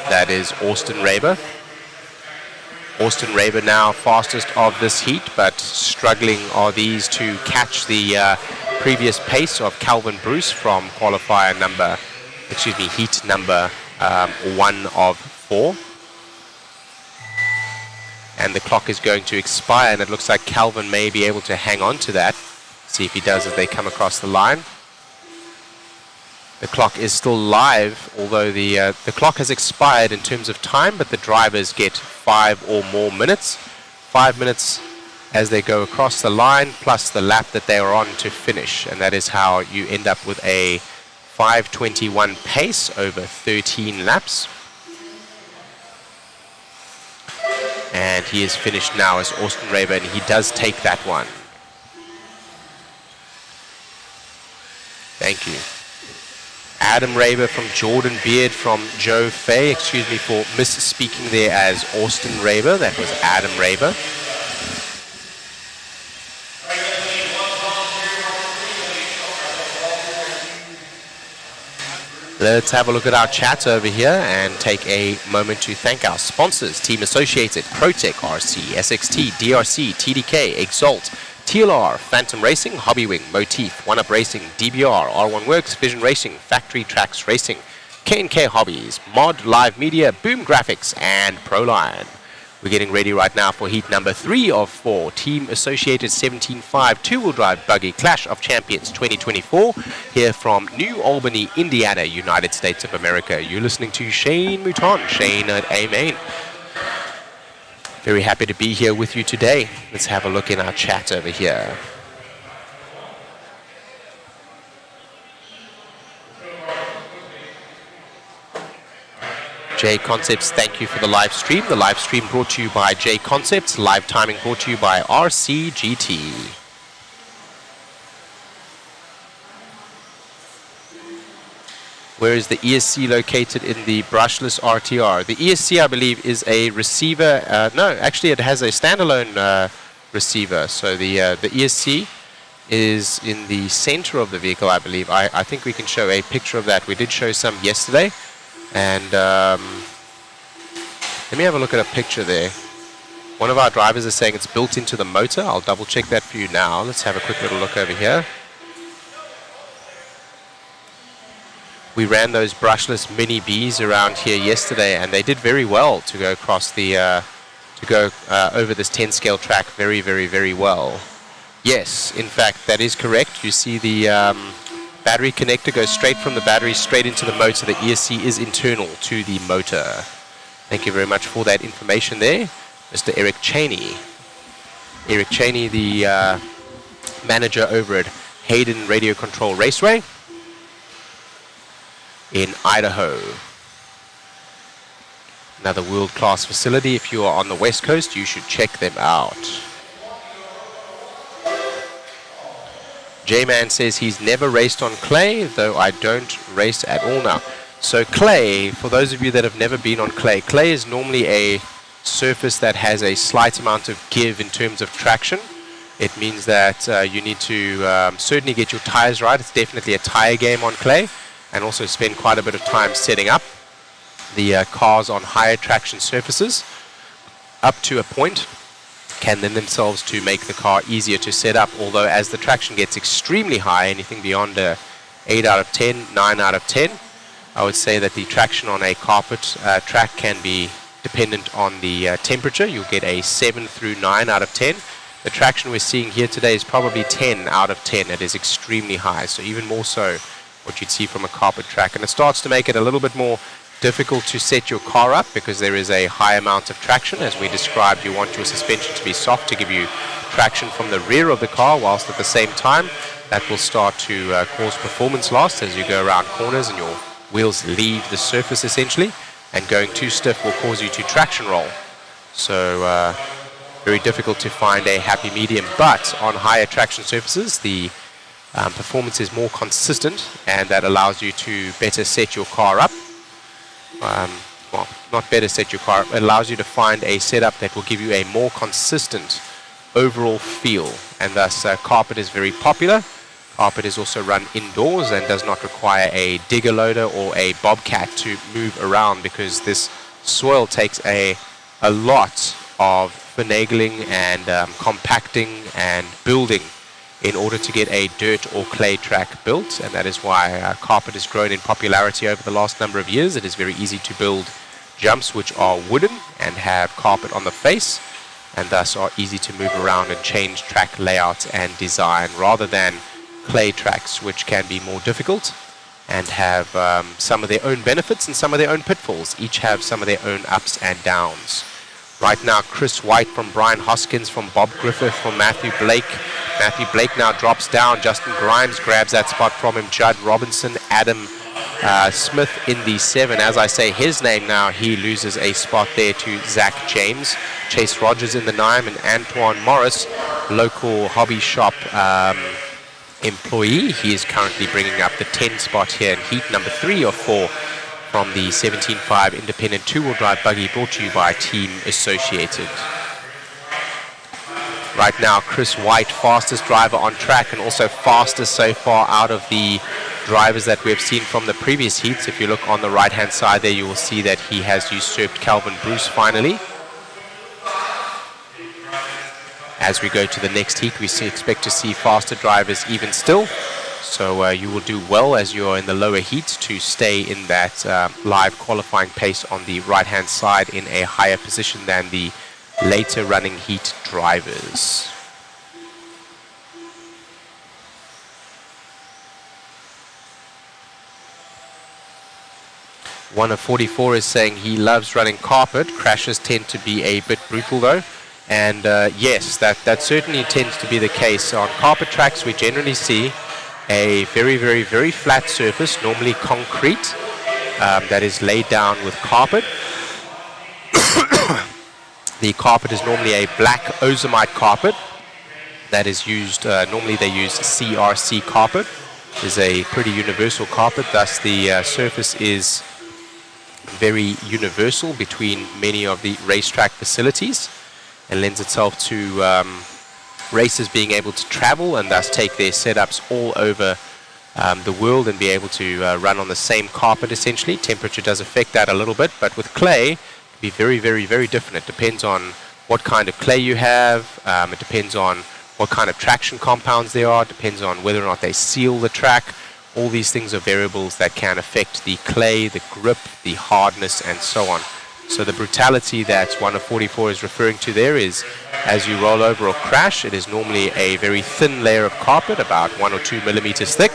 That is Austin Raber. Austin Raber now fastest of this heat, but struggling are these to catch the previous pace of Calvin Bruce from qualifier number, heat number 1 of 4. And the clock is going to expire, and it looks like Calvin may be able to hang on to that. See if he does as they come across the line. The clock is still live, although the clock has expired in terms of time, but the drivers get 5 or more minutes. 5 minutes as they go across the line, plus the lap that they are on to finish. And that is how you end up with a 5:21 pace over 13 laps. And he is finished now as Austin Raber, and he does take that one. Thank you. Adam Raber from Jordan Beard from Joe Fay. Excuse me for misspeaking there as Austin Raber. That was Adam Raber. Let's have a look at our chat over here and take a moment to thank our sponsors: Team Associated, ProTech, RC, SXT, DRC, TDK, Exalt, TLR, Phantom Racing, Hobbywing, Motif, OneUp Racing, DBR, R1 Works, Vision Racing, Factory Tracks Racing, K&K Hobbies, Mod, Live Media, Boom Graphics, and Proline. We're getting ready right now for heat number 3 of 4, Team Associated 17.5 two-wheel drive buggy Clash of Champions 2024, here from New Albany, Indiana, United States of America. You're listening to Shane Mouton, Shane at A-Main. Very happy to be here with you today. Let's have a look in our chat over here. JConcepts, thank you for the live stream. The live stream brought to you by JConcepts. Live timing brought to you by RCGT. Where is the ESC located in the brushless RTR? The ESC, I believe, is a receiver. No, actually, it has a standalone receiver. So the ESC is in the center of the vehicle, I believe. I think we can show a picture of that. We did show some yesterday. And let me have a look at a picture there. One of our drivers is saying it's built into the motor. I'll double check that for you now. Let's have a quick little look over here. We ran those brushless mini Bs around here yesterday, and they did very well to go across the over this 10 scale track very, very, very well. Yes, in fact, that is correct. You see the battery connector goes straight from the battery straight into the motor. The ESC is internal to the motor. Thank you very much for that information there, Mr. Eric Cheney. Eric Cheney, the manager over at Hayden Radio Control Raceway in Idaho. Another world-class facility. If you are on the West Coast, you should check them out. J-Man says he's never raced on clay, though I don't race at all now. So clay, for those of you that have never been on clay, clay is normally a surface that has a slight amount of give in terms of traction. It means that you need to certainly get your tires right. It's definitely a tire game on clay, and also spend quite a bit of time setting up the cars on higher traction surfaces up to a point. Can lend themselves to make the car easier to set up, although as the traction gets extremely high, anything beyond a 8 out of 10, 9 out of 10, I would say that the traction on a carpet track can be dependent on the temperature. You'll get a 7 through 9 out of 10. The traction we're seeing here today is probably 10 out of 10. It is extremely high, so even more so what you'd see from a carpet track. And it starts to make it a little bit more difficult to set your car up because there is a high amount of traction. As we described, you want your suspension to be soft to give you traction from the rear of the car, whilst at the same time that will start to cause performance loss as you go around corners and your wheels leave the surface essentially, and going too stiff will cause you to traction roll. So very difficult to find a happy medium, but on higher traction surfaces the performance is more consistent, and that allows you to better set your car up. Well, not better set your car up. It allows you to find a setup that will give you a more consistent overall feel, and thus carpet is very popular. Carpet is also run indoors and does not require a digger loader or a bobcat to move around, because this soil takes a lot of finagling and compacting and building in order to get a dirt or clay track built, and that is why carpet has grown in popularity over the last number of years. It is very easy to build jumps which are wooden and have carpet on the face, and thus are easy to move around and change track layout and design, rather than clay tracks which can be more difficult and have some of their own benefits and some of their own pitfalls. Each have some of their own ups and downs. Right now, Chris White from Brian Hoskins, from Bob Griffith, from Matthew Blake. Matthew Blake now drops down. Justin Grimes grabs that spot from him. Judd Robinson, Adam Smith in the 7. As I say his name now, he loses a spot there to Zach James. Chase Rogers in the 9, and Antoine Morris, local hobby shop employee. He is currently bringing up the 10 spot here in heat number 3 of 4. From the 17.5 independent two-wheel drive buggy, brought to you by Team Associated. Right now, Chris White, fastest driver on track, and also fastest so far out of the drivers that we've seen from the previous heats. If you look on the right-hand side there, you will see that he has usurped Calvin Bruce finally. As we go to the next heat, we expect to see faster drivers even still. So you will do well as you are in the lower heats to stay in that live qualifying pace on the right-hand side in a higher position than the later running heat drivers. One of 44 is saying he loves running carpet. Crashes tend to be a bit brutal though. And yes, that certainly tends to be the case. On carpet tracks, we generally see a very flat surface, normally concrete, that is laid down with carpet. The carpet is normally a black ozomite carpet that is used, normally they use CRC carpet. It's a pretty universal carpet, thus the surface is very universal between many of the racetrack facilities and lends itself to racers being able to travel and thus take their setups all over the world and be able to run on the same carpet essentially. Temperature does affect that a little bit, but with clay, it can be very different. It depends on what kind of clay you have, it depends on what kind of traction compounds there are, it depends on whether or not they seal the track. All these things are variables that can affect the clay, the grip, the hardness, and so on. So the brutality that one of 44 is referring to there is as you roll over or crash, it is normally a very thin layer of carpet, about 1 or 2 millimeters thick,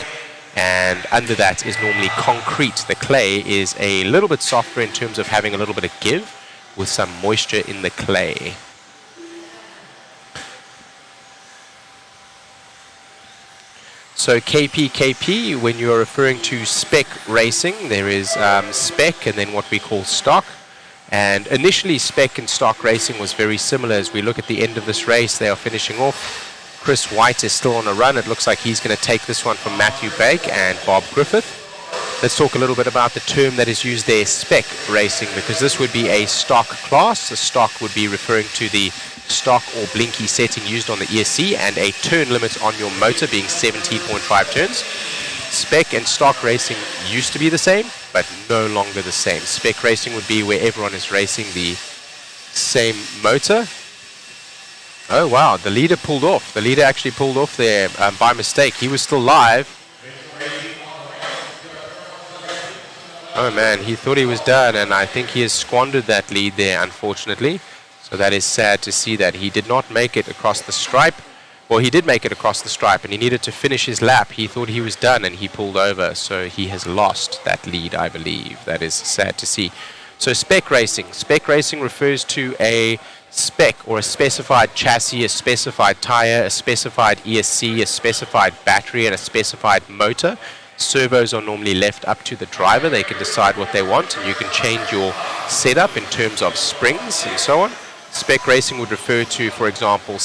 and under that is normally concrete. The clay is a little bit softer in terms of having a little bit of give with some moisture in the clay. So KP, when you are referring to spec racing, there is spec and then what we call stock. And initially spec and stock racing was very similar. As we look at the end of this race, they are finishing off. Chris White is still on a run. It looks like he's going to take this one from Matthew Bake and Bob Griffith. Let's talk a little bit about the term that is used there, spec racing, because this would be a stock class. The stock would be referring to the stock or blinky setting used on the ESC and a turn limit on your motor being 17.5 turns. Spec and stock racing used to be the same, but no longer the same. Spec racing would be where everyone is racing the same motor. Oh wow, the leader pulled off. The leader actually pulled off there by mistake. He was still live. Oh man, he thought he was done, and I think he has squandered that lead there, unfortunately. So that is sad to see that he did not make it across the stripe. Well, he did make it across the stripe, and he needed to finish his lap. He thought he was done, and he pulled over. So he has lost that lead, I believe. That is sad to see. So spec racing. Spec racing refers to a spec or a specified chassis, a specified tire, a specified ESC, a specified battery, and a specified motor. Servos are normally left up to the driver. They can decide what they want, and you can change your setup in terms of springs and so on. Spec racing would refer to, for example,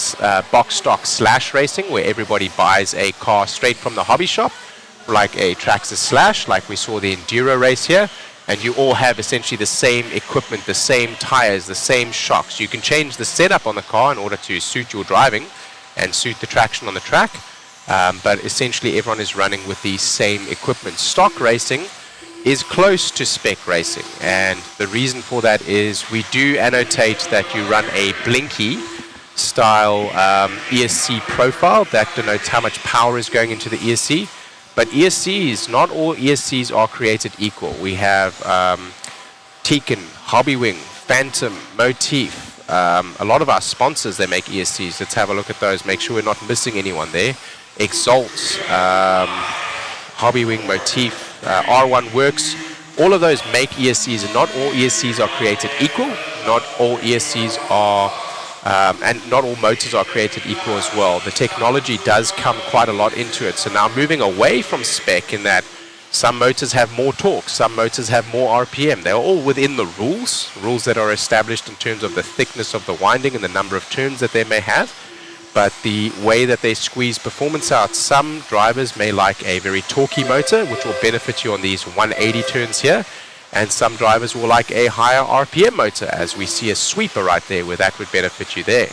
box stock slash racing, where everybody buys a car straight from the hobby shop, like a Traxxas Slash, like we saw the Enduro race here, and you all have essentially the same equipment, the same tires, the same shocks. You can change the setup on the car in order to suit your driving and suit the traction on the track, but essentially everyone is running with the same equipment. Stock racing is close to spec racing, and the reason for that is we do annotate that you run a blinky style ESC profile that denotes how much power is going into the ESC. But ESCs, not all ESCs are created equal. We have Tekin, Hobbywing, Phantom, Motif. A lot of our sponsors, they make ESCs. Let's have a look at those, make sure we're not missing anyone there. Exalt, Hobbywing, Motif, R1 Works, all of those make ESCs, and not all ESCs are created equal. Not all ESCs are, and not all motors are created equal as well. The technology does come quite a lot into it. So now moving away from spec in that some motors have more torque, some motors have more RPM. They're all within the rules that are established in terms of the thickness of the winding and the number of turns that they may have. But the way that they squeeze performance out, some drivers may like a very torquey motor, which will benefit you on these 180 turns here, and some drivers will like a higher RPM motor, as we see a sweeper right there where that would benefit you there.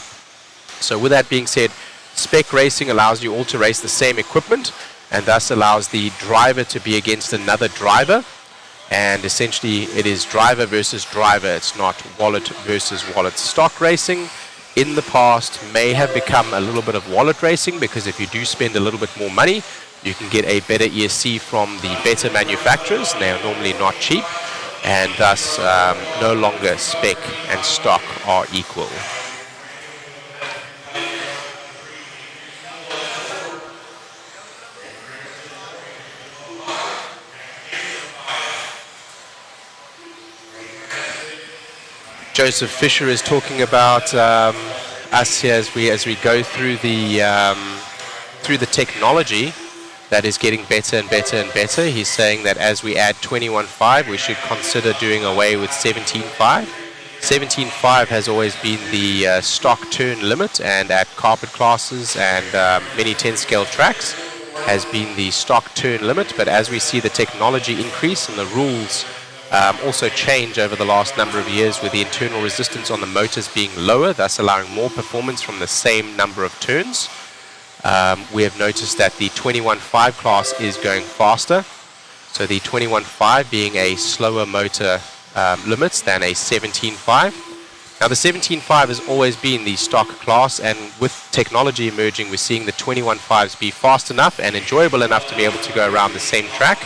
So with that being said, spec racing allows you all to race the same equipment, and thus allows the driver to be against another driver, and essentially it is driver versus driver. It's not wallet versus wallet. Stock racing in the past may have become a little bit of wallet racing, because if you do spend a little bit more money, You can get a better ESC from the better manufacturers. They are normally not cheap, and thus no longer spec and stock are equal. Joseph Fisher is talking about us here as we go through the technology that is getting better and better and better. He's saying that as we add 21.5, we should consider doing away with 17.5. 17.5 has always been the stock turn limit, and at carpet classes and many 10 scale tracks has been the stock turn limit. But as we see the technology increase and the rules also change over the last number of years, with the internal resistance on the motors being lower, thus allowing more performance from the same number of turns. We have noticed that the 21.5 class is going faster. So the 21.5 being a slower motor limits than a 17.5. Now the 17.5 has always been the stock class, and with technology emerging, we're seeing the 21.5s be fast enough and enjoyable enough to be able to go around the same track.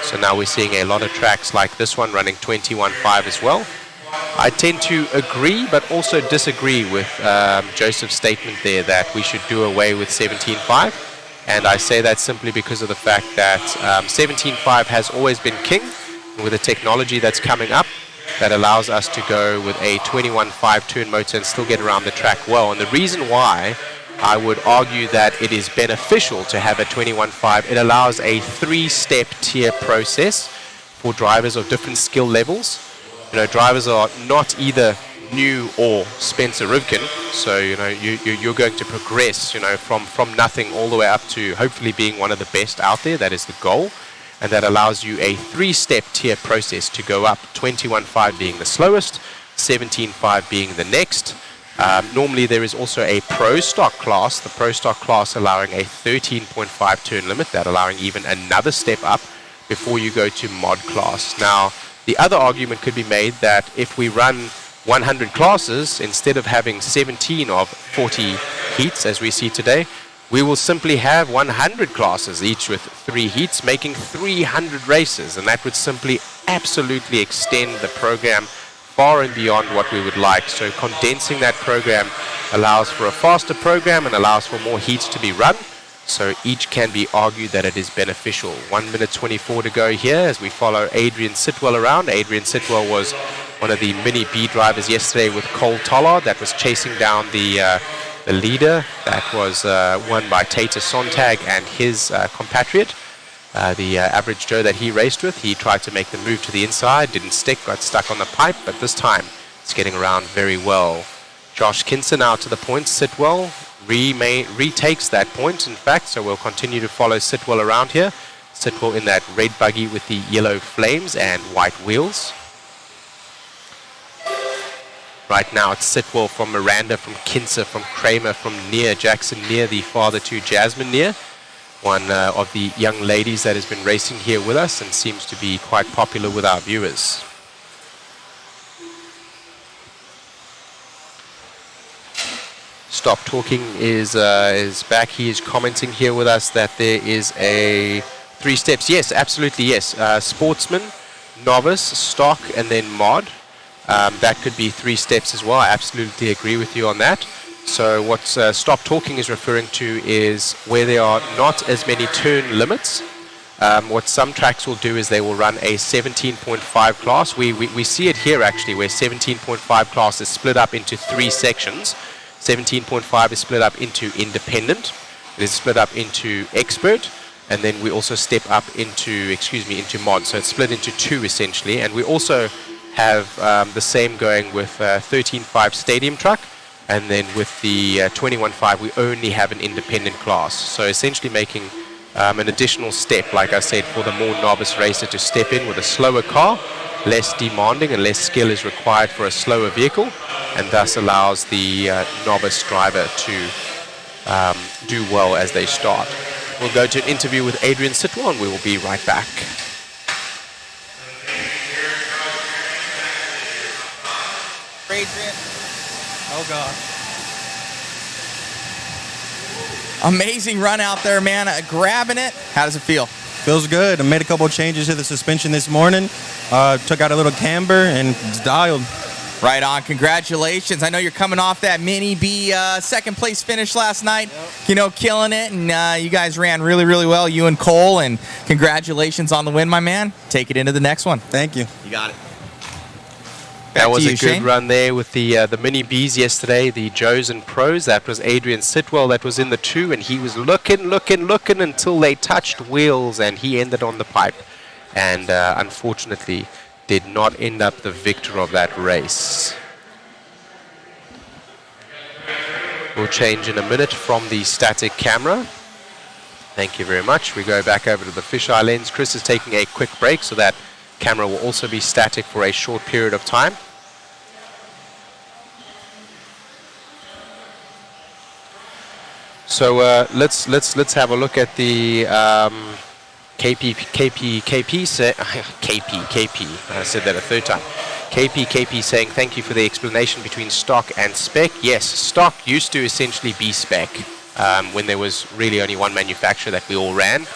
So now we're seeing a lot of tracks like this one running 21.5 as well. I tend to agree but also disagree with Joseph's statement there that we should do away with 17.5. And I say that simply because of the fact that 17.5 has always been king. With the technology that's coming up, that allows us to go with a 21.5 turn motor and still get around the track well. And the reason why I would argue that it is beneficial to have a 21.5, it allows a 3-step tier process for drivers of different skill levels. You know, drivers are not either new or Spencer Rivkin, so you know you're going to progress, you know, from nothing all the way up to hopefully being one of the best out there. That is the goal, and that allows you a 3-step tier process to go up. 21.5 being the slowest, 17.5 being the next. Normally there is also a pro stock class, the pro stock class allowing a 13.5 turn limit, that allowing even another step up before you go to mod class. Now the other argument could be made that if we run 100 classes instead of having 17 of 40 heats as we see today, we will simply have 100 classes, each with 3 heats, making 300 races, and that would simply absolutely extend the program far and beyond what we would like. So condensing that program allows for a faster program and allows for more heats to be run. So each can be argued that it is beneficial. 1 minute 24 to go here as we follow Adrian Sitwell around. Adrian Sitwell was one of the mini B drivers yesterday with Cole Tollard that was chasing down the leader that was won by Tater Sontag and his compatriot. The average Joe that he raced with, he tried to make the move to the inside, didn't stick, got stuck on the pipe, but this time it's getting around very well. Josh Kinson out to the point. Sitwell retakes that point, in fact, so we'll continue to follow Sitwell around here. Sitwell in that red buggy with the yellow flames and white wheels. Right now it's Sitwell from Miranda, from Kinser, from Kramer, from Near, Jackson Near, the father to Jasmine Near, one of the young ladies that has been racing here with us and seems to be quite popular with our viewers. Stop Talking is back. He is commenting here with us that there is a 3 steps. Yes, absolutely, yes. Sportsman, novice, stock, and then mod. That could be 3 steps as well. I absolutely agree with you on that. So what Stop Talking is referring to is where there are not as many turn limits. What some tracks will do is they will run a 17.5 class. We see it here actually, where 17.5 class is split up into 3 sections. 17.5 is split up into independent, it is split up into expert, and then we also step up into mod. So it's split into 2 essentially, and we also have the same going with 13.5 stadium truck, and then with the 21.5 we only have an independent class. So essentially making an additional step, like I said, for the more novice racer to step in with a slower car. Less demanding and less skill is required for a slower vehicle, and thus allows the novice driver to do well as they start. We'll go to an interview with Adrian Sitwell and we will be right back. Adrian. Oh God. Amazing run out there, man. Grabbing it. How does it feel? Feels good. I made a couple of changes to the suspension this morning. Took out a little camber and it's dialed. Right on. Congratulations. I know you're coming off that Mini B second place finish last night. Yep. You know, killing it. And you guys ran really, really well, you and Cole. And congratulations on the win, my man. Take it into the next one. Thank you. You got it. That was a good Shane. run there with the Mini Bs yesterday, the Joes and Pros. That was Adrian Sitwell that was in the 2, and he was looking until they touched wheels, and he ended on the pipe. And unfortunately, did not end up the victor of that race. We'll change in a minute from the static camera. Thank you very much. We go back over to the fisheye lens. Chris is taking a quick break, so that camera will also be static for a short period of time. So let's have a look at the KP. I said that a third time. KP saying thank you for the explanation between stock and spec. Yes, stock used to essentially be spec when there was really only one manufacturer that we all ran.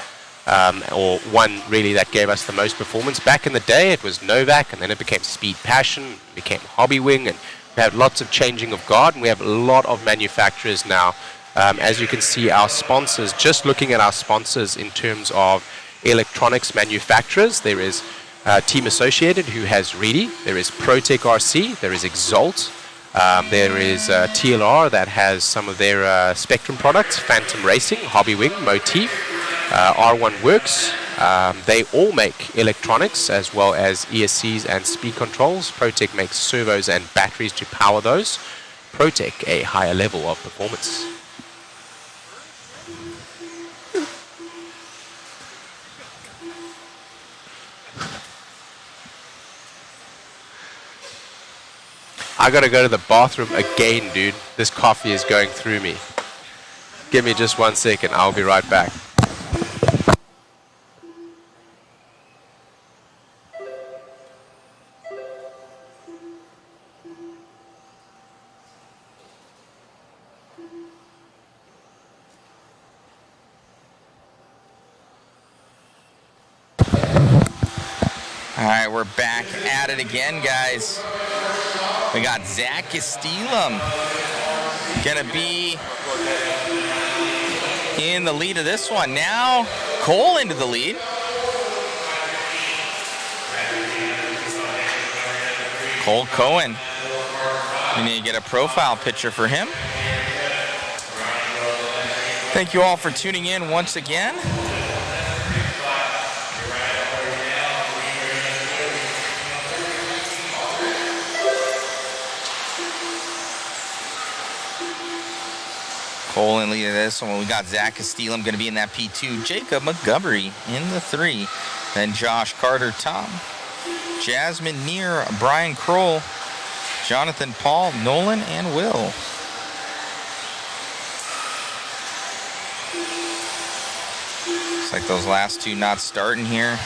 Or one really that gave us the most performance. Back in the day, it was Novak, and then it became Speed Passion, became Hobby Wing, and we had lots of changing of guard, and we have a lot of manufacturers now. As you can see, our sponsors, just looking at our sponsors in terms of electronics manufacturers, there is Team Associated, who has Reedy, there is ProTech RC, there is Exalt, there is TLR that has some of their Spectrum products, Phantom Racing, Hobby Wing, Motif, R1 Works. They all make electronics as well as ESCs and speed controls. ProTech makes servos and batteries to power those. ProTech, a higher level of performance. I gotta go to the bathroom again, dude. This coffee is going through me. Give me just 1 second, I'll be right back. All right, we're back at it again, guys. We got Zach Castilum gonna be in the lead of this one. Now Cole into the lead. Cole Cohen. We need to get a profile picture for him. Thank you all for tuning in once again. Cole in lead of this one. We got Zach Castilum going to be in that P2. Jacob Montgomery in the 3. Then Josh Carter, Tom. Jasmine Neer, Brian Kroll, Jonathan Paul, Nolan, and Will. Looks like those last two not starting here.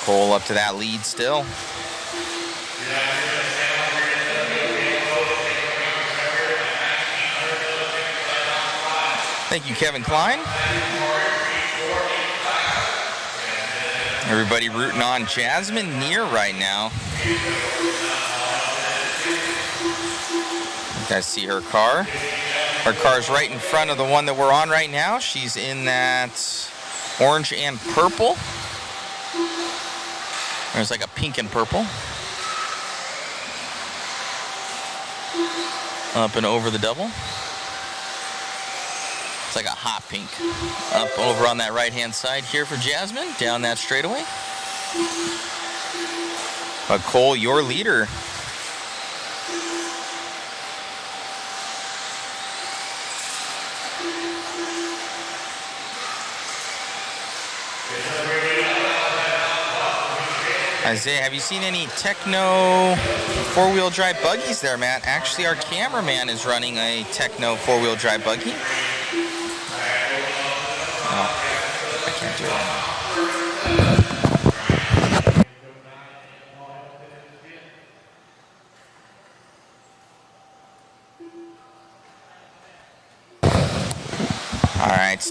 Cole up to that lead still. Thank you, Kevin Klein. Everybody rooting on Jasmine Neer right now. You guys see her car. Her car's right in front of the one that we're on right now. She's in that orange and purple. There's like a pink and purple. Up and over the double. It's like a hot pink. Up over on that right-hand side here for Jasmine, down that straightaway. But Cole, your leader. Isaiah, have you seen any Techno four-wheel drive buggies there, Matt? Actually, our cameraman is running a Techno four-wheel drive buggy. No, I can't do it right now.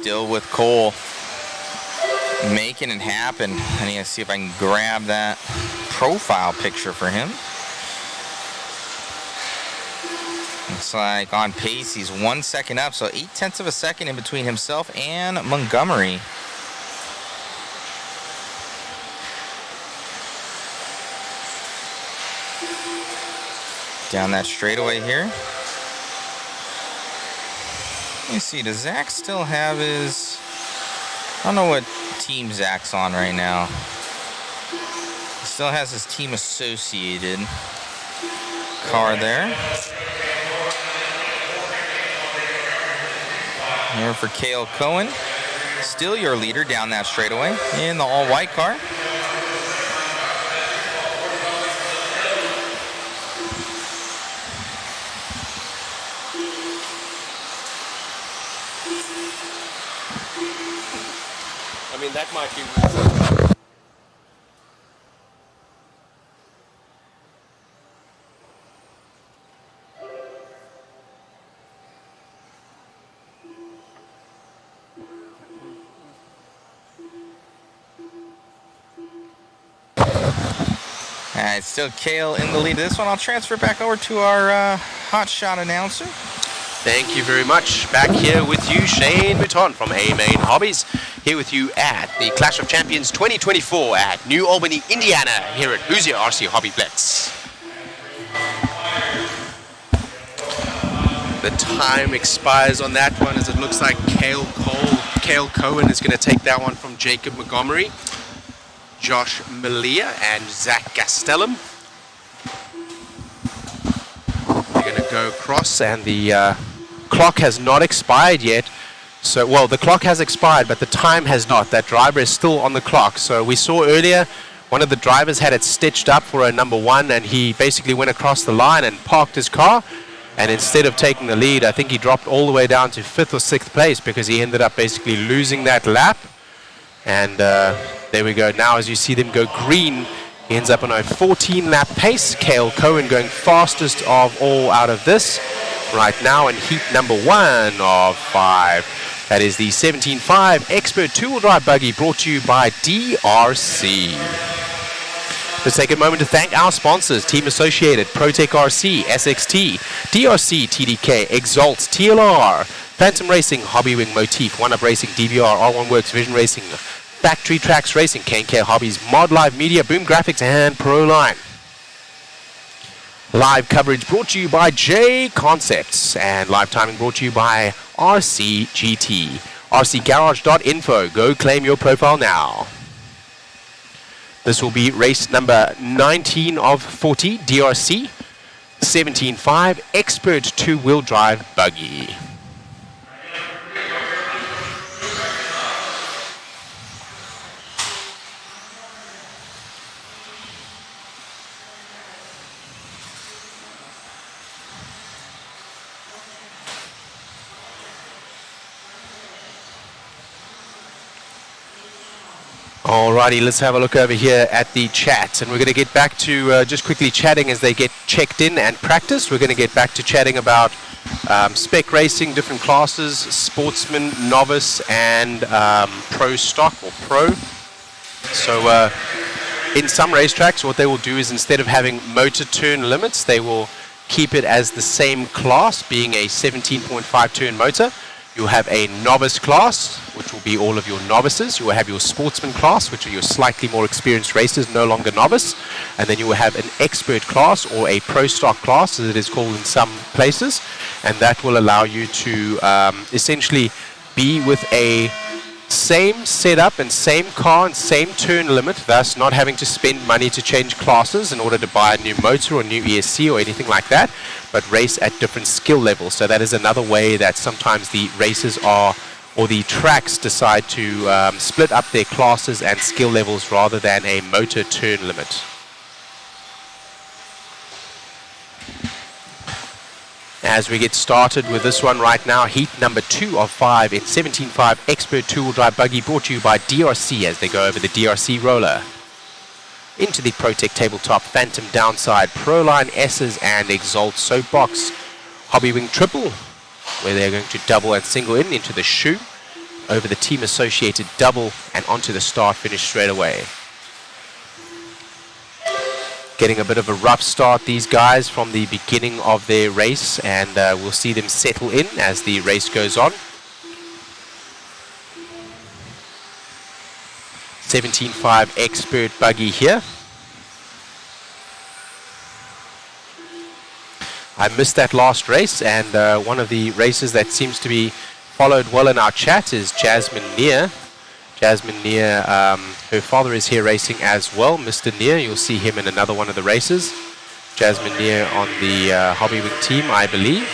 still with Cole. Making it happen. I need to see if I can grab that profile picture for him. Looks like on pace, he's 1 second up, so 0.8 of a second in between himself and Montgomery. Down that straightaway here. Let me see, does Zach still have his... I don't know what team Zach's on right now. He still has his team associated car there. Here for Cale Cohen. Still your leader down that straightaway in the all-white car. I mean, that might be... All right, still Cale in the lead of this one. I'll transfer back over to our hot shot announcer. Thank you very much. Back here with you, Shane Mouton from A-Main Hobbies. Here with you at the Clash of Champions 2024 at New Albany, Indiana, here at Hoosier RC HobbyPlex. The time expires on that one, as it looks like Cale Cohen is going to take that one from Jacob Montgomery, Josh Malia, and Zach Gastelum. They're going to go across, and the clock has not expired yet. So, well, the clock has expired, but the time has not. That driver is still on the clock. So we saw earlier one of the drivers had it stitched up for a number one, and he basically went across the line and parked his car. And instead of taking the lead, I think he dropped all the way down to 5th or 6th place because he ended up basically losing that lap. And there we go. Now as you see them go green, he ends up on a 14-lap pace. Cale Cohen going fastest of all out of this right now in heat number 1 of 5. That is the 17.5 Expert two-wheel drive buggy brought to you by DRC. Let's take a moment to thank our sponsors: Team Associated, ProTech RC, SXT, DRC, TDK, Exalt, TLR, Phantom Racing, Hobbywing, Motif, One Up Racing, DVR, R1 Works, Vision Racing, Factory Tracks Racing, K&K Hobbies, Mod Live Media, Boom Graphics, and Proline. Live coverage brought to you by JConcepts, and live timing brought to you by RCGT. RCGarage.info. Go claim your profile now. This will be race number 19 of 40, DRC 17.5 Expert two-wheel drive buggy. Alrighty, let's have a look over here at the chat, and we're going to get back to just quickly chatting as they get checked in and practiced. We're going to get back to chatting about spec racing, different classes, sportsman, novice, and pro stock or pro. So in some racetracks, what they will do is instead of having motor turn limits, they will keep it as the same class, being a 17.5 turn motor. You'll have a novice class, which will be all of your novices. You will have your sportsman class, which are your slightly more experienced racers, no longer novice. And then you will have an expert class, or a pro stock class, as it is called in some places. And that will allow you to essentially be with a same setup and same car and same turn limit, thus not having to spend money to change classes in order to buy a new motor or new ESC or anything like that, but race at different skill levels. So that is another way that sometimes the races are, or the tracks decide to split up their classes and skill levels rather than a motor turn limit. As we get started with this one right now, heat number 2 of 5 in 17.5 Expert two-wheel drive buggy brought to you by DRC as they go over the DRC roller. Into the ProTech tabletop, Phantom downside, Proline S's and Exalt soapbox, Hobbywing triple, where they're going to double and single in into the shoe. over the team associated double and onto the start finish straight away. Getting a bit of a rough start, these guys, from the beginning of their race, and we'll see them settle in as the race goes on. 17.5 expert buggy here. I missed that last race, and one of the races that seems to be followed well in our chat is Jasmine Neer. Jasmine Neer, her father is here racing as well, Mr. Neer. You'll see him in another one of the races. Jasmine Neer on the HobbyPlex team, I believe.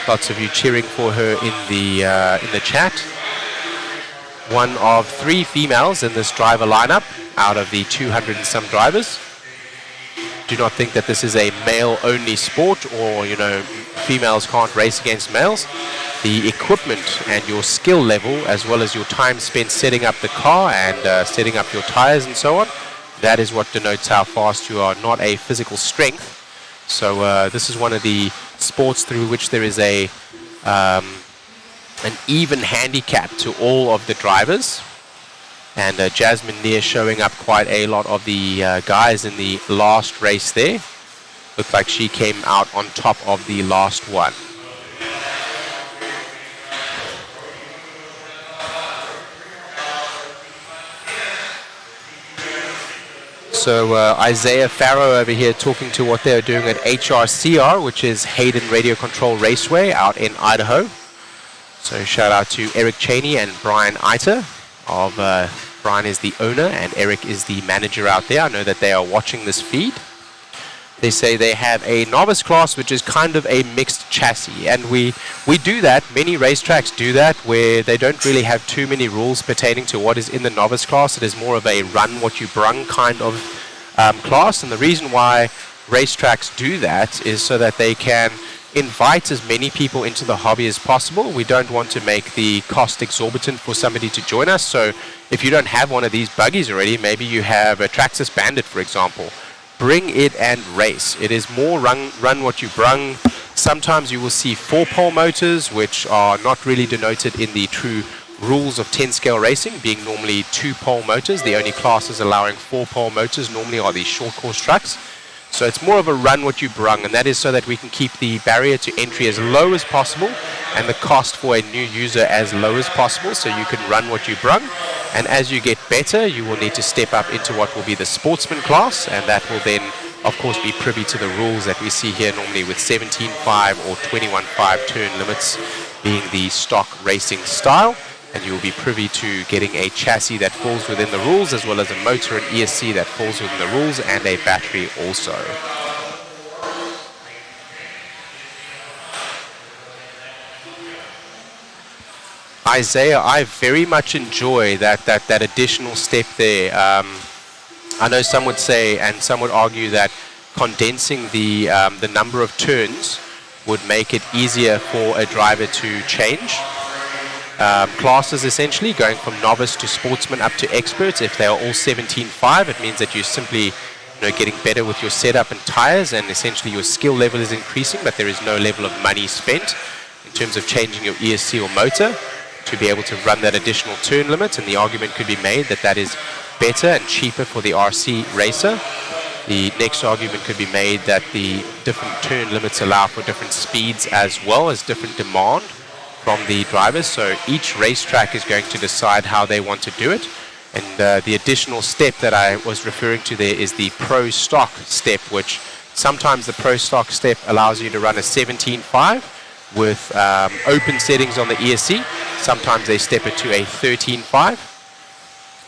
Lots of you cheering for her in the chat. One of 3 females in this driver lineup out of the 200 and some drivers. Do not think that this is a male-only sport, or, you know, females can't race against males. The equipment and your skill level, as well as your time spent setting up the car and setting up your tires and so on, that is what denotes how fast you are, not a physical strength. So this is one of the sports through which there is an even handicap to all of the drivers. And Jasmine Neer showing up quite a lot of the guys in the last race there. Looked like she came out on top of the last one. So Isaiah Farrow over here talking to what they're doing at HRCR, which is Hayden Radio Control Raceway out in Idaho. So shout out to Eric Cheney and Brian Eiter. Brian is the owner and Eric is the manager out there. I know that they are watching this feed. They say they have a novice class, which is kind of a mixed chassis, and we do that. Many racetracks do that, where they don't really have too many rules pertaining to what is in the novice class. It is more of a run what you brung kind of class, and the reason why racetracks do that is so that they can invite as many people into the hobby as possible. We don't want to make the cost exorbitant for somebody to join us. So if you don't have one of these buggies already, maybe you have a Traxxas Bandit, for example, bring it and race. It is more run what you brung. Sometimes you will see 4-pole motors, which are not really denoted in the true rules of 10-scale racing, being normally 2-pole motors. The only classes allowing 4-pole motors normally are the short course trucks. So it's more of a run what you brung, and that is so that we can keep the barrier to entry as low as possible and the cost for a new user as low as possible, so you can run what you brung. And as you get better, you will need to step up into what will be the sportsman class, and that will then, of course, be privy to the rules that we see here normally with 17.5 or 21.5 turn limits being the stock racing style. And you will be privy to getting a chassis that falls within the rules, as well as a motor and ESC that falls within the rules, and a battery also. Isaiah, I very much enjoy that additional step there. I know some would say, and some would argue, that condensing the number of turns would make it easier for a driver to change. Classes, essentially going from novice to sportsman up to experts. If they are all 17.5, it means that you're simply getting better with your setup and tires, and essentially your skill level is increasing, but there is no level of money spent in terms of changing your ESC or motor to be able to run that additional turn limit. And the argument could be made that that is better and cheaper for the RC racer. The next argument could be made that the different turn limits allow for different speeds as well as different demand from the drivers. So each racetrack is going to decide how they want to do it. And the additional step that I was referring to there is the Pro Stock step, which sometimes the Pro Stock step allows you to run a 17.5 with open settings on the ESC. Sometimes they step it to a 13.5.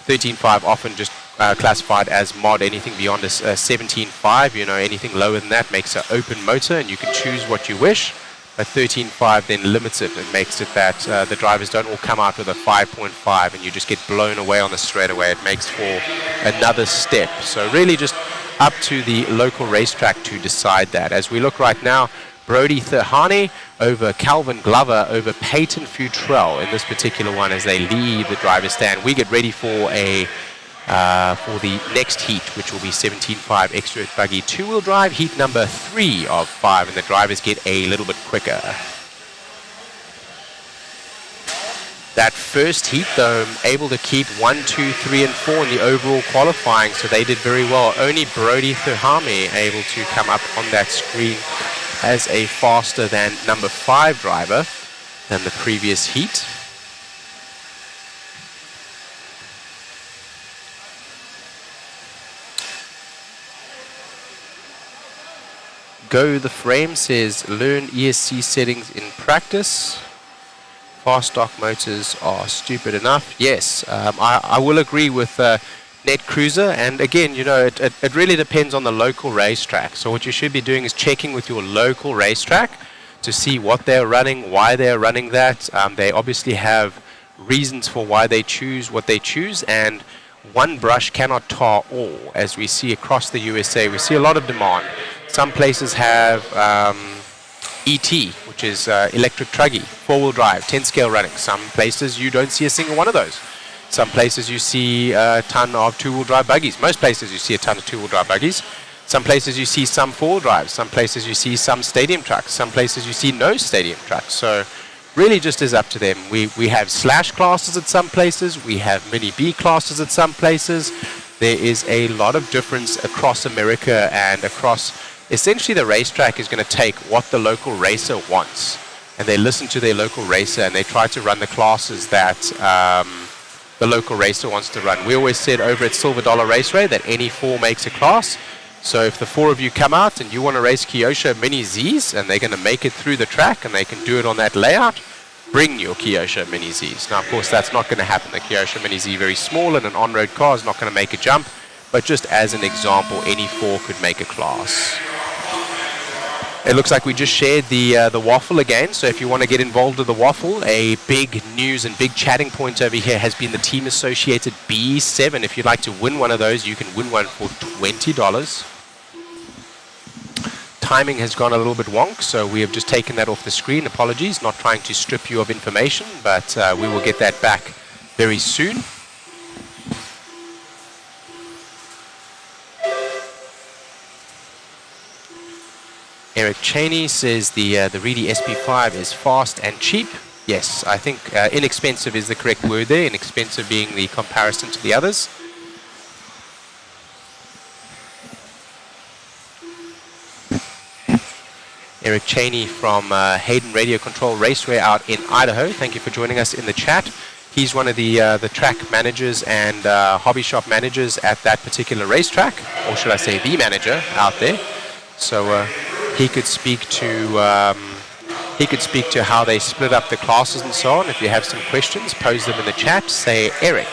13.5 often just classified as mod. Anything beyond a 17.5, anything lower than that makes an open motor, and you can choose what you wish. But 13.5 then limits it and makes it that the drivers don't all come out with a 5.5 and you just get blown away on the straightaway. It makes for another step. So really just up to the local racetrack to decide that. As we look right now, Brody Thehane over Calvin Glover over Peyton Futrell in this particular one as they leave the driver's stand. We get ready for for the next heat, which will be 17.5 expert buggy 2-wheel drive, heat number 3 of 5, and the drivers get a little bit quicker. That first heat, though, able to keep 1, 2, 3, and 4 in the overall qualifying, so they did very well. Only Brody Thuhame able to come up on that screen as a faster than number 5 driver than the previous heat. Go the Frame says, learn ESC settings in practice. Fast stock motors are stupid enough. Yes, I will agree with Net Cruiser. And again, you know, it really depends on the local racetrack. So what you should be doing is checking with your local racetrack to see what they're running, why they're running that. They obviously have reasons for why they choose what they choose. And one brush cannot tar all. As we see across the USA, we see a lot of demand. Some places have ET, which is electric truggy, 4-wheel drive, 10 scale running. Some places you don't see a single one of those. Some places you see a ton of 2-wheel drive buggies. Most places you see a ton of 2-wheel drive buggies. Some places you see some 4-wheel drives. Some places you see some stadium trucks. Some places you see no stadium trucks. So really just is up to them. We have slash classes at some places. We have mini B classes at some places. There is a lot of difference across America and across. Essentially, the racetrack is going to take what the local racer wants, and they listen to their local racer, and they try to run the classes that the local racer wants to run. We always said over at Silver Dollar Raceway that any 4 makes a class. So if the 4 of you come out and you want to race Kyosho Mini Zs, and they're going to make it through the track, and they can do it on that layout, bring your Kyosho Mini Zs. Now, of course, that's not going to happen. The Kyosho Mini Z very small, and an on-road car is not going to make a jump. But just as an example, any 4 could make a class. It looks like we just shared the waffle again. So if you want to get involved with the waffle, a big news and big chatting point over here has been the team associated B7. If you'd like to win one of those, you can win one for $20. Timing has gone a little bit wonk, so we have just taken that off the screen. Apologies, not trying to strip you of information, but we will get that back very soon. Eric Cheney says the Reedy SP5 is fast and cheap. Yes, I think inexpensive is the correct word there, inexpensive being the comparison to the others. Eric Cheney from Hayden Radio Control Raceway out in Idaho. Thank you for joining us in the chat. He's one of the track managers and hobby shop managers at that particular racetrack, or should I say the manager out there. So he could speak to how they split up the classes and so on. If you have some questions, pose them in the chat. Say Eric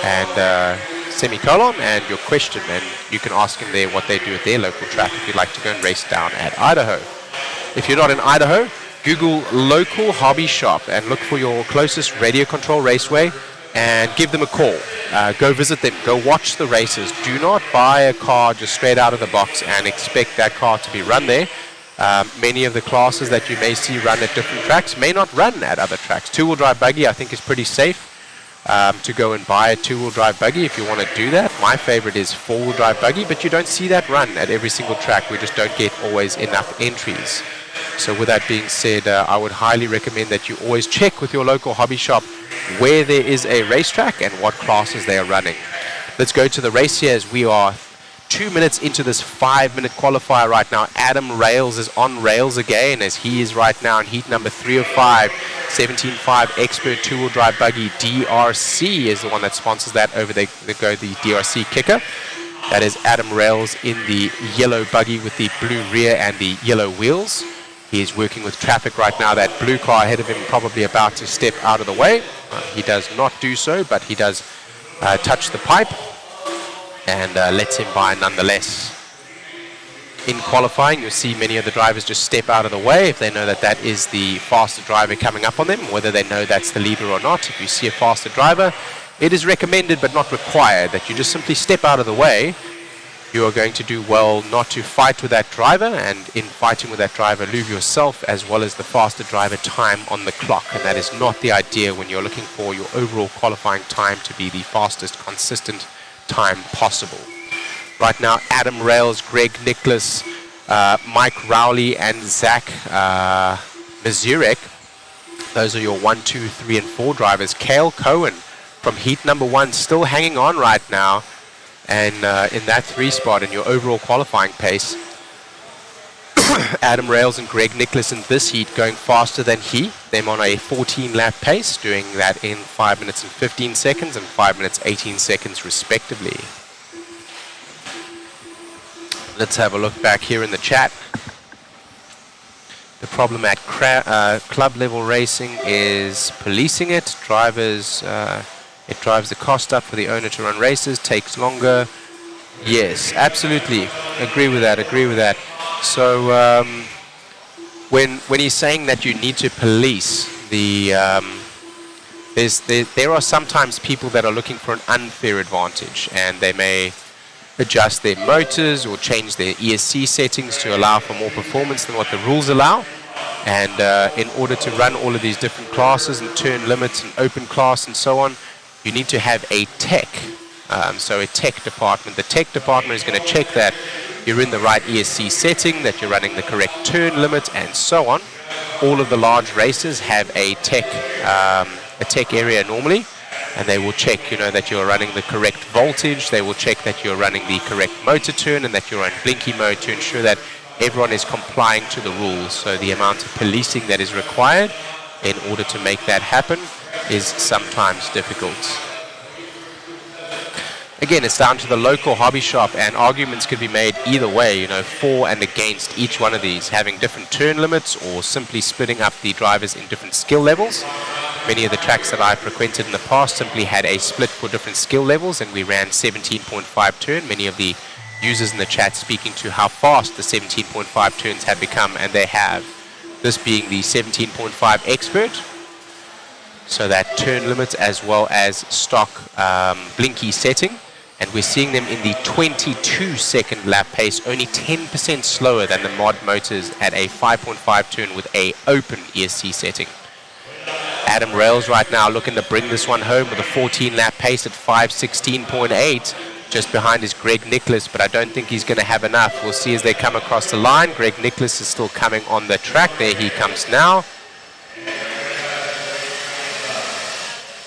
and semicolon and your question, and you can ask them there what they do at their local track if you'd like to go and race down at Idaho. If you're not in Idaho, Google local hobby shop and look for your closest radio control raceway and give them a call. Go visit them. Go watch the races. Do not buy a car just straight out of the box and expect that car to be run there. Many of the classes that you may see run at different tracks may not run at other tracks. 2-wheel drive buggy I think is pretty safe to go and buy a 2-wheel drive buggy if you want to do that. My favorite is 4-wheel drive buggy, but you don't see that run at every single track. We just don't get always enough entries. So with that being said, I would highly recommend that you always check with your local hobby shop where there is a racetrack and what classes they are running. Let's go to the race here as we are 2 minutes into this 5-minute qualifier right now. Adam Rails is on rails again as he is right now in heat number 3 of 5. 17.5 Expert 2-wheel drive buggy. DRC is the one that sponsors that. Over there they go, the DRC kicker. That is Adam Rails in the yellow buggy with the blue rear and the yellow wheels. He is working with traffic right now. That blue car ahead of him probably about to step out of the way. He does not do so, but he does touch the pipe and lets him by nonetheless. In qualifying, you'll see many of the drivers just step out of the way if they know that that is the faster driver coming up on them, whether they know that's the leader or not. If you see a faster driver, it is recommended but not required that you just simply step out of the way. You are going to do well not to fight with that driver, and in fighting with that driver, leave yourself as well as the faster driver time on the clock. And that is not the idea when you're looking for your overall qualifying time to be the fastest consistent time possible. Right now, Adam Rails, Greg Nicholas, Mike Rowley, and Zach Mazurek Those are your 1, 2, 3, and 4 drivers. Cale Cohen from heat number 1 still hanging on right now, and in that 3 spot in your overall qualifying pace. Adam Rails and Greg Nicholas in this heat going faster than them on a 14-lap pace, doing that in 5 minutes and 15 seconds and 5 minutes 18 seconds respectively. Let's have a look back here in the chat. The problem at club level racing is policing it. Drivers, it drives the cost up for the owner to run races, takes longer. Yes, absolutely. Agree with that. So when he's saying that you need to police the, there are sometimes people that are looking for an unfair advantage, and they may adjust their motors or change their ESC settings to allow for more performance than what the rules allow. And in order to run all of these different classes and turn limits and open class and so on, you need to have a tech. So a tech department. The tech department is going to check that you're in the right ESC setting, that you're running the correct turn limit, and so on. All of the large races have a tech area normally, and they will check, that you're running the correct voltage. They will check that you're running the correct motor turn and that you're on blinky mode to ensure that everyone is complying to the rules. So the amount of policing that is required in order to make that happen is sometimes difficult. Again, it's down to the local hobby shop, and arguments could be made either way, for and against each one of these, having different turn limits or simply splitting up the drivers in different skill levels. Many of the tracks that I frequented in the past simply had a split for different skill levels, and we ran 17.5 turn. Many of the users in the chat speaking to how fast the 17.5 turns have become, and they have. This being the 17.5 expert. So that turn limit as well as stock blinky setting. And we're seeing them in the 22-second lap pace, only 10% slower than the mod motors at a 5.5 turn with a open ESC setting. Adam Rails right now looking to bring this one home with a 14-lap pace at 5:16.8, just behind is Greg Nicholas, but I don't think he's going to have enough. We'll see as they come across the line. Greg Nicholas is still coming on the track. There he comes now.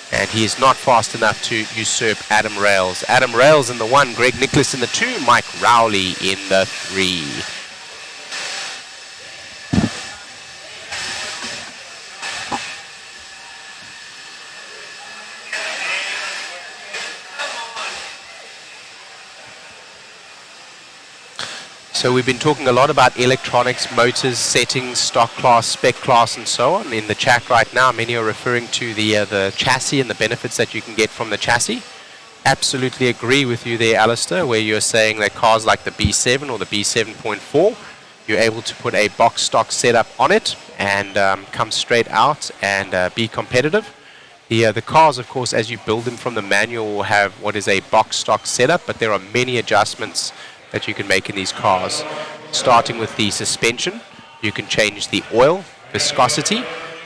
And he is not fast enough to usurp Adam Rails. Adam Rails in the 1, Greg Nicholas in the 2, Mike Rowley in the 3. So we've been talking a lot about electronics, motors, settings, stock class, spec class, and so on. In the chat right now, many are referring to the chassis and the benefits that you can get from the chassis. Absolutely agree with you there, Alistair, where you're saying that cars like the B7 or the B7.4, you're able to put a box stock setup on it and come straight out and be competitive. The cars, of course, as you build them from the manual, will have what is a box stock setup, but there are many adjustments that you can make in these cars. Starting with the suspension, you can change the oil viscosity,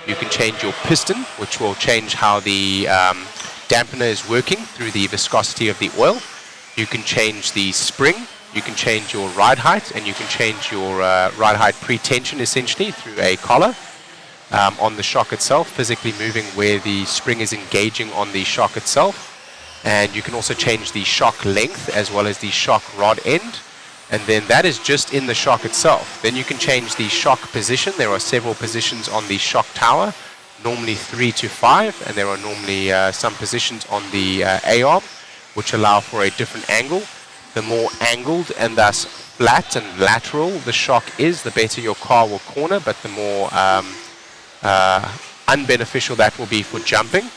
you can change your piston, which will change how the dampener is working through the viscosity of the oil. You can change the spring, you can change your ride height, and you can change your ride height pre-tension essentially through a collar on the shock itself, physically moving where the spring is engaging on the shock itself. And you can also change the shock length as well as the shock rod end. And then that is just in the shock itself. Then you can change the shock position. There are several positions on the shock tower, normally 3 to 5. And there are normally some positions on the A-arm, which allow for a different angle. The more angled and thus flat and lateral the shock is, the better your car will corner, but the more unbeneficial that will be for jumping.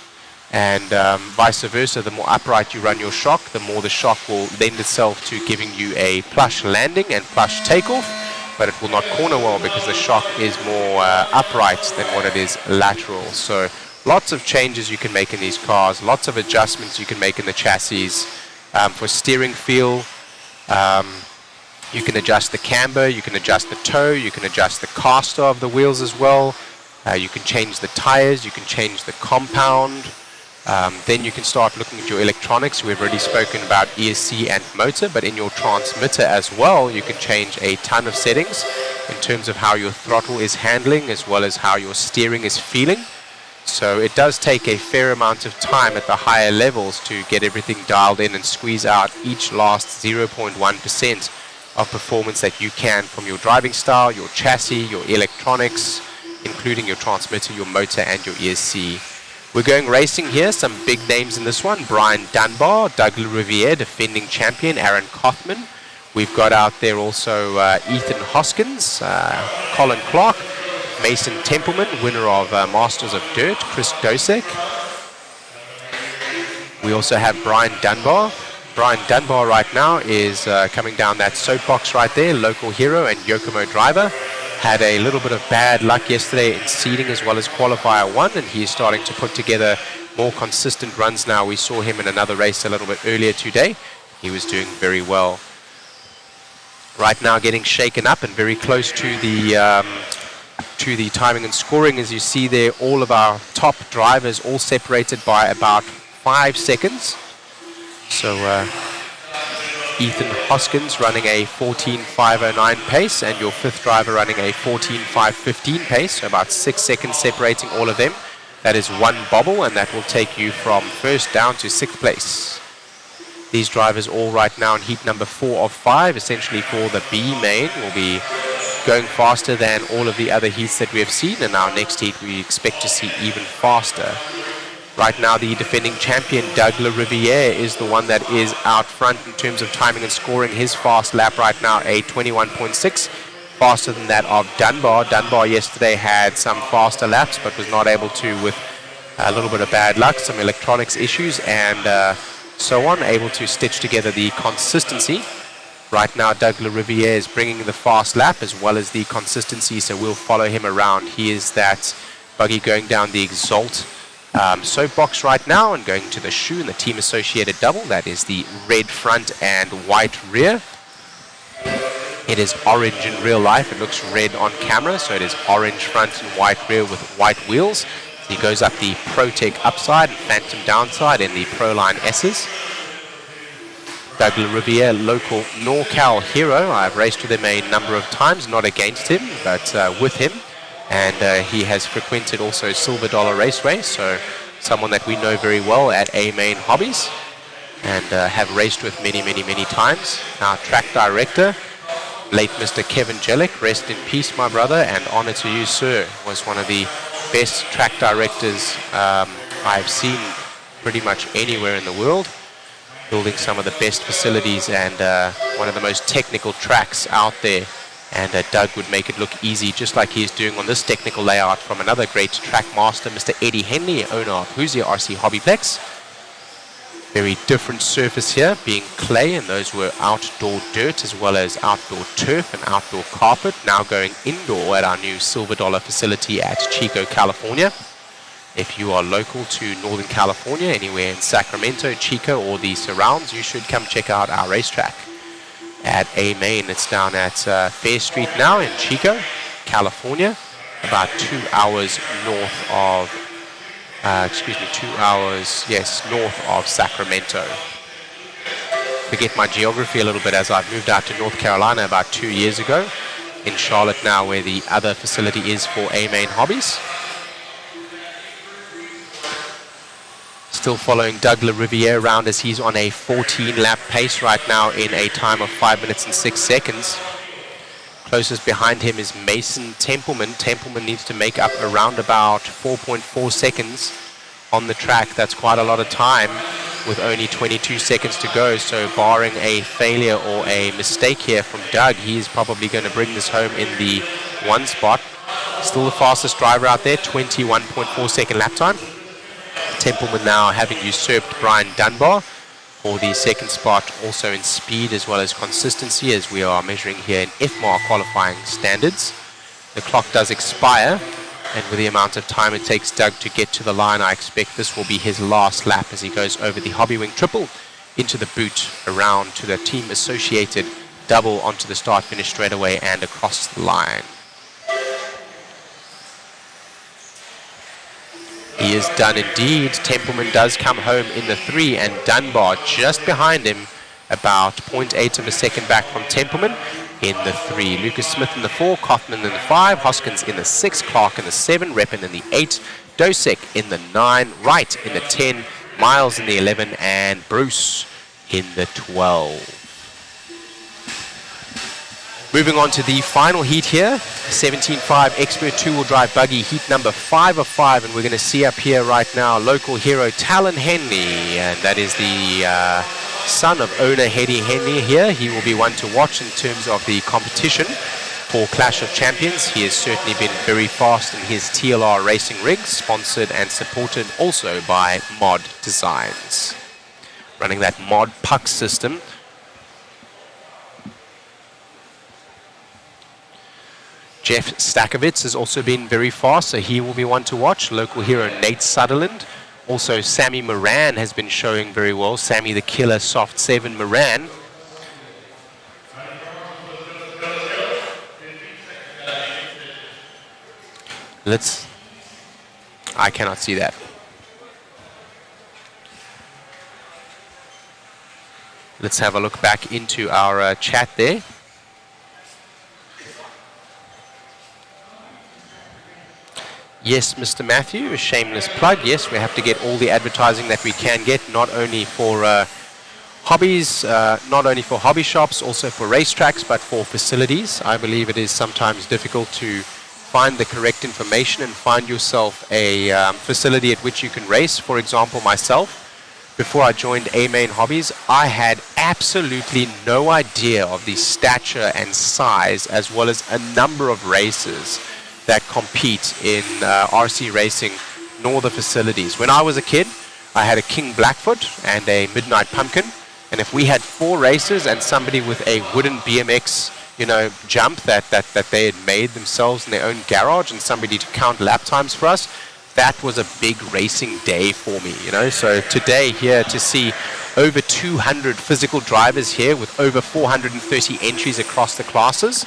And vice versa, the more upright you run your shock, the more the shock will lend itself to giving you a plush landing and plush takeoff, but it will not corner well because the shock is more upright than what it is lateral. So lots of changes you can make in these cars, lots of adjustments you can make in the chassis. For steering feel, you can adjust the camber, you can adjust the toe, you can adjust the caster of the wheels as well. You can change the tires, you can change the compound. Then you can start looking at your electronics. We've already spoken about ESC and motor, but in your transmitter as well, you can change a ton of settings in terms of how your throttle is handling as well as how your steering is feeling. So it does take a fair amount of time at the higher levels to get everything dialed in and squeeze out each last 0.1% of performance that you can from your driving style, your chassis, your electronics, including your transmitter, your motor, and your ESC. We're going racing here. Some big names in this one. Brian Dunbar, Doug Riviere, defending champion, Aaron Kothman. We've got out there also Ethan Hoskins, Colin Clark, Mason Templeman, winner of Masters of Dirt, Chris Dosek. We also have Brian Dunbar. Brian Dunbar right now is coming down that soapbox right there, local hero and Yokomo driver. Had a little bit of bad luck yesterday in seeding as well as qualifier 1, and he is starting to put together more consistent runs now. We saw him in another race a little bit earlier today. He was doing very well. Right now getting shaken up and very close to the timing and scoring. As you see there, all of our top drivers all separated by about 5 seconds. So Ethan Hoskins running a 14.509 pace, and your 5th driver running a 14.515 pace, so about 6 seconds separating all of them. That is 1 bobble, and that will take you from 1st down to 6th place. These drivers all right now in heat number 4 of 5, essentially for the B main, will be going faster than all of the other heats that we have seen, and our next heat we expect to see even faster. Right now the defending champion Doug Riviere is the one that is out front in terms of timing and scoring. His fast lap right now a 21.6, faster than that of Dunbar. Dunbar yesterday had some faster laps but was not able to, with a little bit of bad luck, some electronics issues and so on, able to stitch together the consistency. Right now Doug Riviere is bringing the fast lap as well as the consistency, so we'll follow him around. He is that buggy going down the Exalt soapbox right now and going to the shoe and the team associated double. That is the red front and white rear. It is orange in real life. It looks red on camera, so it is orange front and white rear with white wheels. So he goes up the ProTech upside and Phantom downside in the Proline S's. Doug Riviere, local NorCal hero. I've raced with him a number of times, not against him, but with him. And he has frequented also Silver Dollar Raceway, so someone that we know very well at A Main Hobbies and have raced with many, many, many times. Our track director, late Mr. Kevin Jellick, rest in peace, my brother, and honor to you, sir, was one of the best track directors I've seen pretty much anywhere in the world, building some of the best facilities and one of the most technical tracks out there. And Doug would make it look easy, just like he's doing on this technical layout from another great track master, Mr. Eddie Henley, owner of Hoosier RC HobbyPlex. Very different surface here, being clay, and those were outdoor dirt as well as outdoor turf and outdoor carpet. Now going indoor at our new Silver Dollar facility at Chico, California. If you are local to Northern California, anywhere in Sacramento, Chico, or the surrounds, you should come check out our racetrack at A Main. It's down at Fair Street now in Chico, California, about 2 hours north of, 2 hours, yes, north of Sacramento. Forget my geography a little bit as I've moved out to North Carolina about 2 years ago, in Charlotte now, where the other facility is for A Main Hobbies. Still following Doug Riviere around as he's on a 14-lap pace right now in a time of 5 minutes and 6 seconds. Closest behind him is Mason Templeman. Templeman needs to make up around about 4.4 seconds on the track. That's quite a lot of time with only 22 seconds to go. So barring a failure or a mistake here from Doug, he's probably going to bring this home in the 1 spot. Still the fastest driver out there, 21.4 second lap time. Templeman now having usurped Brian Dunbar for the 2nd spot, also in speed as well as consistency, as we are measuring here in FMAR qualifying standards. The clock does expire, and with the amount of time it takes Doug to get to the line, I expect this will be his last lap as he goes over the Hobby Wing triple into the boot, around to the team associated double onto the start finish straight away and across the line. He is done indeed. Templeman does come home in the 3, and Dunbar just behind him, about 0.8 of a second back from Templeman in the 3. Lucas Smith in the 4, Kaufman in the 5, Hoskins in the 6, Clark in the 7, Reppin in the 8, Dosek in the 9, Wright in the 10, Miles in the 11, and Bruce in the 12. Moving on to the final heat here, 17.5 Expert two-wheel drive buggy, heat number 5 of 5, and we're going to see up here right now local hero Talon Henley, and that is the son of owner Hetty Henley here. He will be one to watch in terms of the competition for Clash of Champions. He has certainly been very fast in his TLR racing rigs, sponsored and supported also by Mod Designs, running that Mod Puck system. Jeff Stakovitz has also been very fast, so he will be one to watch. Local hero Nate Sutherland. Also, Sammy Moran has been showing very well. Sammy the Killer Soft 7 Moran. I cannot see that. Let's have a look back into our chat there. Yes, Mr. Matthew, a shameless plug. Yes, we have to get all the advertising that we can get, not only for hobbies, not only for hobby shops, also for racetracks, but for facilities. I believe it is sometimes difficult to find the correct information and find yourself a facility at which you can race. For example, myself, before I joined A-Main Hobbies, I had absolutely no idea of the stature and size, as well as a number of races that compete in RC racing, nor the facilities. When I was a kid, I had a King Blackfoot and a Midnight Pumpkin, and if we had 4 races and somebody with a wooden BMX, jump that they had made themselves in their own garage, and somebody to count lap times for us, that was a big racing day for me, So today here to see over 200 physical drivers here with over 430 entries across the classes,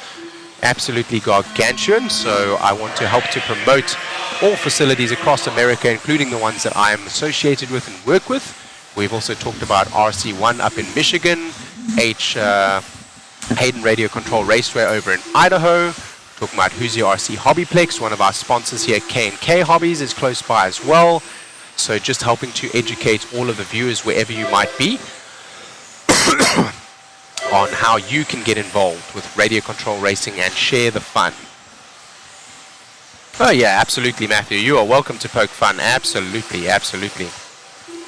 absolutely gargantuan. So I want to help to promote all facilities across America, including the ones that I am associated with and work with. We've also talked about RC1 up in Michigan, Hayden Radio Control Raceway over in Idaho, talking about Hoosier RC HobbyPlex, one of our sponsors here, K&K Hobbies, is close by as well. So just helping to educate all of the viewers wherever you might be on how you can get involved with radio control racing and share the fun. Oh yeah, absolutely, Matthew. You are welcome to poke fun. Absolutely, absolutely.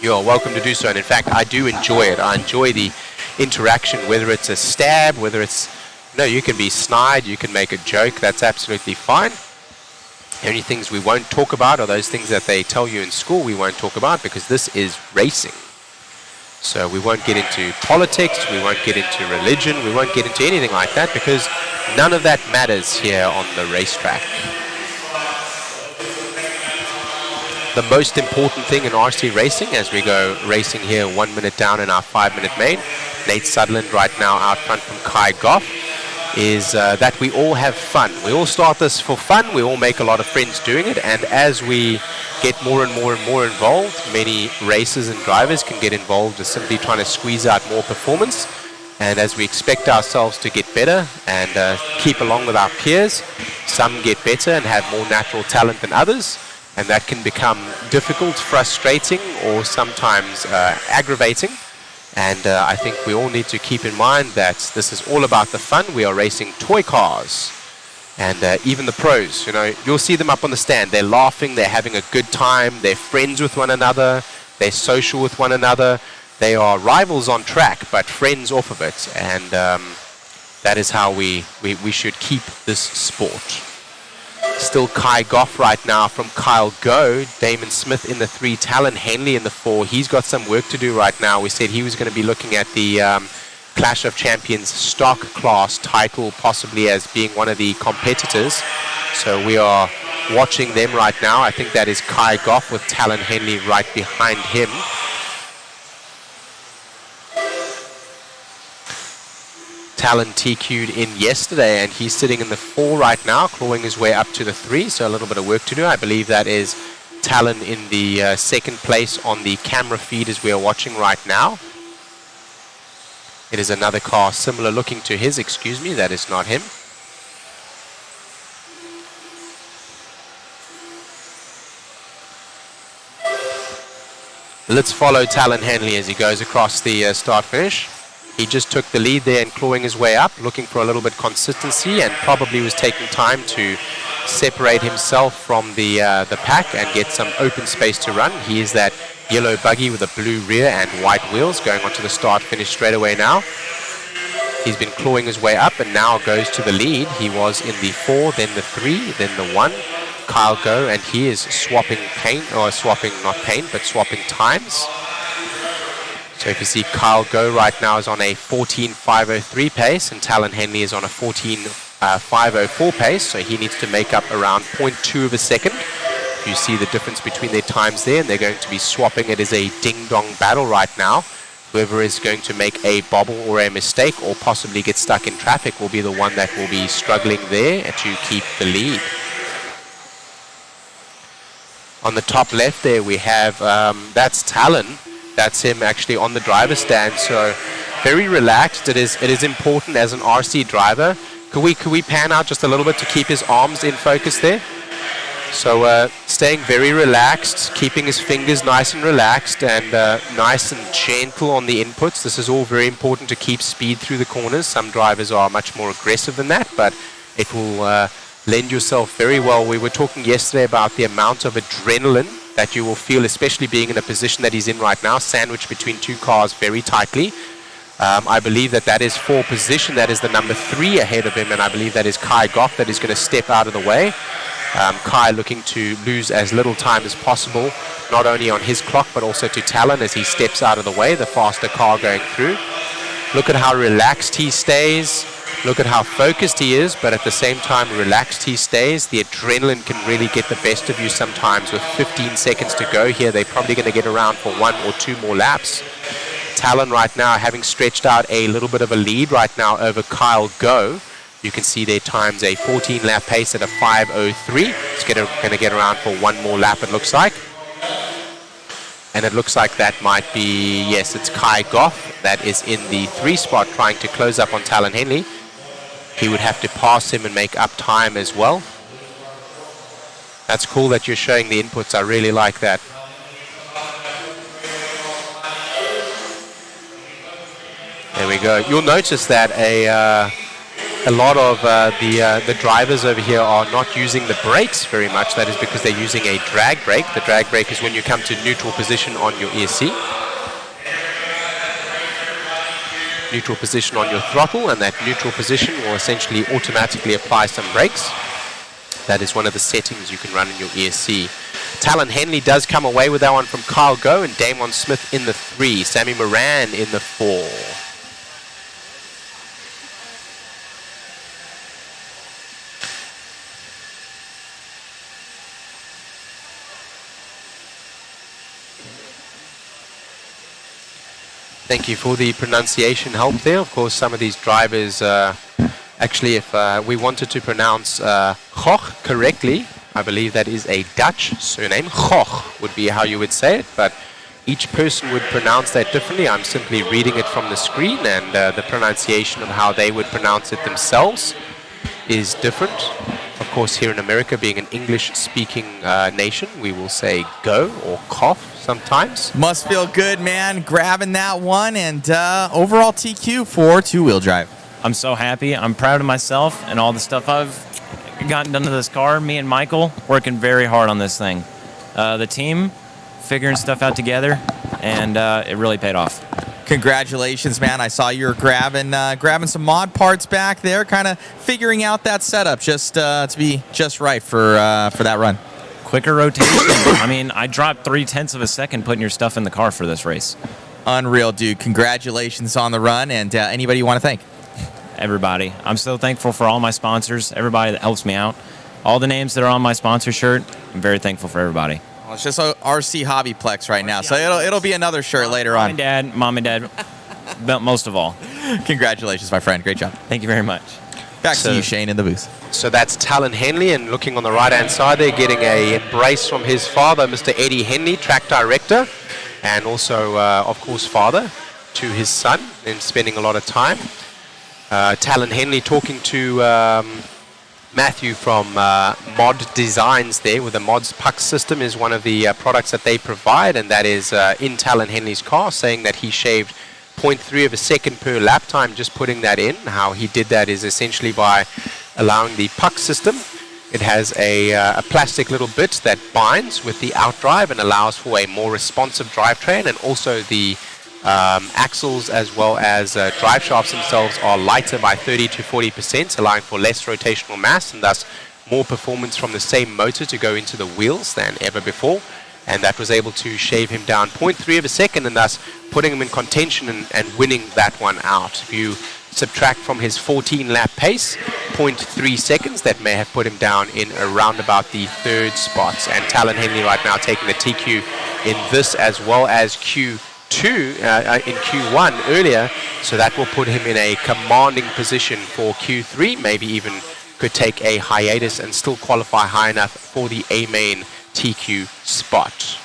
You are welcome to do so. And in fact, I do enjoy it. I enjoy the interaction, whether it's a stab, whether it's, you can be snide, you can make a joke. That's absolutely fine. The only things we won't talk about are those things that they tell you in school we won't talk about, because this is racing. So we won't get into politics, we won't get into religion, we won't get into anything like that, because none of that matters here on the racetrack. The most important thing in RC racing, as we go racing here 1 minute down in our 5-minute main, Nate Sutherland right now out front from Kai Goff, is that we all have fun. We all start this for fun, we all make a lot of friends doing it, and as we get more and more and more involved, many racers and drivers can get involved with simply trying to squeeze out more performance. And as we expect ourselves to get better and keep along with our peers, some get better and have more natural talent than others, and that can become difficult, frustrating, or sometimes aggravating. And I think we all need to keep in mind that this is all about the fun. We are racing toy cars. And even the pros, you'll see them up on the stand. They're laughing, they're having a good time, they're friends with one another, they're social with one another. They are rivals on track, but friends off of it. And that is how we should keep this sport. Still Kai Goff right now from Kyle Go. Damon Smith in the 3, Talon Henley in the 4. He's got some work to do right now. We said he was going to be looking at the Clash of Champions stock class title, possibly as being one of the competitors. So we are watching them right now. I think that is Kai Goff with Talon Henley right behind him. Talon TQ'd in yesterday, and he's sitting in the 4 right now, clawing his way up to the 3, so a little bit of work to do. I believe that is Talon in the 2nd place on the camera feed as we are watching right now. It is another car similar looking to his, excuse me, that is not him. Let's follow Talon Henley as he goes across the start-finish. He just took the lead there and clawing his way up, looking for a little bit consistency, and probably was taking time to separate himself from the pack and get some open space to run. He is that yellow buggy with a blue rear and white wheels going onto the start-finish straight away now. He's been clawing his way up and now goes to the lead. He was in the 4, then the 3, then the 1. Kyle go, and he is swapping paint, or swapping, not paint, but swapping times. So if you see Kyle go right now is on a 14.503 pace, and Talon Henley is on a 14.504 pace, so he needs to make up around 0.2 of a second. You see the difference between their times there, and they're going to be swapping. It is a ding-dong battle right now. Whoever is going to make a bobble or a mistake or possibly get stuck in traffic will be the one that will be struggling there to keep the lead. On the top left there we have, that's Talon. That's him actually on the driver's stand, so very relaxed. It is important as an RC driver. Could we pan out just a little bit to keep his arms in focus there? So staying very relaxed, keeping his fingers nice and relaxed, and nice and gentle on the inputs. This is all very important to keep speed through the corners. Some drivers are much more aggressive than that, but it will lend yourself very well. We were talking yesterday about the amount of adrenaline that you will feel, especially being in a position that he's in right now, sandwiched between two cars very tightly. I believe that is for position. That is the number 3 ahead of him, and I believe that is Kai Goff that is going to step out of the way. Kai looking to lose as little time as possible, not only on his clock, but also to Talon as he steps out of the way, the faster car going through. Look at how relaxed he stays. Look at how focused he is, but at the same time relaxed he stays. The adrenaline can really get the best of you sometimes. With 15 seconds to go here, they're probably going to get around for 1 or 2 more laps. Talon right now having stretched out a little bit of a lead right now over Kyle Go. You can see their times a 14 lap pace at a 5:03. It's going to get around for 1 more lap, it looks like. And it looks like that might be, yes, it's Kai Goff that is in the 3 spot trying to close up on Talon Henley. He would have to pass him and make up time as well. That's cool that you're showing the inputs. I really like that. There we go. You'll notice that a lot of the drivers over here are not using the brakes very much. That is because they're using a drag brake. The drag brake is when you come to neutral position on your ESC. Neutral position on your throttle, and that neutral position will essentially automatically apply some brakes. That is one of the settings you can run in your ESC. Talon Henley does come away with that one from Kyle Go, and Damon Smith in the 3. Sammy Moran in the 4. Thank you for the pronunciation help there. Of course, some of these drivers, actually, if we wanted to pronounce Goch correctly, I believe that is a Dutch surname. Goch would be how you would say it, but each person would pronounce that differently. I'm simply reading it from the screen, and the pronunciation of how they would pronounce it themselves is different. Of course, here in America, being an English-speaking nation, we will say go or cough sometimes. Must feel good, man, grabbing that one, and overall TQ for 2-wheel drive. I'm so happy. I'm proud of myself and all the stuff I've gotten done to this car. Me and Michael working very hard on this thing. The team figuring stuff out together, and it really paid off. Congratulations, man. I saw you were grabbing some mod parts back there, kind of figuring out that setup just to be just right for that run. Quicker rotation. I mean, I dropped 0.3 of a second putting your stuff in the car for this race. Unreal, dude. Congratulations on the run, and anybody you want to thank? Everybody. I'm so thankful for all my sponsors, everybody that helps me out. All the names that are on my sponsor shirt, I'm very thankful for everybody. Well, it's just RC HobbyPlex right now, so it'll be another shirt later on. Mom and Dad, most of all. Congratulations, my friend. Great job. Thank you very much. Back to you, Shane, in the booth. So that's Talon Henley, and looking on the right-hand side there, getting a embrace from his father, Mr. Eddie Henley, track director, and also, of course, father to his son, and spending a lot of time. Talon Henley talking to Matthew from Mod Designs there, with the Mods Puck system is one of the products that they provide, and that is in Talon Henley's car, saying that he shaved 0.3 of a second per lap time just putting that in. How he did that is essentially by allowing the puck system. It has a plastic little bit that binds with the outdrive and allows for a more responsive drivetrain, and also the axles as well as drive shafts themselves are lighter by 30 to 40%, allowing for less rotational mass and thus more performance from the same motor to go into the wheels than ever before. And that was able to shave him down 0.3 of a second and thus putting him in contention and winning that one out. If you subtract from his 14-lap pace, 0.3 seconds, that may have put him down in around about the third spot. And Talon Henley right now taking the TQ in this as well as Q2 in Q1 earlier, so that will put him in a commanding position for Q3, maybe even could take a hiatus and still qualify high enough for the A-main TQ spot.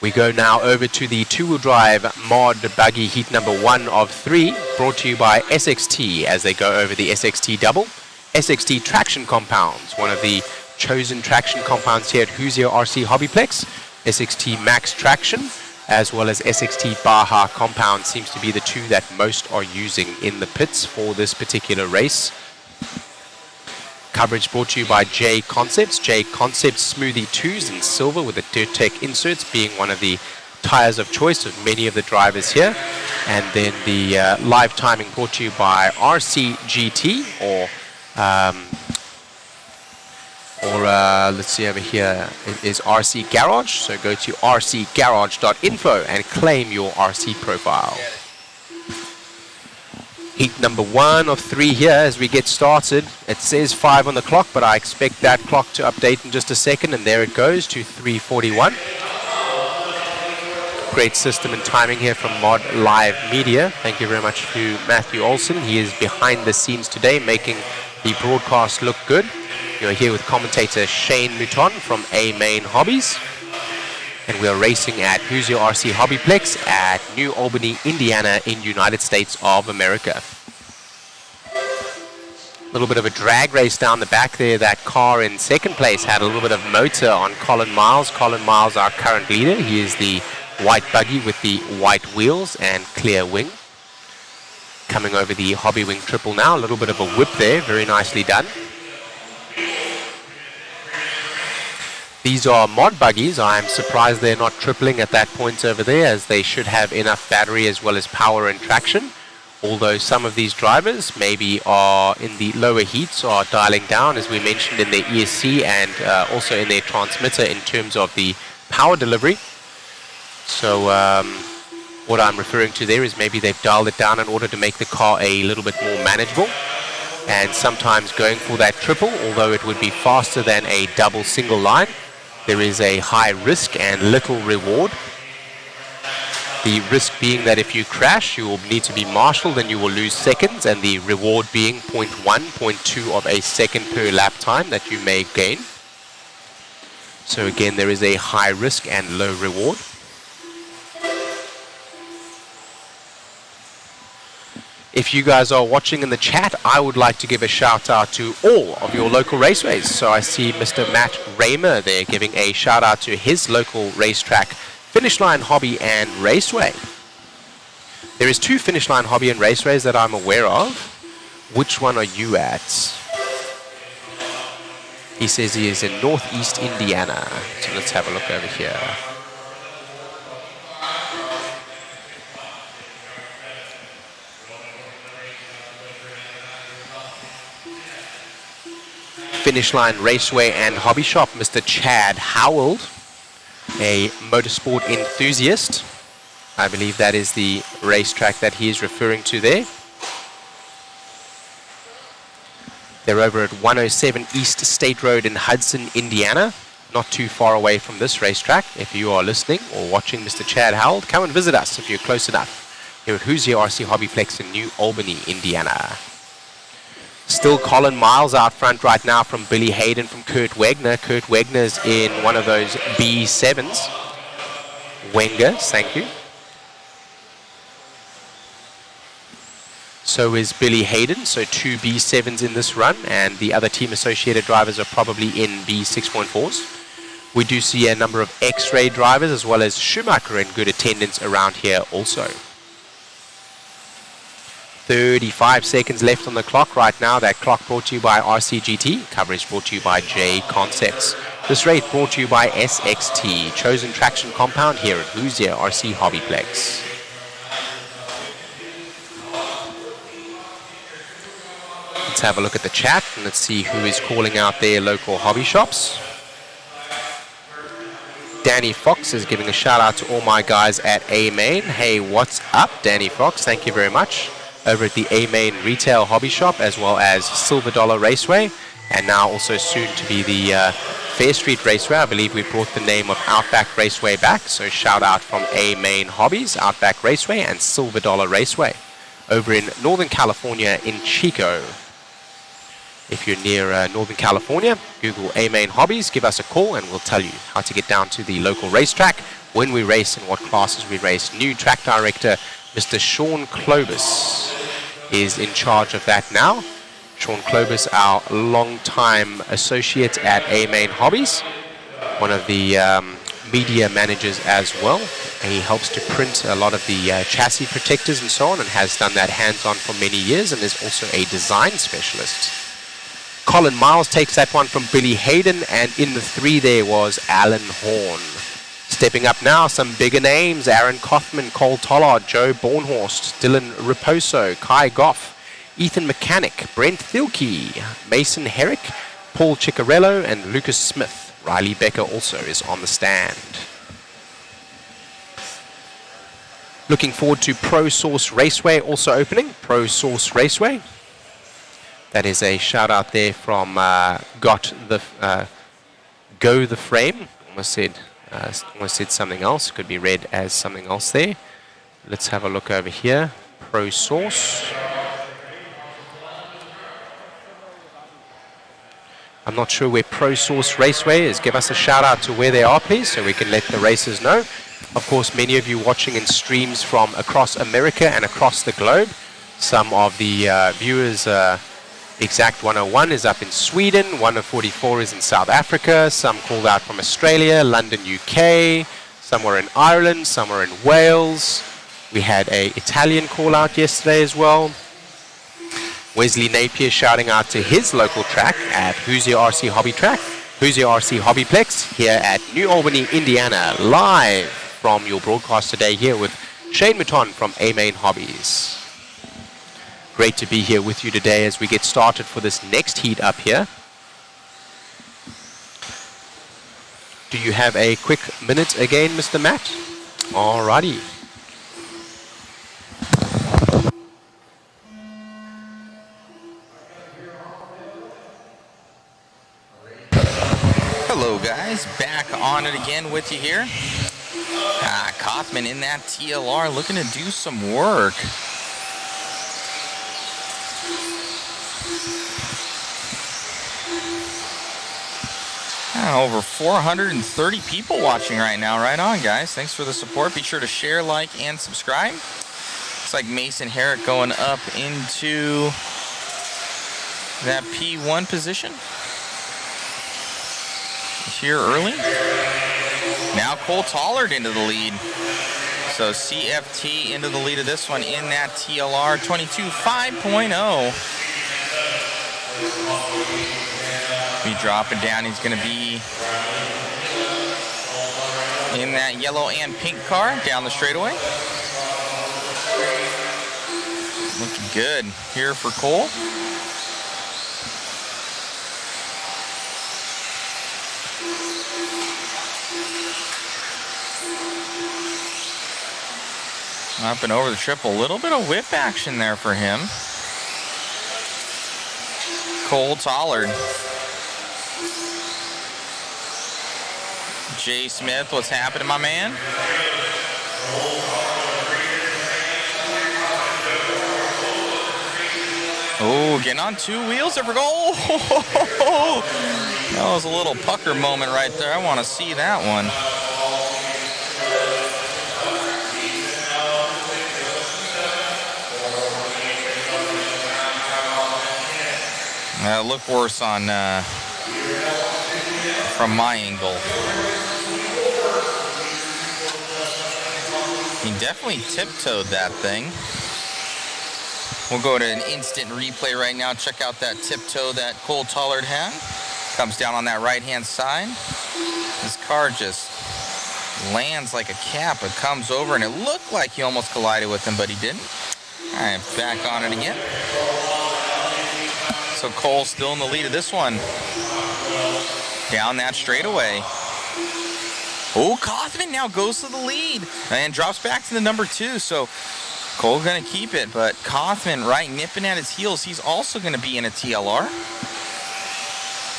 We go now over to the two-wheel drive mod buggy heat number 1 of 3, brought to you by SXT as they go over the SXT double. SXT traction compounds, one of the chosen traction compounds here at Hoosier RC HobbyPlex. SXT Max Traction as well as SXT Baja compound seems to be the two that most are using in the pits for this particular race. Coverage brought to you by JConcepts. JConcepts Smoothie 2s in silver with the Dirt Tech inserts being one of the tires of choice of many of the drivers here. And then the live timing brought to you by RCGT or let's see over here, it is RC Garage. So go to rcgarage.info and claim your RC profile. Heat number 1 of 3 here as we get started. It says 5 on the clock, but I expect that clock to update in just a second, and there it goes to 3:41. Great system and timing here from Mod Live Media. Thank you very much to Matthew Olson. He is behind the scenes today, making the broadcast look good. You're here with commentator Shane Mouton from A-Main Hobbies. And we are racing at Hoosier RC HobbyPlex at New Albany, Indiana in United States of America. A little bit of a drag race down the back there. That car in second place had a little bit of motor on Colin Miles. Colin Miles, our current leader. He is the white buggy with the white wheels and clear wing. Coming over the Hobby Wing triple now. A little bit of a whip there. Very nicely done. These are mod buggies. I am surprised they're not tripling at that point over there, as they should have enough battery as well as power and traction. Although some of these drivers maybe are in the lower heats are dialing down, as we mentioned, in their ESC and also in their transmitter in terms of the power delivery. So what I'm referring to there is maybe they've dialed it down in order to make the car a little bit more manageable. And sometimes going for that triple, although it would be faster than a double single line, there is a high risk and little reward. The risk being that if you crash, you will need to be marshaled and you will lose seconds, and the reward being 0.1, 0.2 of a second per lap time that you may gain. So again, there is a high risk and low reward. If you guys are watching in the chat, I would like to give a shout out to all of your local raceways. So I see Mr. Matt Raymer there giving a shout out to his local racetrack, Finish Line Hobby and Raceway. There is 2 Finish Line Hobby and Raceways that I'm aware of. Which one are you at? He says he is in Northeast Indiana. So let's have a look over here. Finish Line Raceway and Hobby Shop, Mr. Chad Howell, a motorsport enthusiast. I believe that is the racetrack that he is referring to there. They're over at 107 East State Road in Hudson, Indiana, not too far away from this racetrack. If you are listening or watching, Mr. Chad Howell, come and visit us if you're close enough. Here at Hoosier RC HobbyPlex in New Albany, Indiana. Still Colin Miles out front right now from Billy Hayden from Kurt Wegner. Kurt Wegner's in one of those B7s. Wenger, thank you. So is Billy Hayden, so 2 B7s in this run, and the other team associated drivers are probably in B6.4s. We do see a number of X-ray drivers as well as Schumacher in good attendance around here also. 35 seconds left on the clock right now. That clock brought to you by RCGT. Coverage brought to you by JConcepts. This rate brought to you by SXT, chosen traction compound here at Hoosier RC HobbyPlex. Let's have a look at the chat and let's see who is calling out their local hobby shops. Danny Fox is giving a shout out to all my guys at A-Main. Hey, what's up, Danny Fox? Thank you very much. Over at the A-Main Retail Hobby Shop, as well as Silver Dollar Raceway, and now also soon to be the Fair Street Raceway. I believe we brought the name of Outback Raceway back, so shout out from A-Main Hobbies, Outback Raceway, and Silver Dollar Raceway over in Northern California in Chico. If you're near Northern California, Google A-Main Hobbies, give us a call, and we'll tell you how to get down to the local racetrack, when we race, and what classes we race. New track director, Mr. Sean Clovis, is in charge of that now. Sean Clovis, our long-time associate at A-Main Hobbies, one of the media managers as well. He helps to print a lot of the chassis protectors and so on, and has done that hands-on for many years, and is also a design specialist. Colin Miles takes that one from Billy Hayden, and in the 3 there was Alan Horn. Stepping up now, some bigger names: Aaron Kaufman, Cole Tollard, Joe Bornhorst, Dylan Raposo, Kai Goff, Ethan Mechanic, Brent Thielke, Mason Herrick, Paul Ciccarello, and Lucas Smith. Riley Becker also is on the stand. Looking forward to Pro Source Raceway also opening. Pro Source Raceway. That is a shout out there from Go the Frame. Almost said something else. Could be read as something else there. Let's have a look over here. Pro Source. I'm not sure where Pro Source Raceway is. Give us a shout out to where they are, please, so we can let the racers know. Of course, many of you watching in streams from across America and across the globe. Some of the viewers, Exact 101 is up in Sweden, 144 is in South Africa, some called out from Australia, London, UK, some were in Ireland, some were in Wales. We had a Italian call out yesterday as well. Wesley Napier shouting out to his local track at Hoosier RC Hobby Track, Hoosier RC HobbyPlex here at New Albany, Indiana, live from your broadcast today here with Shane Mouton from A-Main Hobbies. Great to be here with you today as we get started for this next heat up here. Do you have a quick minute again, Mr. Matt? Alrighty. Hello guys, back on it again with you here. Kaufman in that TLR looking to do some work. Over 430 people watching right now. Right on, guys. Thanks for the support. Be sure to share, like, and subscribe. Looks like Mason Herrick going up into that P1 position here early. Now Cole Tollard into the lead. So CFT into the lead of this one in that TLR 22.5.0. Be dropping down. He's going to be in that yellow and pink car down the straightaway. Looking good here for Cole. Up and over the triple. A little bit of whip action there for him. Cole Tollard. Jay Smith, what's happening, my man? Oh, getting on two wheels there for goal. That was a little pucker moment right there. I want to see that one. look worse on from my angle. He definitely tiptoed that thing. We'll go to an instant replay right now. Check out that tiptoe that Cole Tollard had. Comes down on that right-hand side. This car just lands like a cap. It comes over, and it looked like he almost collided with him, but he didn't. All right, back on it again. So Cole still in the lead of this one. Down that straightaway. Oh, Kaufman now goes to the lead and drops back to the number 2. So Cole's going to keep it, but Kaufman right nipping at his heels. He's also going to be in a TLR.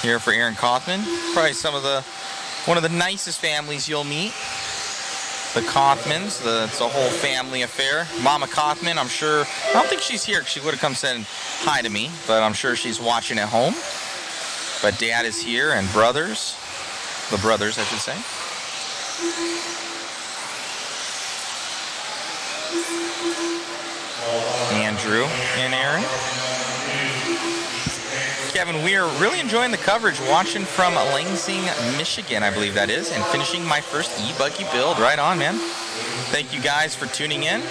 Here for Aaron Kaufman. Probably one of the nicest families you'll meet. The Kaufmans. It's a whole family affair. Mama Kaufman, I'm sure. I don't think she's here. She would have come saying hi to me, but I'm sure she's watching at home. But Dad is here, and brothers. The brothers, I should say. Andrew and Aaron. Kevin, we are really enjoying the coverage, watching from Lansing, Michigan, I believe that is, and finishing my first e-buggy build. Right on, man. Thank you guys for tuning in.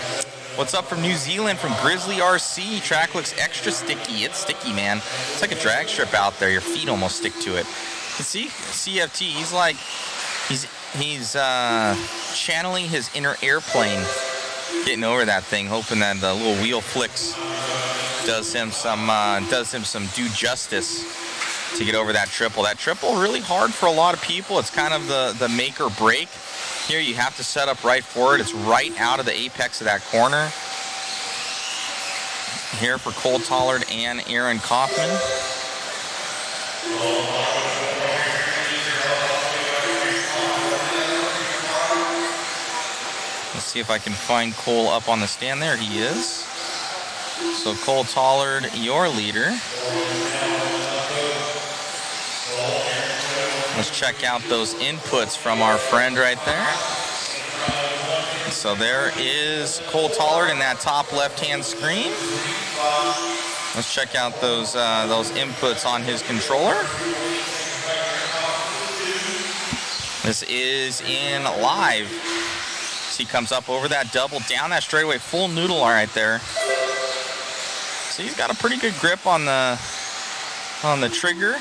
What's up from New Zealand, from Grizzly RC? Track looks extra sticky. It's sticky, man. It's like a drag strip out there. Your feet almost stick to it. You see, CFT, he's channeling his inner airplane, getting over that thing, hoping that the little wheel flicks does him some due justice to get over that triple. That triple really hard for a lot of people. It's kind of the make or break. Here you have to set up right for it. It's right out of the apex of that corner. Here for Cole Tollard and Aaron Kaufman. Let's see if I can find Cole up on the stand. There he is. So Cole Tollard, your leader. Let's check out those inputs from our friend right there. So there is Cole Tollard in that top left-hand screen. Let's check out those inputs on his controller. This is in live. So he comes up over that double, down that straightaway, full noodle right there. So he's got a pretty good grip on the trigger.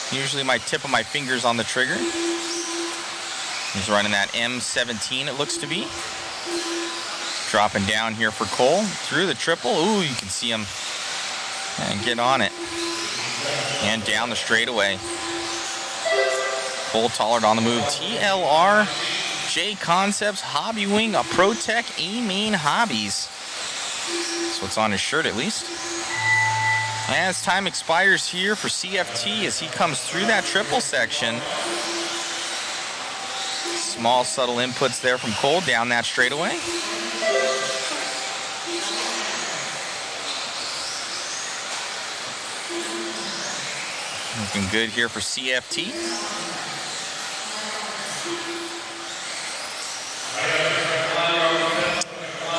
Usually my tip of my fingers on the trigger. He's running that M17, it looks to be. Dropping down here for Cole through the triple. Ooh, you can see him and get on it. And down the straightaway. Cole Tollard on the move. TLR, JConcepts, Hobby Wing, a ProTech, A-Main Hobbies. That's what's on his shirt at least. As time expires here for CFT as he comes through that triple section. Small subtle inputs there from Cole down that straightaway. Looking good here for CFT.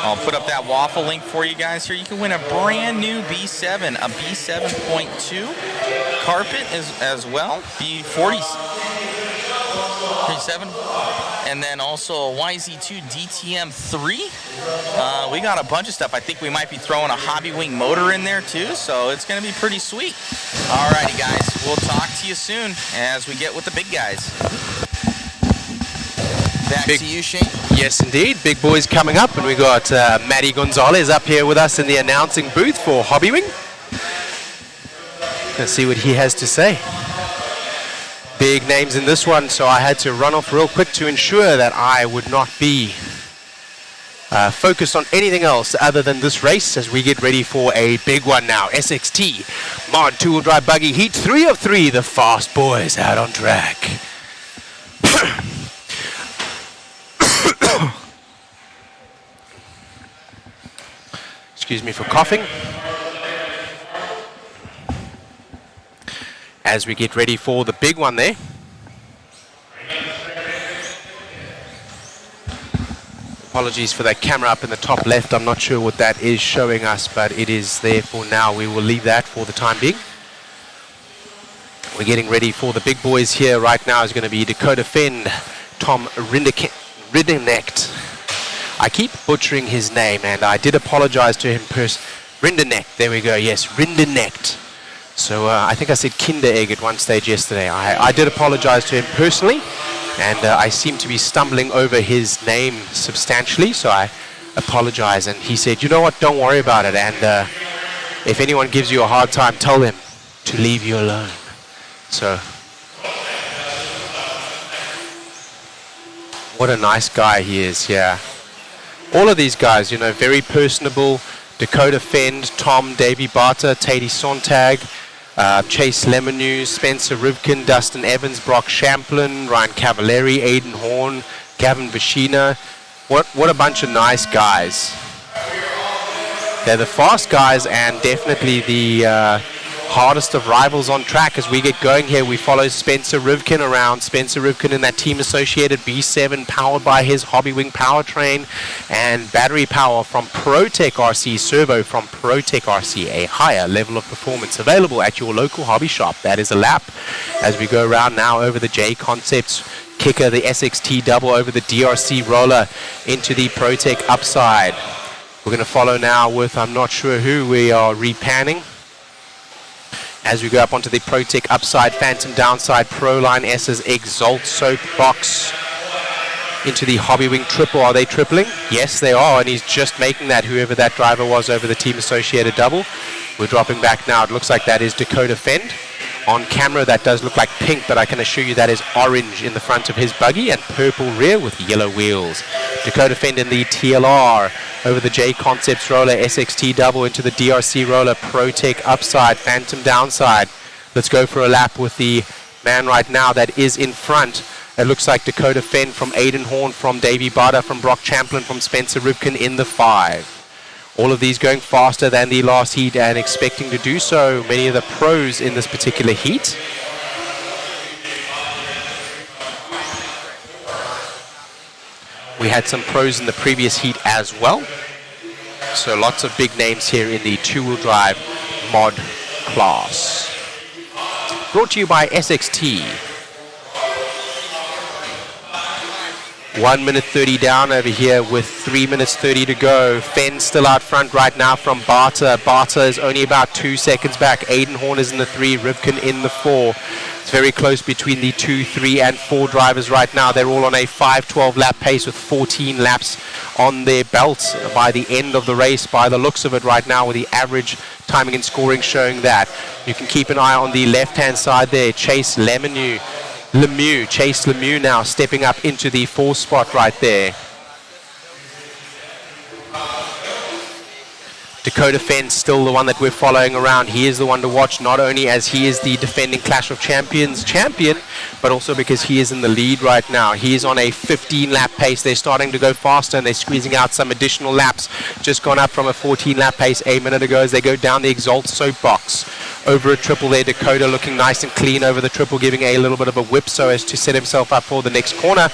I'll put up that waffle link for you guys here. You can win a brand new B7, a B7.2 carpet as well, B47, and then also a YZ2 DTM3. We got a bunch of stuff. I think we might be throwing a Hobby Wing motor in there too, so it's going to be pretty sweet. Alrighty, guys, we'll talk to you soon as we get with the big guys. Back to you, Shane. Yes, indeed. Big boys coming up, and we got Matty Gonzalez up here with us in the announcing booth for Hobby Wing. Let's see what he has to say. Big names in this one, so I had to run off real quick to ensure that I would not be focused on anything else other than this race as we get ready for a big one now. SXT Mod 2-wheel drive buggy heat 3 of 3, the fast boys out on track. Excuse me for coughing. As we get ready for the big one there. Apologies for that camera up in the top left. I'm not sure what that is showing us, but it is there for now. We will leave that for the time being. We're getting ready for the big boys here. Right now is going to be Dakota Fend, Tom Rinderknecht. I keep butchering his name, and I did apologize to him Rinderknecht, there we go, yes, Rinderknecht. So I think I said Kinder Egg at one stage yesterday. I did apologize to him personally, and I seem to be stumbling over his name substantially, so I apologize. And he said, you know what, don't worry about it, and if anyone gives you a hard time, tell them to leave you alone. So, what a nice guy he is, yeah. All of these guys, you know, very personable. Dakota Fend, Tom, Davey Barter, Tady Sontag, Chase Lemonew, Spencer Rivkin, Dustin Evans, Brock Champlin, Ryan Cavallari, Aiden Horn, Gavin Vashina. What a bunch of nice guys. They're the fast guys and definitely the hardest of rivals on track. As we get going here, we follow Spencer Rivkin around. Spencer Rivkin in that team associated B7, powered by his Hobbywing powertrain and battery power from ProTech RC, servo from ProTech RC, a higher level of performance available at your local hobby shop. That is a lap as we go around now over the JConcepts kicker, the SXT double over the DRC roller into the ProTech upside. We're going to follow now with, I'm not sure who, we are repanning as we go up onto the ProTech upside, Phantom downside, Proline S's Exalt Soapbox into the Hobbywing triple. Are they tripling? Yes, they are, and he's just making that, whoever that driver was over the team associated double. We're dropping back now. It looks like that is Dakota Fend. On camera, that does look like pink, but I can assure you that is orange in the front of his buggy and purple rear with yellow wheels. Dakota Fend in the TLR over the JConcepts roller, SXT double into the DRC roller, ProTech upside, Phantom downside. Let's go for a lap with the man right now that is in front. It looks like Dakota Fend from Aiden Horn, from Davey Barter, from Brock Champlin, from Spencer Rivkin in the 5. All of these going faster than the last heat and expecting to do so. Many of the pros in this particular heat. We had some pros in the previous heat as well. So lots of big names here in the two-wheel drive mod class. Brought to you by SXT. 1 minute 30 down over here with 3 minutes 30 to go. Fenn still out front right now from Barter. Barter is only about 2 seconds back. Aiden Horn is in the 3, Rivkin in the 4. It's very close between the 2, 3, and 4 drivers right now. They're all on a 5:12 lap pace with 14 laps on their belts by the end of the race, by the looks of it right now, with the average timing and scoring showing that. You can keep an eye on the left-hand side there. Chase Lemieux now stepping up into the 4 spot right there. Dakota Fend still the one that we're following around. He is the one to watch, not only as he is the defending Clash of Champions champion, but also because he is in the lead right now. He is on a 15-lap pace. They're starting to go faster, and they're squeezing out some additional laps. Just gone up from a 14-lap pace a minute ago as they go down the Exalt Soapbox. Over a triple there, Dakota looking nice and clean over the triple, giving a little bit of a whip so as to set himself up for the next corner,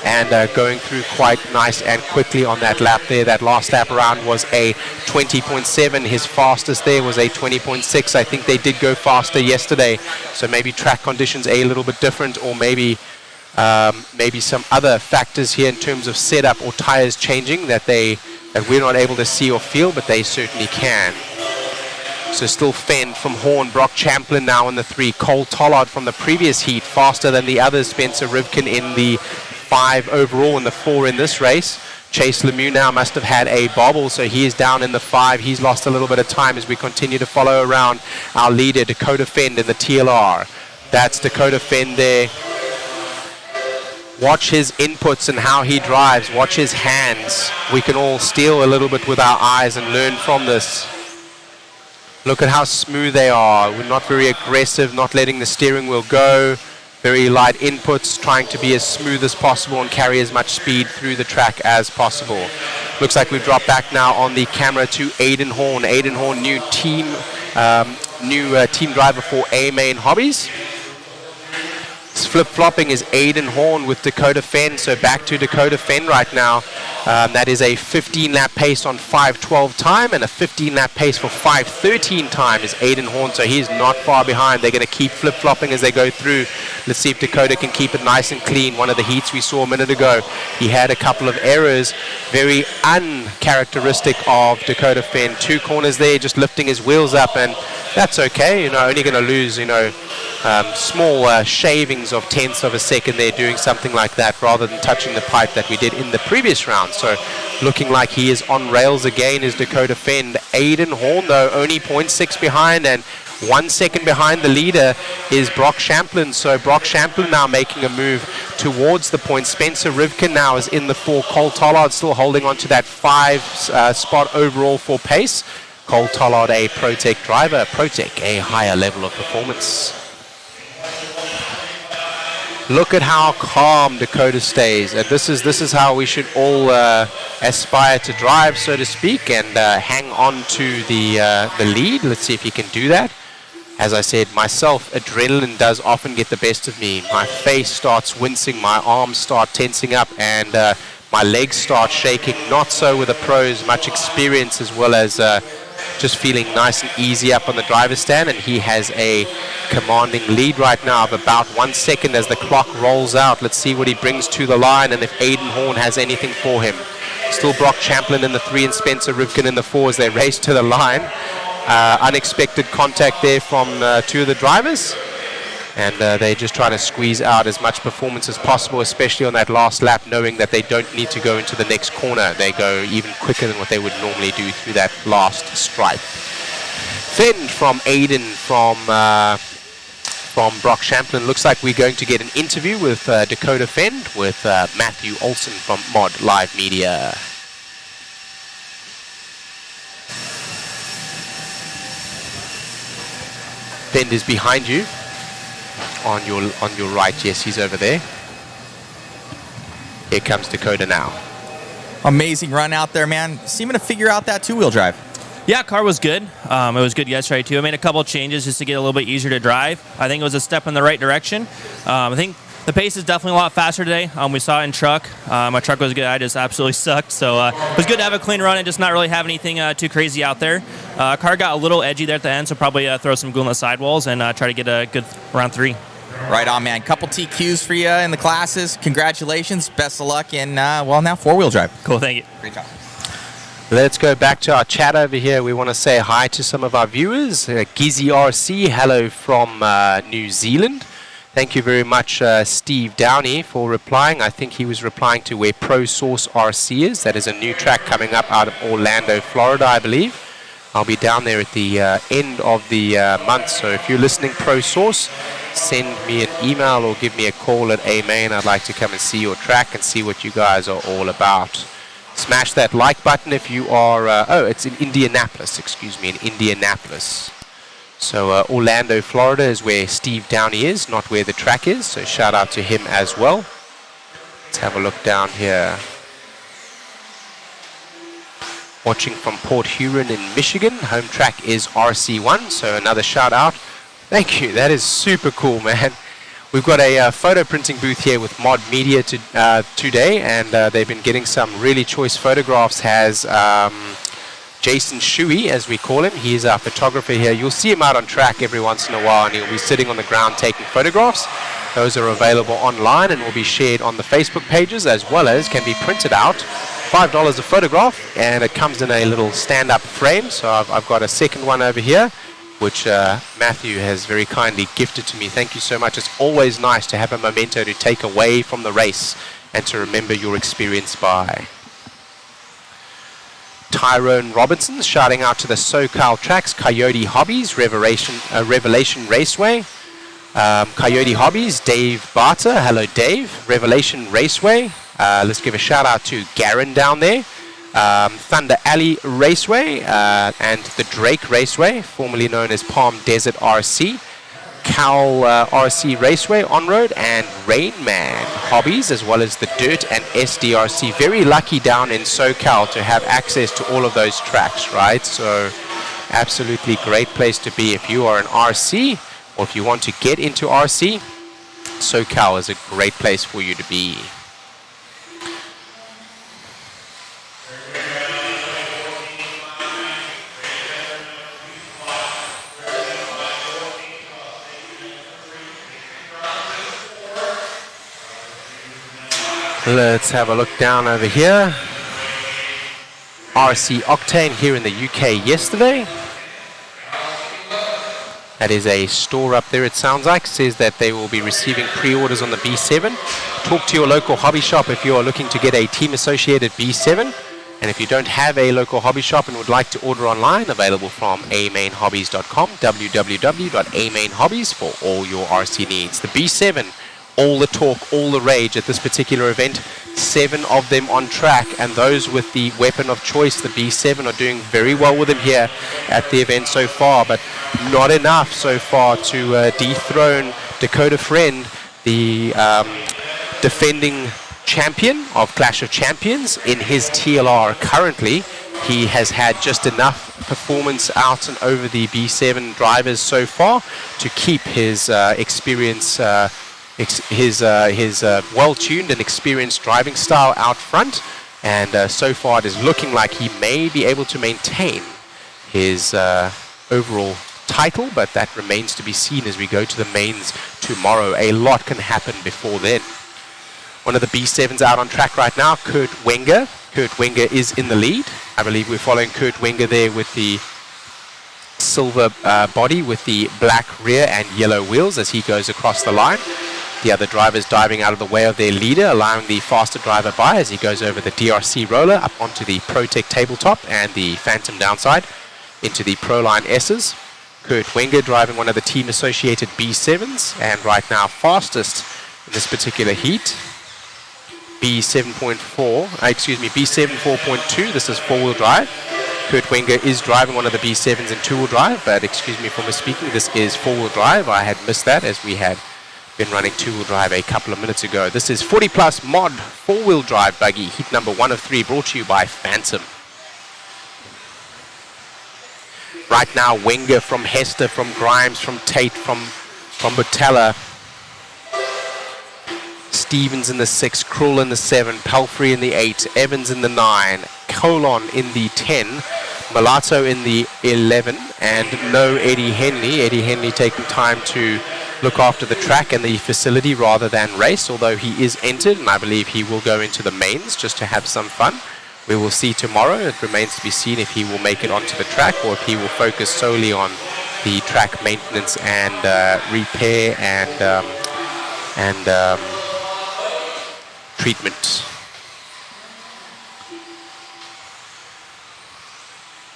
and going through quite nice and quickly on that lap there. That last lap around was a 20.7. His fastest there was a 20.6. I think they did go faster yesterday, so maybe track conditions a little bit different, or maybe some other factors here in terms of setup or tires changing that we're not able to see or feel, but they certainly can. So still Fenn from Horn, Brock Champlin now in the 3, Cole Tollard from the previous heat, faster than the others, Spencer Rivkin in the 5 overall, in the 4 in this race. Chase Lemieux now must have had a bobble, so he is down in the 5. He's lost a little bit of time as we continue to follow around our leader, Dakota Fend in the TLR. That's Dakota Fend there. Watch his inputs and how he drives. Watch his hands. We can all steal a little bit with our eyes and learn from this. Look at how smooth they are. We're not very aggressive, not letting the steering wheel go. Very light inputs, trying to be as smooth as possible and carry as much speed through the track as possible. Looks like we've dropped back now on the camera to Aiden Horn. Aiden Horn, new team driver for A-Main Hobbies. flip-flopping is Aiden Horn with Dakota Fenn. So back to Dakota Fenn right now. That is a 15-lap pace on 5:12 time, and a 15-lap pace for 5:13 time is Aiden Horn. So he's not far behind. They're going to keep flip-flopping as they go through. Let's see if Dakota can keep it nice and clean. One of the heats we saw a minute ago, he had a couple of errors, very uncharacteristic of Dakota Fenn. 2 corners there, just lifting his wheels up, and that's okay. Only going to lose, small shavings of tenths of a second there doing something like that, rather than touching the pipe that we did in the previous round. So looking like he is on rails again is Dakota Fenn. Aiden Horn, though, only 0.6 behind, and 1 second behind the leader is Brock Champlin. So Brock Champlin now making a move towards the point. Spencer Rivkin now is in the 4. Cole Tollard still holding on to that 5 spot overall for pace. Cole Tollard, a ProTech driver. ProTech, a higher level of performance. Look at how calm Dakota stays. And this is how we should all aspire to drive, so to speak, and hang on to the lead. Let's see if he can do that. As I said, myself, adrenaline does often get the best of me. My face starts wincing, my arms start tensing up, and my legs start shaking. Not so with the pros, much experience as well as just feeling nice and easy up on the driver's stand, and he has a commanding lead right now of about 1 second as the clock rolls out. Let's see what he brings to the line and if Aiden Horn has anything for him. Still Brock Champlin in the 3 and Spencer Rivkin in the 4 as they race to the line. Unexpected contact there from 2 of the drivers, and they just try to squeeze out as much performance as possible, especially on that last lap, knowing that they don't need to go into the next corner. They go even quicker than what they would normally do through that last stripe. Then from Aiden, from Brock Champlin, looks like we're going to get an interview with Dakota Fenn with Matthew Olson from Mod Live Media. Fenn is behind you. On your right, yes, he's over there. Here comes Dakota now. Amazing run out there, man. Seeming to figure out that 2-wheel drive. Yeah, car was good. It was good yesterday, too. I made a couple changes just to get a little bit easier to drive. I think it was a step in the right direction. I think the pace is definitely a lot faster today. We saw it in truck. My truck was good. I just absolutely sucked. So it was good to have a clean run and just not really have anything too crazy out there. Car got a little edgy there at the end, so probably throw some glue on the sidewalls and try to get a good round 3. Right on, man. Couple TQs for you in the classes. Congratulations. Best of luck in, now 4-wheel drive. Cool, thank you. Great job. Let's go back to our chat over here. We want to say hi to some of our viewers. Gizzy RC, hello from New Zealand. Thank you very much, Steve Downey, for replying. I think he was replying to where Pro Source RC is. That is a new track coming up out of Orlando, Florida, I believe. I'll be down there at the end of the month. So if you're listening, Pro Source, send me an email or give me a call at A-Main. I'd like to come and see your track and see what you guys are all about. Smash that like button if you are... it's in Indianapolis, in Indianapolis. So Orlando, Florida is where Steve Downey is, not where the track is. So shout out to him as well. Let's have a look down here. Watching from Port Huron in Michigan. Home track is RC1, so another shout out. Thank you, that is super cool, man. We've got a photo printing booth here with Mod Media today, and they've been getting some really choice photographs. Has Jason Shuey, as we call him. He's our photographer here. You'll see him out on track every once in a while, and he'll be sitting on the ground taking photographs. Those are available online and will be shared on the Facebook pages, as well as can be printed out. $5 a photograph, and it comes in a little stand-up frame. So I've got a second one over here, which Matthew has very kindly gifted to me. Thank you so much. It's always nice to have a memento to take away from the race and to remember your experience by. Tyrone Robinson shouting out to the SoCal tracks, Coyote Hobbies, Revelation Raceway. Coyote Hobbies, Dave Barter. Hello, Dave. Revelation Raceway. Let's give a shout out to Garen down there. Thunder Alley Raceway and the Drake Raceway, formerly known as Palm Desert RC. Qual RC Raceway on-road, and Rain Man Hobbies, as well as the Dirt and SDRC. Very lucky down in SoCal to have access to all of those tracks, right? So absolutely great place to be if you are an RC or if you want to get into RC. SoCal is a great place for you to be. Let's have a look down over here. RC Octane here in the UK yesterday. That is a store up there, it sounds like. Says that they will be receiving pre-orders on the B7. Talk to your local hobby shop if you are looking to get a team-associated B7. And if you don't have a local hobby shop and would like to order online, available from amainhobbies.com, www.amainhobbies for all your RC needs. The B7, all the talk, all the rage at this particular event. 7 of them on track, and those with the weapon of choice, the B7, are doing very well with him here at the event so far, but not enough so far to dethrone Dakota Friend, the defending champion of Clash of Champions in his TLR currently. He has had just enough performance out and over the B7 drivers so far to keep his experience, his well-tuned and experienced driving style out front, and so far it is looking like he may be able to maintain his overall title, but that remains to be seen as we go to the mains tomorrow. A lot can happen before then. One of the B7s out on track right now, Kurt Wenger. Kurt Wenger is in the lead. I believe we're following Kurt Wenger there with the silver body with the black rear and yellow wheels as he goes across the line. The other drivers diving out of the way of their leader, allowing the faster driver by as he goes over the DRC roller up onto the ProTech tabletop and the Phantom downside into the Proline S's. Kurt Wenger driving one of the team-associated B7s, and right now fastest in this particular heat. B7 4.2, this is four-wheel drive. Kurt Wenger is driving one of the B7s in two-wheel drive, but excuse me for misspeaking, this is four-wheel drive. I had missed that as we had been running two-wheel drive a couple of minutes ago. This is 40 Plus Mod four-wheel drive buggy, heat number 1 of 3, brought to you by Phantom. Right now, Wenger from Hester, from Grimes, from Tate, from Botella. Stevens in the 6, Krull in the 7, Palfrey in the 8, Evans in the 9, Colon in the 10, Mulatto in the 11, and no Eddie Henley. Eddie Henley taking time to look after the track and the facility rather than race, although he is entered, and I believe he will go into the mains just to have some fun. We will see tomorrow. It remains to be seen if he will make it onto the track or if he will focus solely on the track maintenance and repair and treatment.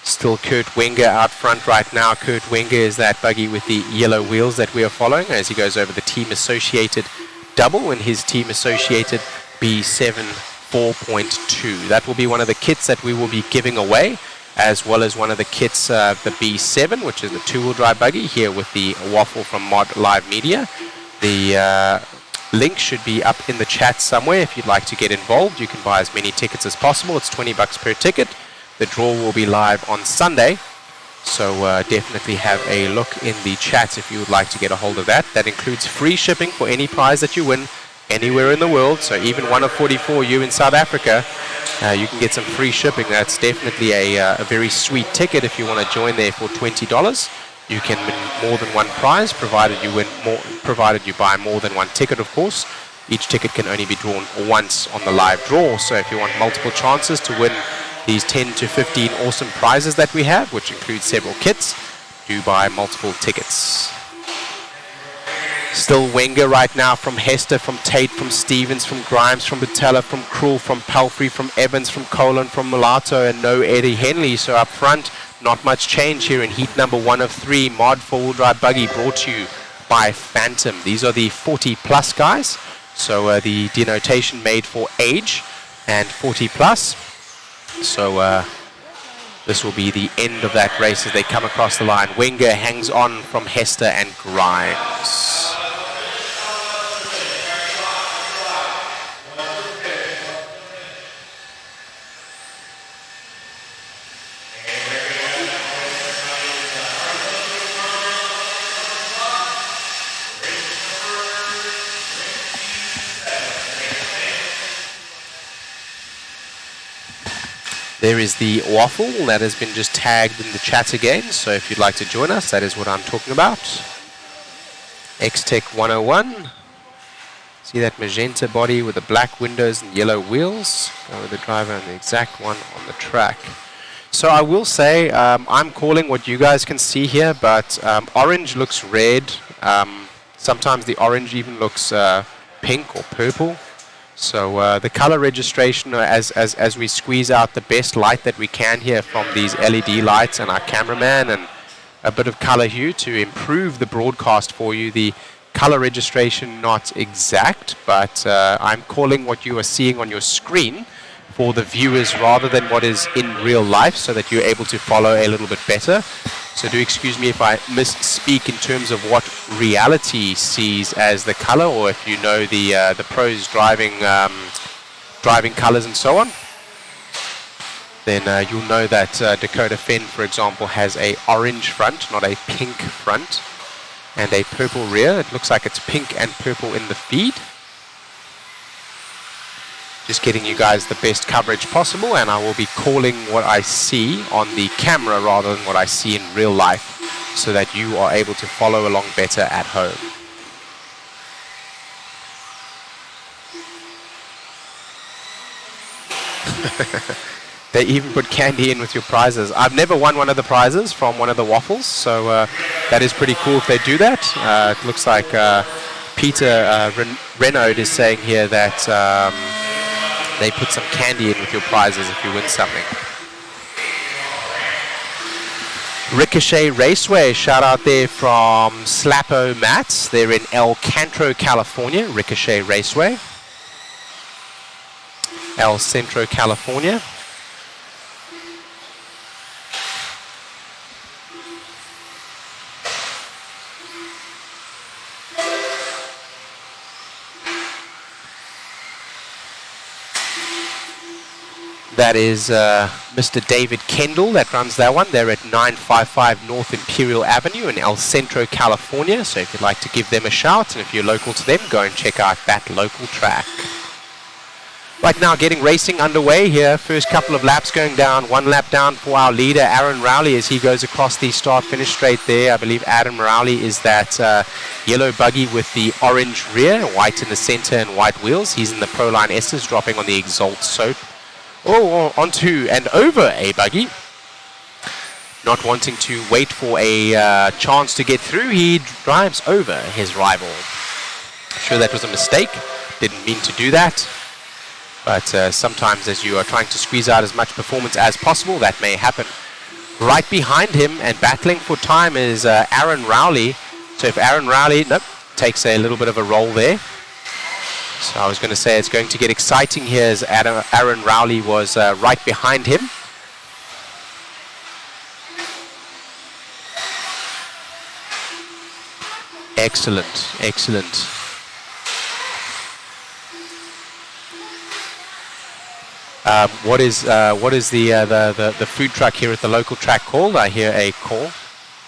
Still Kurt Wenger out front right now. Kurt Wenger is that buggy with the yellow wheels that we are following as he goes over the team-associated double in his team-associated B7 4.2. That will be one of the kits that we will be giving away, as well as one of the kits, the B7, which is the two-wheel drive buggy here with the waffle from Mod Live Media. The link should be up in the chat somewhere. If you'd like to get involved, you can buy as many tickets as possible. It's $20 per ticket. The draw will be live on Sunday, so definitely have a look in the chat if you would like to get a hold of that. That includes free shipping for any prize that you win anywhere in the world. So even 1 of 44, you in South Africa, you can get some free shipping. That's definitely a very sweet ticket if you want to join there for $20. You can win more than one prize, provided you buy more than one ticket, of course. Each ticket can only be drawn once on the live draw. So if you want multiple chances to win these 10 to 15 awesome prizes that we have, which include several kits, do buy multiple tickets. Still Wenger right now from Hester, from Tate, from Stevens, from Grimes, from Botella, from Krull, from Palfrey, from Evans, from Colon, from Mulatto, and no Eddie Henley. So up front, not much change here in heat number 1 of 3, Mod 4-wheel drive buggy brought to you by Phantom. These are the 40 plus guys. So the denotation made for age and 40 plus. So this will be the end of that race as they come across the line. Wenger hangs on from Hester and Grimes. There is the waffle that has been just tagged in the chat again. So if you'd like to join us, that is what I'm talking about. X-Tech 101. See that magenta body with the black windows and yellow wheels? Go with the driver and the exact one on the track. So I will say, I'm calling what you guys can see here, but orange looks red. Sometimes the orange even looks pink or purple. So the color registration, as we squeeze out the best light that we can here from these LED lights and our cameraman and a bit of color hue to improve the broadcast for you. The color registration not exact, but I'm calling what you are seeing on your screen for the viewers rather than what is in real life, so that you're able to follow a little bit better. So do excuse me if I misspeak in terms of what reality sees as the color, or if you know the pros driving colors and so on. Then you'll know that Dakota Fen, for example, has a orange front, not a pink front, and a purple rear. It looks like it's pink and purple in the feed. Just getting you guys the best coverage possible, and I will be calling what I see on the camera rather than what I see in real life, so that you are able to follow along better at home. They even put candy in with your prizes. I've never won one of the prizes from one of the waffles, so that is pretty cool if they do that. It looks like Peter Renaud is saying here that they put some candy in with your prizes if you win something. Ricochet Raceway, shout out there from Slappo Mats. They're in El Centro, California. Ricochet Raceway. El Centro, California. That is Mr. David Kendall that runs that one. They're at 955 North Imperial Avenue in El Centro, California. So if you'd like to give them a shout, and if you're local to them, go and check out that local track. Right now, getting racing underway here. First couple of laps going down. One lap down for our leader, Aaron Rowley, as he goes across the start-finish straight there. I believe Adam Rowley is that yellow buggy with the orange rear, white in the center and white wheels. He's in the Proline Estes, dropping on the Exalt Soap. Oh, onto and over a buggy. Not wanting to wait for a chance to get through, he drives over his rival. Sure, that was a mistake. Didn't mean to do that. But sometimes as you are trying to squeeze out as much performance as possible, that may happen. Right behind him and battling for time is Aaron Rowley. So if Aaron Rowley, takes a little bit of a roll there. So I was going to say it's going to get exciting here as Aaron Rowley was right behind him. Excellent, excellent. What is the food truck here at the local track called? I hear a call.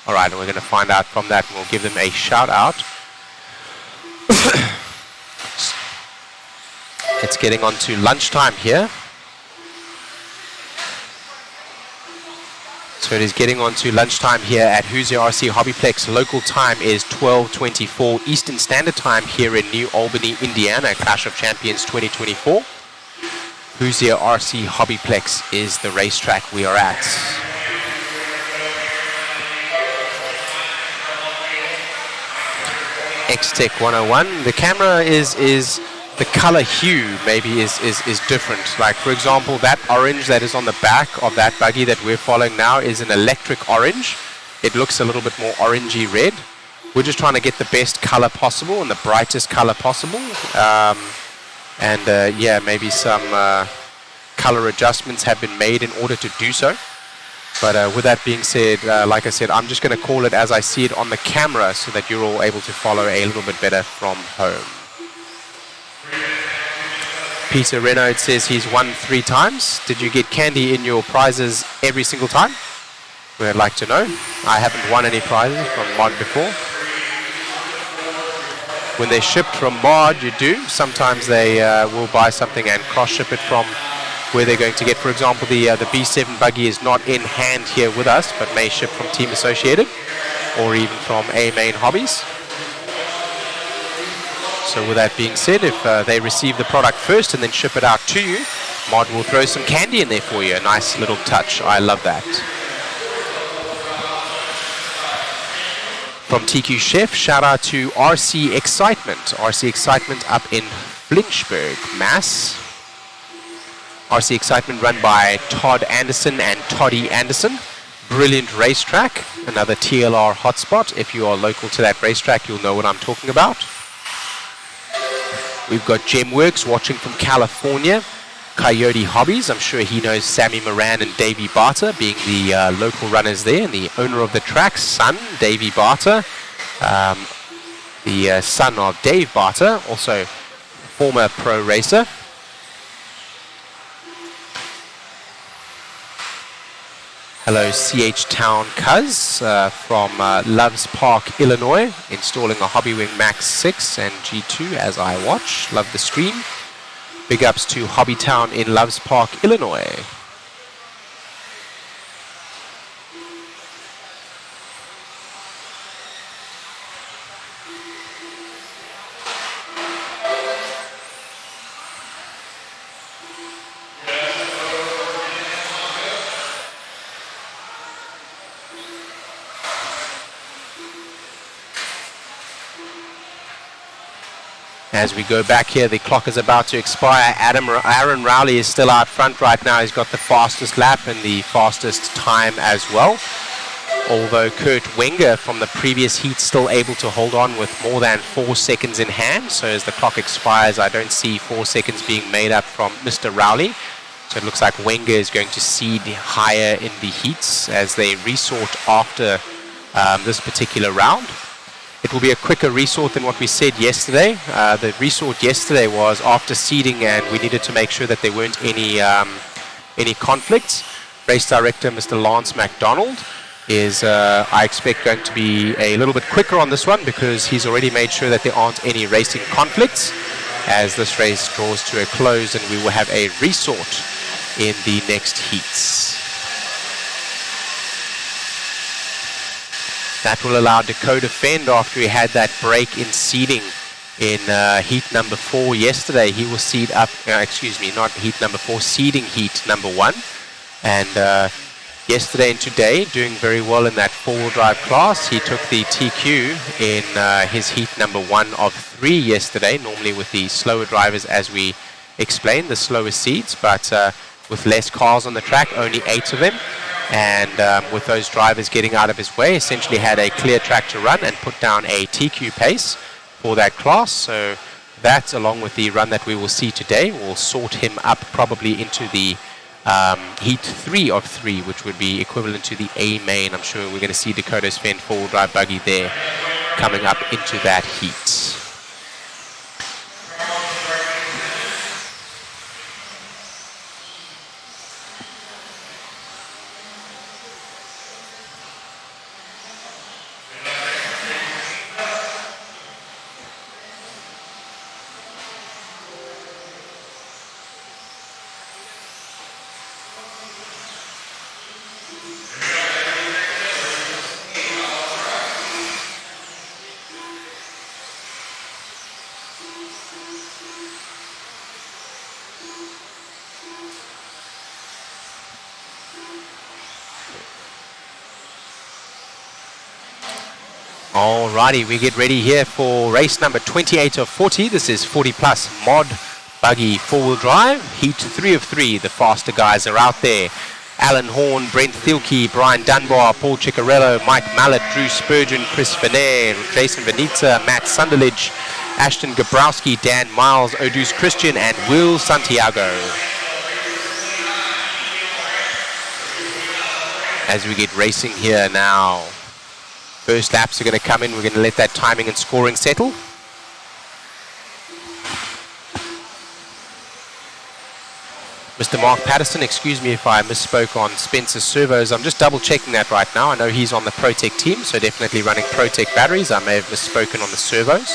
All right, and we're going to find out from that, and we'll give them a shout out. It's getting on to lunchtime here. So it is getting on to lunchtime here at Hoosier RC HobbyPlex. Local time is 12:24 Eastern Standard Time here in New Albany, Indiana, Clash of Champions 2024. Hoosier RC HobbyPlex is the racetrack we are at. X-Tech 101. The camera is the color hue maybe is different. Like for example, that orange that is on the back of that buggy that we're following now is an electric orange. It looks a little bit more orangey red. We're just trying to get the best color possible and the brightest color possible. Yeah, maybe some color adjustments have been made in order to do so. But with that being said, like I said, I'm just going to call it as I see it on the camera so that you're all able to follow a little bit better from home. Peter Renaud says he's won 3 times. Did you get candy in your prizes every single time? We'd like to know. I haven't won any prizes from Mod before. When they're shipped from Mod, you do. Sometimes they will buy something and cross-ship it from where they're going to get. For example, the B7 buggy is not in hand here with us, but may ship from Team Associated or even from A Main Hobbies. So with that being said, if they receive the product first and then ship it out to you, Mod will throw some candy in there for you. A nice little touch. I love that. From TQ Chef, shout out to RC Excitement. RC Excitement up in Lynchburg, Mass. RC Excitement run by Todd Anderson and Toddy Anderson. Brilliant racetrack. Another TLR hotspot. If you are local to that racetrack, you'll know what I'm talking about. We've got Gemworks watching from California. Coyote Hobbies, I'm sure he knows Sammy Moran and Davey Barter being the local runners there, and the owner of the track, son, Davey Barter, the son of Dave Barter, also former pro racer. Hello CH Town Cuz from Loves Park, Illinois, installing a Hobbywing Max 6 and G2 as I watch. Love the stream. Big ups to Hobbytown in Loves Park, Illinois. As we go back here, the clock is about to expire. Aaron Rowley is still out front right now. He's got the fastest lap and the fastest time as well. Although Kurt Wenger from the previous heat still able to hold on with more than 4 seconds in hand. So as the clock expires, I don't see 4 seconds being made up from Mr. Rowley. So it looks like Wenger is going to seed higher in the heats as they resort after this particular round. It will be a quicker resort than what we said yesterday. The resort yesterday was after seeding, and we needed to make sure that there weren't any conflicts. Race director, Mr. Lance MacDonald, is, I expect, going to be a little bit quicker on this one because he's already made sure that there aren't any racing conflicts as this race draws to a close, and we will have a resort in the next heats. That will allow Dakota Fend, after he had that break in seeding in heat number 4 yesterday. He will seed up, excuse me, not heat number 4, seeding heat number 1. And yesterday and today, doing very well in that 4-wheel drive class. He took the TQ in his heat number 1 of 3 yesterday, normally with the slower drivers, as we explained, the slower seeds, but with less cars on the track, only 8 of them. And with those drivers getting out of his way, essentially had a clear track to run and put down a TQ pace for that class. So that, along with the run that we will see today, will sort him up probably into the heat 3 of 3, which would be equivalent to the A main. I'm sure we're going to see Dakota's Fend 4-wheel drive buggy there coming up into that heat. Alrighty, we get ready here for race number 28 of 40. This is 40 plus mod buggy 4-wheel drive. Heat 3 of 3. The faster guys are out there. Alan Horn, Brent Thielke, Brian Dunbar, Paul Ciccarello, Mike Mallet, Drew Spurgeon, Chris Venet, Jason Venita, Matt Sunderledge, Ashton Gabrowski, Dan Miles, Odus Christian, and Will Santiago. As we get racing here now. First laps are going to come in. We're going to let that timing and scoring settle. Mr. Mark Patterson, excuse me if I misspoke on Spencer's servos. I'm just double checking that right now. I know he's on the ProTech team, so definitely running ProTech batteries. I may have misspoken on the servos.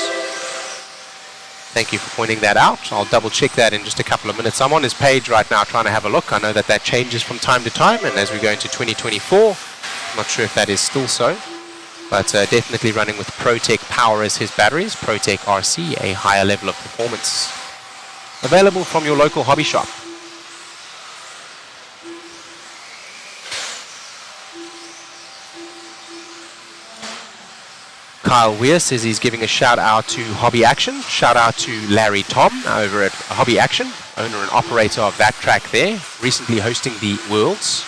Thank you for pointing that out. I'll double check that in just a couple of minutes. I'm on his page right now trying to have a look. I know that that changes from time to time, and as we go into 2024, I'm not sure if that is still so, but definitely running with ProTech Power as his batteries. ProTech RC, a higher level of performance. Available from your local hobby shop. Kyle Weir says he's giving a shout out to Hobby Action. Shout out to Larry Tom over at Hobby Action, owner and operator of that track there, recently hosting the Worlds.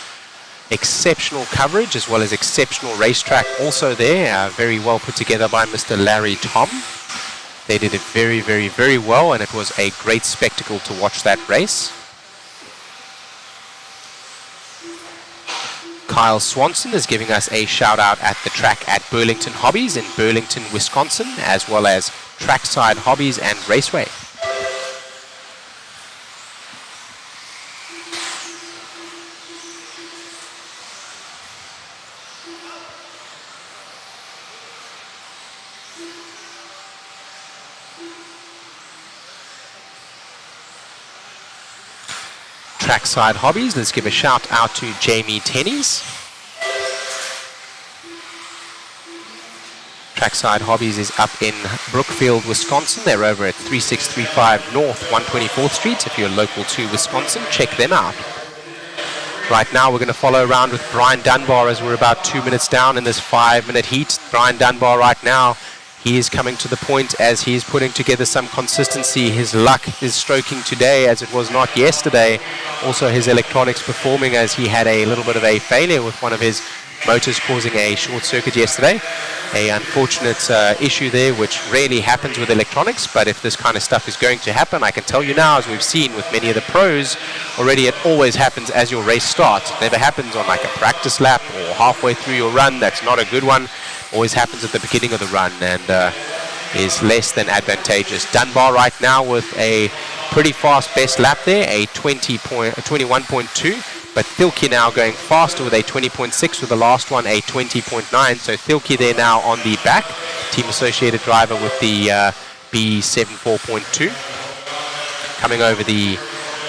Exceptional coverage as well as exceptional racetrack also there, very well put together by Mr. Larry Tom. They did it very, very, very well, and it was a great spectacle to watch that race. Kyle Swanson is giving us a shout out at the track at Burlington Hobbies in Burlington, Wisconsin, as well as Trackside Hobbies and Raceway. Trackside Hobbies, let's give a shout out to Jamie Tennies. Trackside Hobbies is up in Brookfield, Wisconsin. They're over at 3635 North 124th Street. If you're local to Wisconsin, check them out. Right now we're going to follow around with Brian Dunbar as we're about 2 minutes down in this 5-minute heat. Brian Dunbar right now, he is coming to the point as he's putting together some consistency. His luck is stroking today as it was not yesterday. Also his electronics performing as he had a little bit of a failure with one of his motors causing a short circuit yesterday. A unfortunate issue there which rarely happens with electronics, but if this kind of stuff is going to happen, I can tell you now, as we've seen with many of the pros already, it always happens as your race starts. It never happens on like a practice lap or halfway through your run. That's not a good one. Always happens at the beginning of the run and is less than advantageous. Dunbar right now with a pretty fast best lap there, a 21.2, but Thielke now going faster with a 20.6 with the last one, a 20.9. So Thielke there now on the back. Team Associated driver with the B74.2. Coming over the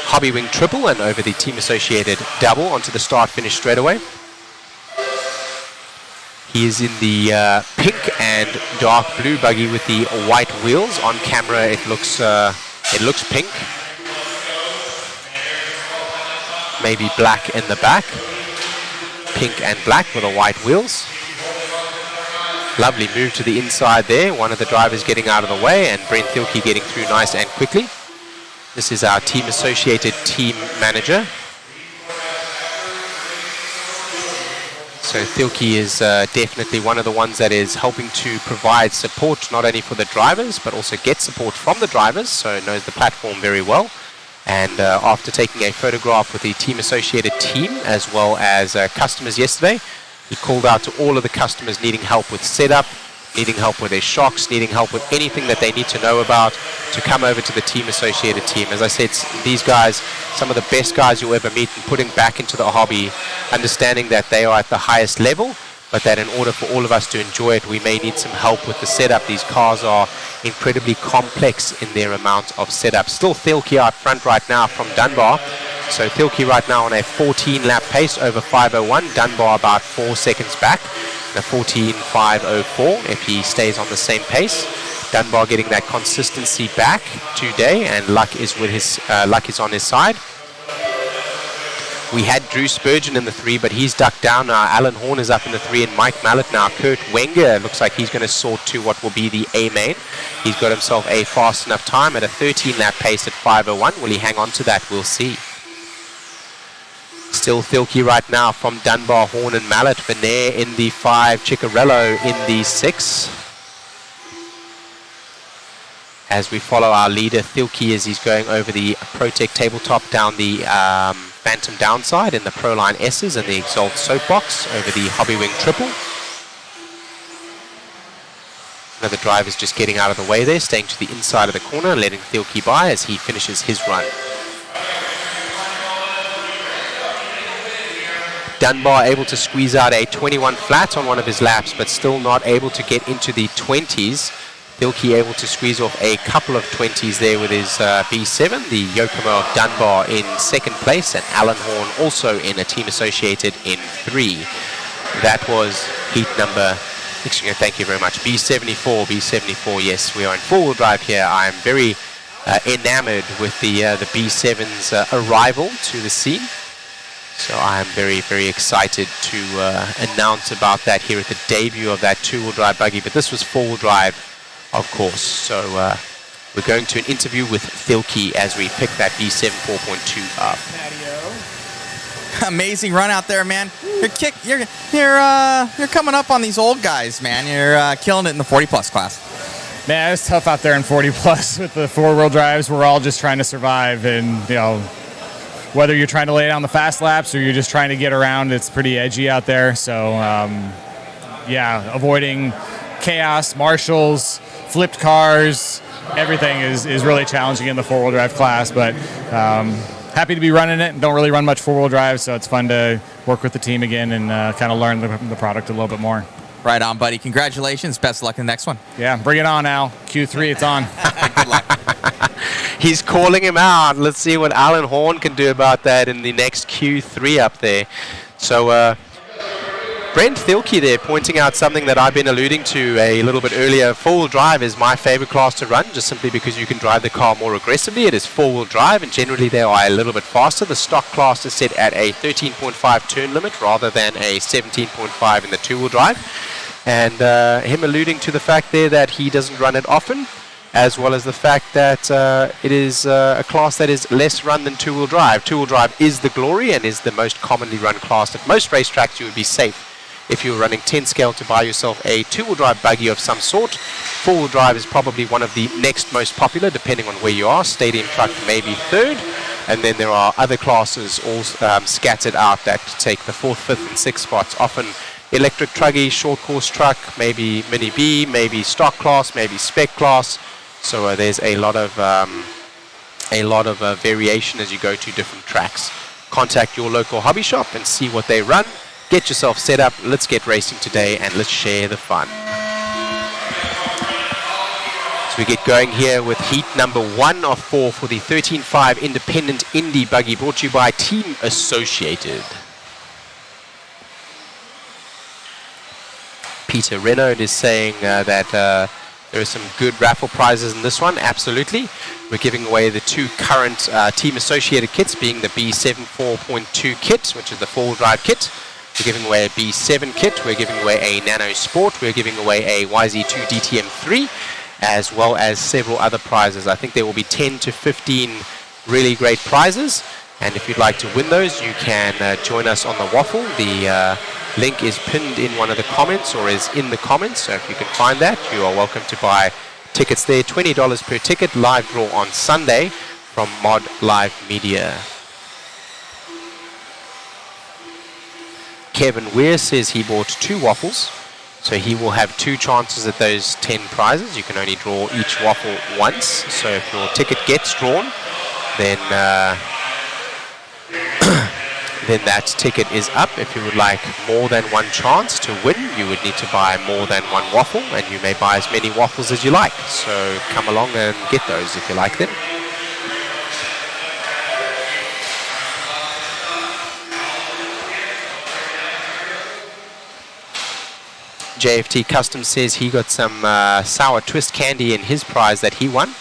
Hobby Wing triple and over the Team Associated double onto the start-finish straightaway. He is in the pink and dark blue buggy with the white wheels. On camera, it looks pink. Maybe black in the back. Pink and black with the white wheels. Lovely move to the inside there. One of the drivers getting out of the way, and Brent Thielke getting through nice and quickly. This is our Team Associated team manager. So Thielke is definitely one of the ones that is helping to provide support not only for the drivers but also get support from the drivers, so knows the platform very well. And after taking a photograph with the Team Associated team as well as customers yesterday, he called out to all of the customers needing help with setup, needing help with their shocks, needing help with anything that they need to know about, to come over to the Team Associated team. As I said, these guys, some of the best guys you'll ever meet, and putting back into the hobby, understanding that they are at the highest level, but that in order for all of us to enjoy it, we may need some help with the setup. These cars are incredibly complex in their amount of setup. Still Thielke out front right now from Dunbar. So Thielke right now on a 14-lap pace over 5:01. Dunbar about 4 seconds back. A 14.504 if he stays on the same pace. Dunbar getting that consistency back today, and luck is with his luck is on his side. We had Drew Spurgeon in the 3, but he's ducked down now. Alan Horn is up in the 3, and Mike Mallet now. Kurt Wenger looks like he's going to sort to what will be the A main. He's got himself a fast enough time at a 13-lap pace at 5:01. Will he hang on to that? We'll see. Still Thielke right now from Dunbar, Horn and Mallet. Venair in the 5, Ciccarello in the 6. As we follow our leader Thielke as he's going over the ProTech tabletop down the Phantom downside in the Proline S's and the Exalt Soapbox over the Hobby Wing triple. Another driver's just getting out of the way there, staying to the inside of the corner, letting Thielke by as he finishes his run. Dunbar able to squeeze out a 21 flat on one of his laps, but still not able to get into the 20s. Filkey able to squeeze off a couple of 20s there with his B7. The Yokomo of Dunbar in second place, and Alan Horn also in a team associated in 3. That was heat number, thank you very much, B74, yes, we are in four-wheel drive here. I am very enamored with the B7's arrival to the scene. So I am very, very excited to announce about that here at the debut of that two-wheel drive buggy. But this was four-wheel drive, of course. So we're going to an interview with Filkey as we pick that B7 4.2 up. Amazing run out there, man. You're coming up on these old guys, man. You're killing it in the 40-plus class. Man, it's tough out there in 40-plus with the four-wheel drives. We're all just trying to survive, and whether you're trying to lay down the fast laps or you're just trying to get around, it's pretty edgy out there. So, avoiding chaos, marshals, flipped cars, everything is really challenging in the four-wheel drive class. But happy to be running it. Don't really run much four-wheel drive, so it's fun to work with the team again and kind of learn the product a little bit more. Right on, buddy. Congratulations. Best of luck in the next one. Yeah, bring it on, Al. Q3, it's on. Good luck. He's calling him out. Let's see what Alan Horn can do about that in the next Q3 up there. So Brent Filkey there pointing out something that I've been alluding to a little bit earlier. Four-wheel drive is my favorite class to run, just simply because you can drive the car more aggressively. It is four-wheel drive, and generally they are a little bit faster. The stock class is set at a 13.5 turn limit rather than a 17.5 in the two-wheel drive. And him alluding to the fact there that he doesn't run it often, as well as the fact that it is a class that is less run than two-wheel drive. Two-wheel drive is the glory and is the most commonly run class. At most racetracks, you would be safe if you were running 10 scale to buy yourself a two-wheel drive buggy of some sort. Four-wheel drive is probably one of the next most popular, depending on where you are. Stadium truck maybe third. And then there are other classes all scattered out that take the fourth, fifth, and sixth spots. Often electric truggy, short course truck, maybe mini B, maybe stock class, maybe spec class. So there's a lot of variation as you go to different tracks. Contact your local hobby shop and see what they run. Get yourself set up. Let's get racing today and let's share the fun. So we get going here with heat number 1 of 4 for the 13.5 Independent Indy Buggy, brought to you by Team Associated. Peter Renaud is saying that there are some good raffle prizes in this one. Absolutely. We're giving away the two current Team Associated kits, being the B7 4.2 kit, which is the four-wheel drive kit. We're giving away a B7 kit. We're giving away a Nano Sport. We're giving away a YZ2 DTM3, as well as several other prizes. I think there will be 10 to 15 really great prizes. And if you'd like to win those, you can join us on the waffle. The link is pinned in one of the comments or is in the comments. So if you can find that, you are welcome to buy tickets there. $20 per ticket. Live draw on Sunday from Mod Live Media. Kevin Weir says he bought 2 waffles, so he will have 2 chances at those 10 prizes. You can only draw each waffle once, so if your ticket gets drawn, then then that ticket is up. If you would like more than one chance to win, you would need to buy more than one waffle, and you may buy as many waffles as you like. So come along and get those if you like them. JFT Custom says he got some sour twist candy in his prize that he won.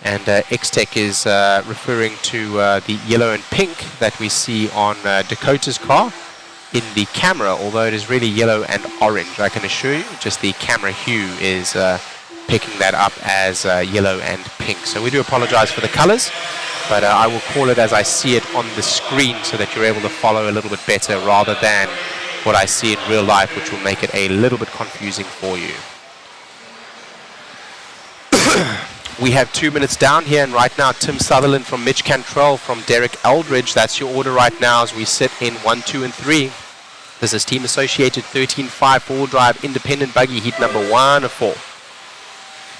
And X-Tech is referring to the yellow and pink that we see on Dakota's car in the camera, although it is really yellow and orange. I can assure you, just the camera hue is picking that up as yellow and pink. So we do apologize for the colors, but I will call it as I see it on the screen so that you're able to follow a little bit better rather than what I see in real life, which will make it a little bit confusing for you. We have 2 minutes down here, and right now Tim Sutherland from Mitch Cantrell from Derek Eldridge. That's your order right now as we sit in 1, 2, and 3. This is Team Associated 13.5 4-wheel drive independent buggy, heat number 1 of 4.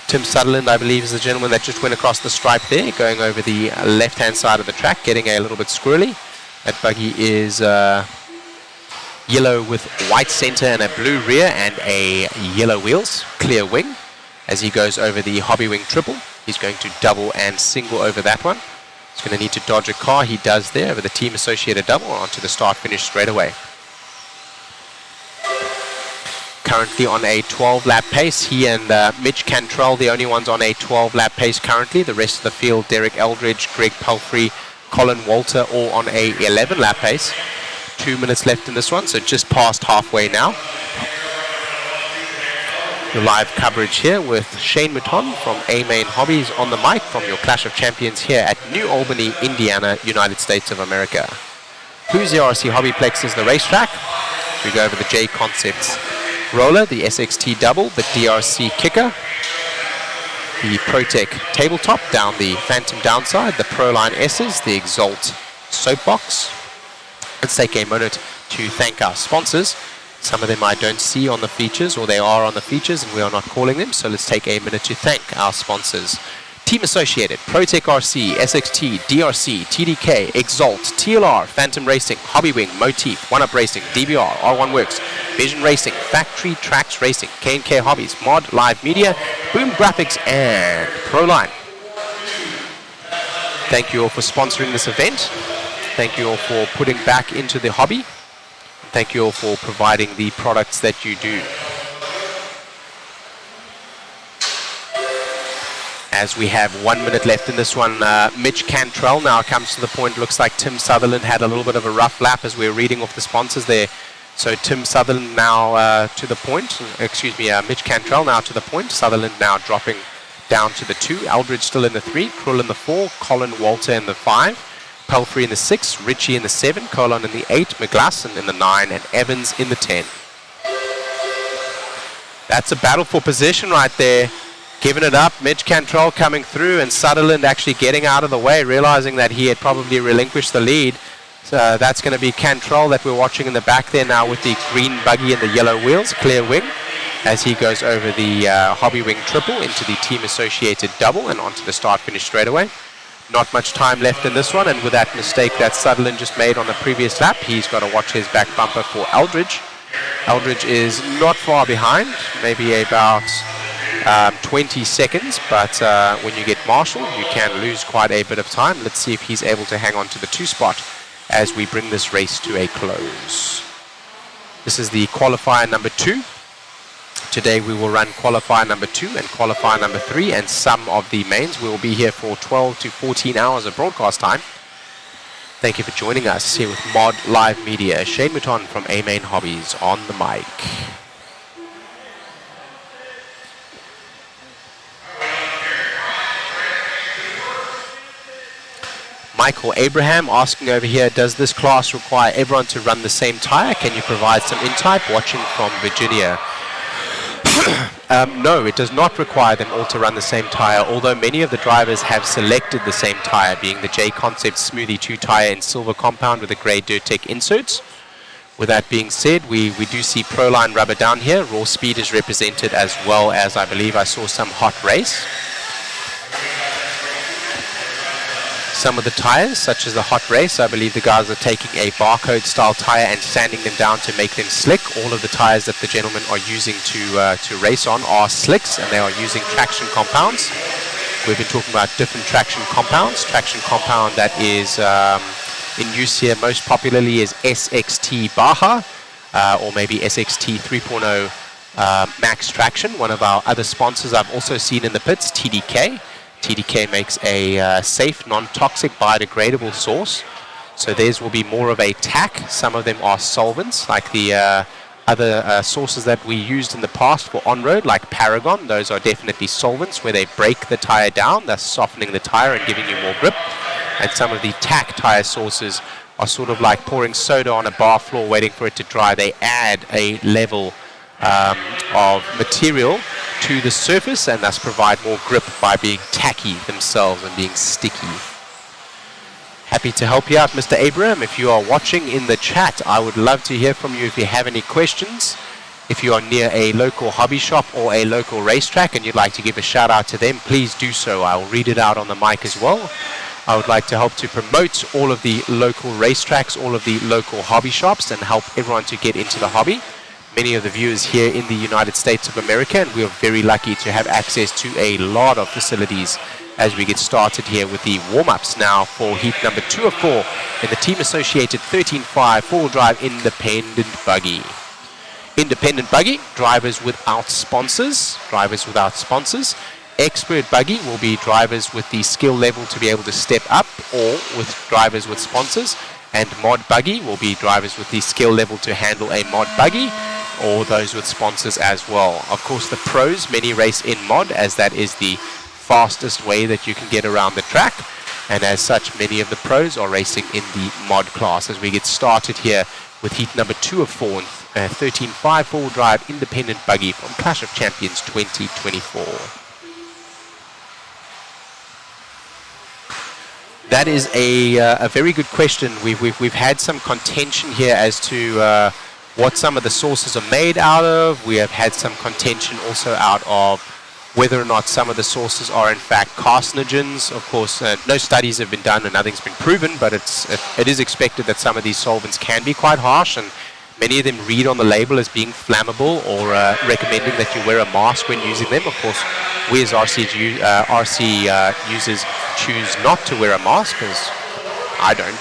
Tim Sutherland, I believe, is the gentleman that just went across the stripe there, going over the left-hand side of the track, getting a little bit squirrely. That buggy is yellow with white center and a blue rear and a yellow wheels, clear wing. as he goes over the hobby wing triple. He's going to double and single over that one. He's going to need to dodge a car. He does there over the team associated double onto the start finish straight away. Currently on a 12-lap pace. He and Mitch Cantrell, the only ones on a 12-lap pace currently. The rest of the field, Derek Eldridge, Greg Pelfrey, Colin Walter, all on a 11-lap pace. 2 minutes left in this one, so just past halfway now. Your live coverage here with Shane Mouton from A-Main Hobbies on the mic from your Clash of Champions here at New Albany, Indiana, United States of America. Hoosier RC HobbyPlex is the racetrack. We go over the JConcepts roller, the SXT double, the DRC kicker, the ProTech tabletop down the Phantom downside, the Proline S's, the Exalt soapbox. Let's take a moment to thank our sponsors. Some of them I don't see on the features, or they are on the features and we are not calling them, so let's take a minute to thank our sponsors. Team Associated, ProTech RC, SXT, DRC, TDK, Exalt, TLR, Phantom Racing, Hobbywing, Motif, One Up Racing, DBR, R1 Works, Vision Racing, Factory Tracks Racing, K&K Hobbies, Mod, Live Media, Boom Graphics, and Proline. Thank you all for sponsoring this event. Thank you all for putting back into the hobby. Thank you all for providing the products that you do. As we have 1 minute left in this one, Mitch Cantrell now comes to the point. Looks like Tim Sutherland had a little bit of a rough lap as we're reading off the sponsors there. So Tim Sutherland now to the point. Mitch Cantrell now to the point. Sutherland now dropping down to the 2. Eldridge still in the 3. Krull in the 4. Colin Walter in the 5. Pelfrey in the 6. Ritchie in the 7. Colon in the 8. McGlasson in the 9. And Evans in the 10. That's a battle for position right there. Giving it up, Mitch Cantrell coming through, and Sutherland actually getting out of the way, realizing that he had probably relinquished the lead. So that's going to be Cantrell that we're watching in the back there now with the green buggy and the yellow wheels, clear wing, as he goes over the hobby wing triple into the team associated double and onto the start finish straight away. Not much time left in this one, and with that mistake that Sutherland just made on the previous lap, he's got to watch his back bumper for Eldridge. Eldridge is not far behind, maybe about 20 seconds, but when you get marshaled, you can lose quite a bit of time. Let's see if he's able to hang on to the 2 spot as we bring this race to a close. This is the qualifier number 2. Today we will run qualifier number 2 and qualifier number 3 and some of the mains. We will be here for 12 to 14 hours of broadcast time. Thank you for joining us here with Mod Live Media. Shane Mouton from A-Main Hobbies on the mic. Michael Abraham asking over here, does this class require everyone to run the same tire? Can you provide some in-type? Watching from Virginia. No, it does not require them all to run the same tire, although many of the drivers have selected the same tire, being the JConcepts Smoothie 2 tire in silver compound with the grey Durtec inserts. With that being said, we do see Proline rubber down here. Raw Speed is represented, as well as I believe I saw some Hot Race. Some of the tires, such as the Hot Race, I believe the guys are taking a barcode style tire and sanding them down to make them slick. All of the tires that the gentlemen are using to race on are slicks, and they are using traction compounds. We've been talking about different traction compounds. Traction compound that is in use here most popularly is SXT Baja, or maybe SXT 3.0 Max Traction. One of our other sponsors I've also seen in the pits, TDK. TDK makes a safe, non-toxic, biodegradable source. So theirs will be more of a tack. Some of them are solvents, like the other sources that we used in the past for on-road, like Paragon. Those are definitely solvents where they break the tire down, thus softening the tire and giving you more grip. And some of the tack tire sources are sort of like pouring soda on a bar floor waiting for it to dry. They add a level of material to the surface and thus provide more grip by being tacky themselves and being sticky. Happy to help you out, Mr. Abraham. If you are watching in the chat, I would love to hear from you if you have any questions. If you are near a local hobby shop or a local racetrack and you'd like to give a shout out to them, please do so. I will read it out on the mic as well. I would like to help to promote all of the local racetracks, all of the local hobby shops, and help everyone to get into the hobby. many of the viewers here in the United States of America, and we are very lucky to have access to a lot of facilities as we get started here with the warm-ups now for heat number 2 of 4 in the team-associated 13.5 four-wheel drive independent buggy. Independent buggy, drivers without sponsors. Expert buggy will be drivers with the skill level to be able to step up, or with drivers with sponsors. And mod buggy will be drivers with the skill level to handle a mod buggy, or those with sponsors as well. Of course, the pros, many race in mod, as that is the fastest way that you can get around the track. And as such, many of the pros are racing in the mod class as we get started here with heat number 2 of 4 and 13.5 four-wheel drive independent buggy from Clash of Champions 2024. That is a very good question. We've had some contention here as to what some of the sauces are made out of. We have had some contention also out of whether or not some of the sauces are in fact carcinogens. Of course, no studies have been done and nothing's been proven, but it is expected that some of these solvents can be quite harsh, and many of them read on the label as being flammable or recommending that you wear a mask when using them. Of course, we as RC users choose not to wear a mask, because I don't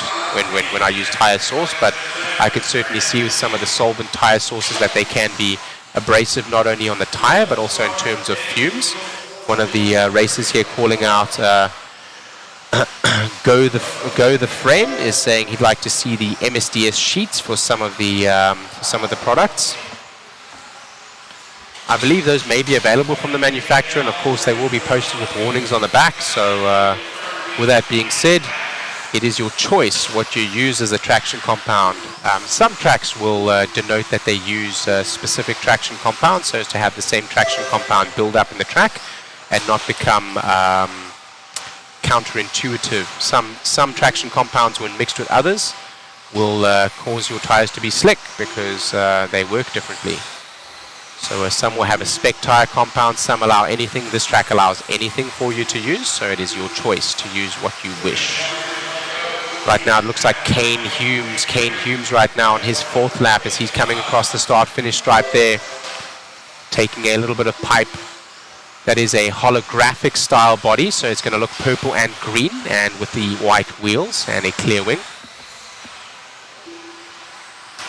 when I use tire sauce, but I can certainly see with some of the solvent tire sauces that they can be abrasive not only on the tire but also in terms of fumes. One of the racers here calling out Go the Friend is saying he'd like to see the MSDS sheets for some of the products. I believe those may be available from the manufacturer, and of course they will be posted with warnings on the back. So with that being said, it is your choice what you use as a traction compound. Some tracks will denote that they use specific traction compounds so as to have the same traction compound build up in the track and not become counterintuitive. Some traction compounds, when mixed with others, will cause your tires to be slick because they work differently. So some will have a spec tire compound, some allow anything. This track allows anything for you to use, so it is your choice to use what you wish. Right now it looks like Kane Humes right now on his 4th lap as he's coming across the start-finish stripe there, taking a little bit of pipe. That is a holographic style body, so it's going to look purple and green, and with the white wheels and a clear wing.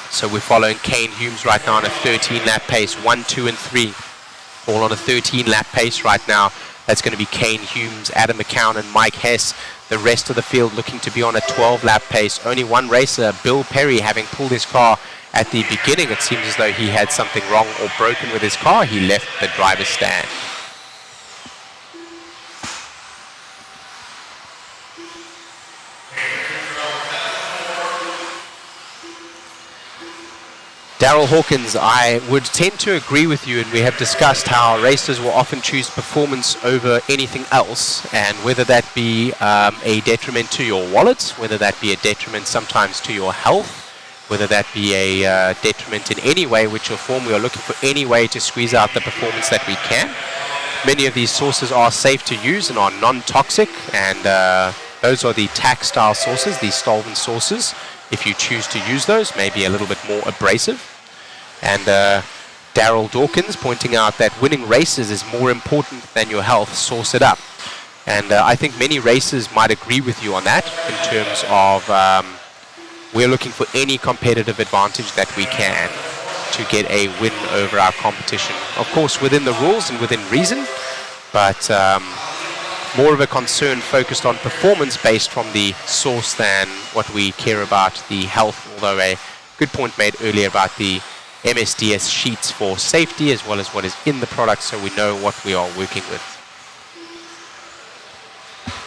So we're following Kane Humes right now on a 13-lap pace, 1, 2, and 3, all on a 13-lap pace right now. That's going to be Kane Humes, Adam McCown, and Mike Hess. The rest of the field looking to be on a 12-lap pace. Only one racer, Bill Perry, having pulled his car at the beginning. It seems as though he had something wrong or broken with his car. He left the driver's stand. Daryl Hawkins, I would tend to agree with you, and we have discussed how racers will often choose performance over anything else, and whether that be a detriment to your wallet, whether that be a detriment sometimes to your health, whether that be a detriment in any way, which or form, we are looking for any way to squeeze out the performance that we can. Many of these sources are safe to use and are non-toxic, and those are the TAC style sources, these solvent sources. If you choose to use those, maybe a little bit more abrasive. And Daryl Dawkins pointing out that winning races is more important than your health. Source it up. And I think many racers might agree with you on that in terms of we're looking for any competitive advantage that we can to get a win over our competition. Of course, within the rules and within reason, but more of a concern focused on performance based from the source than what we care about the health, although a good point made earlier about the MSDS sheets for safety as well as what is in the product, so we know what we are working with.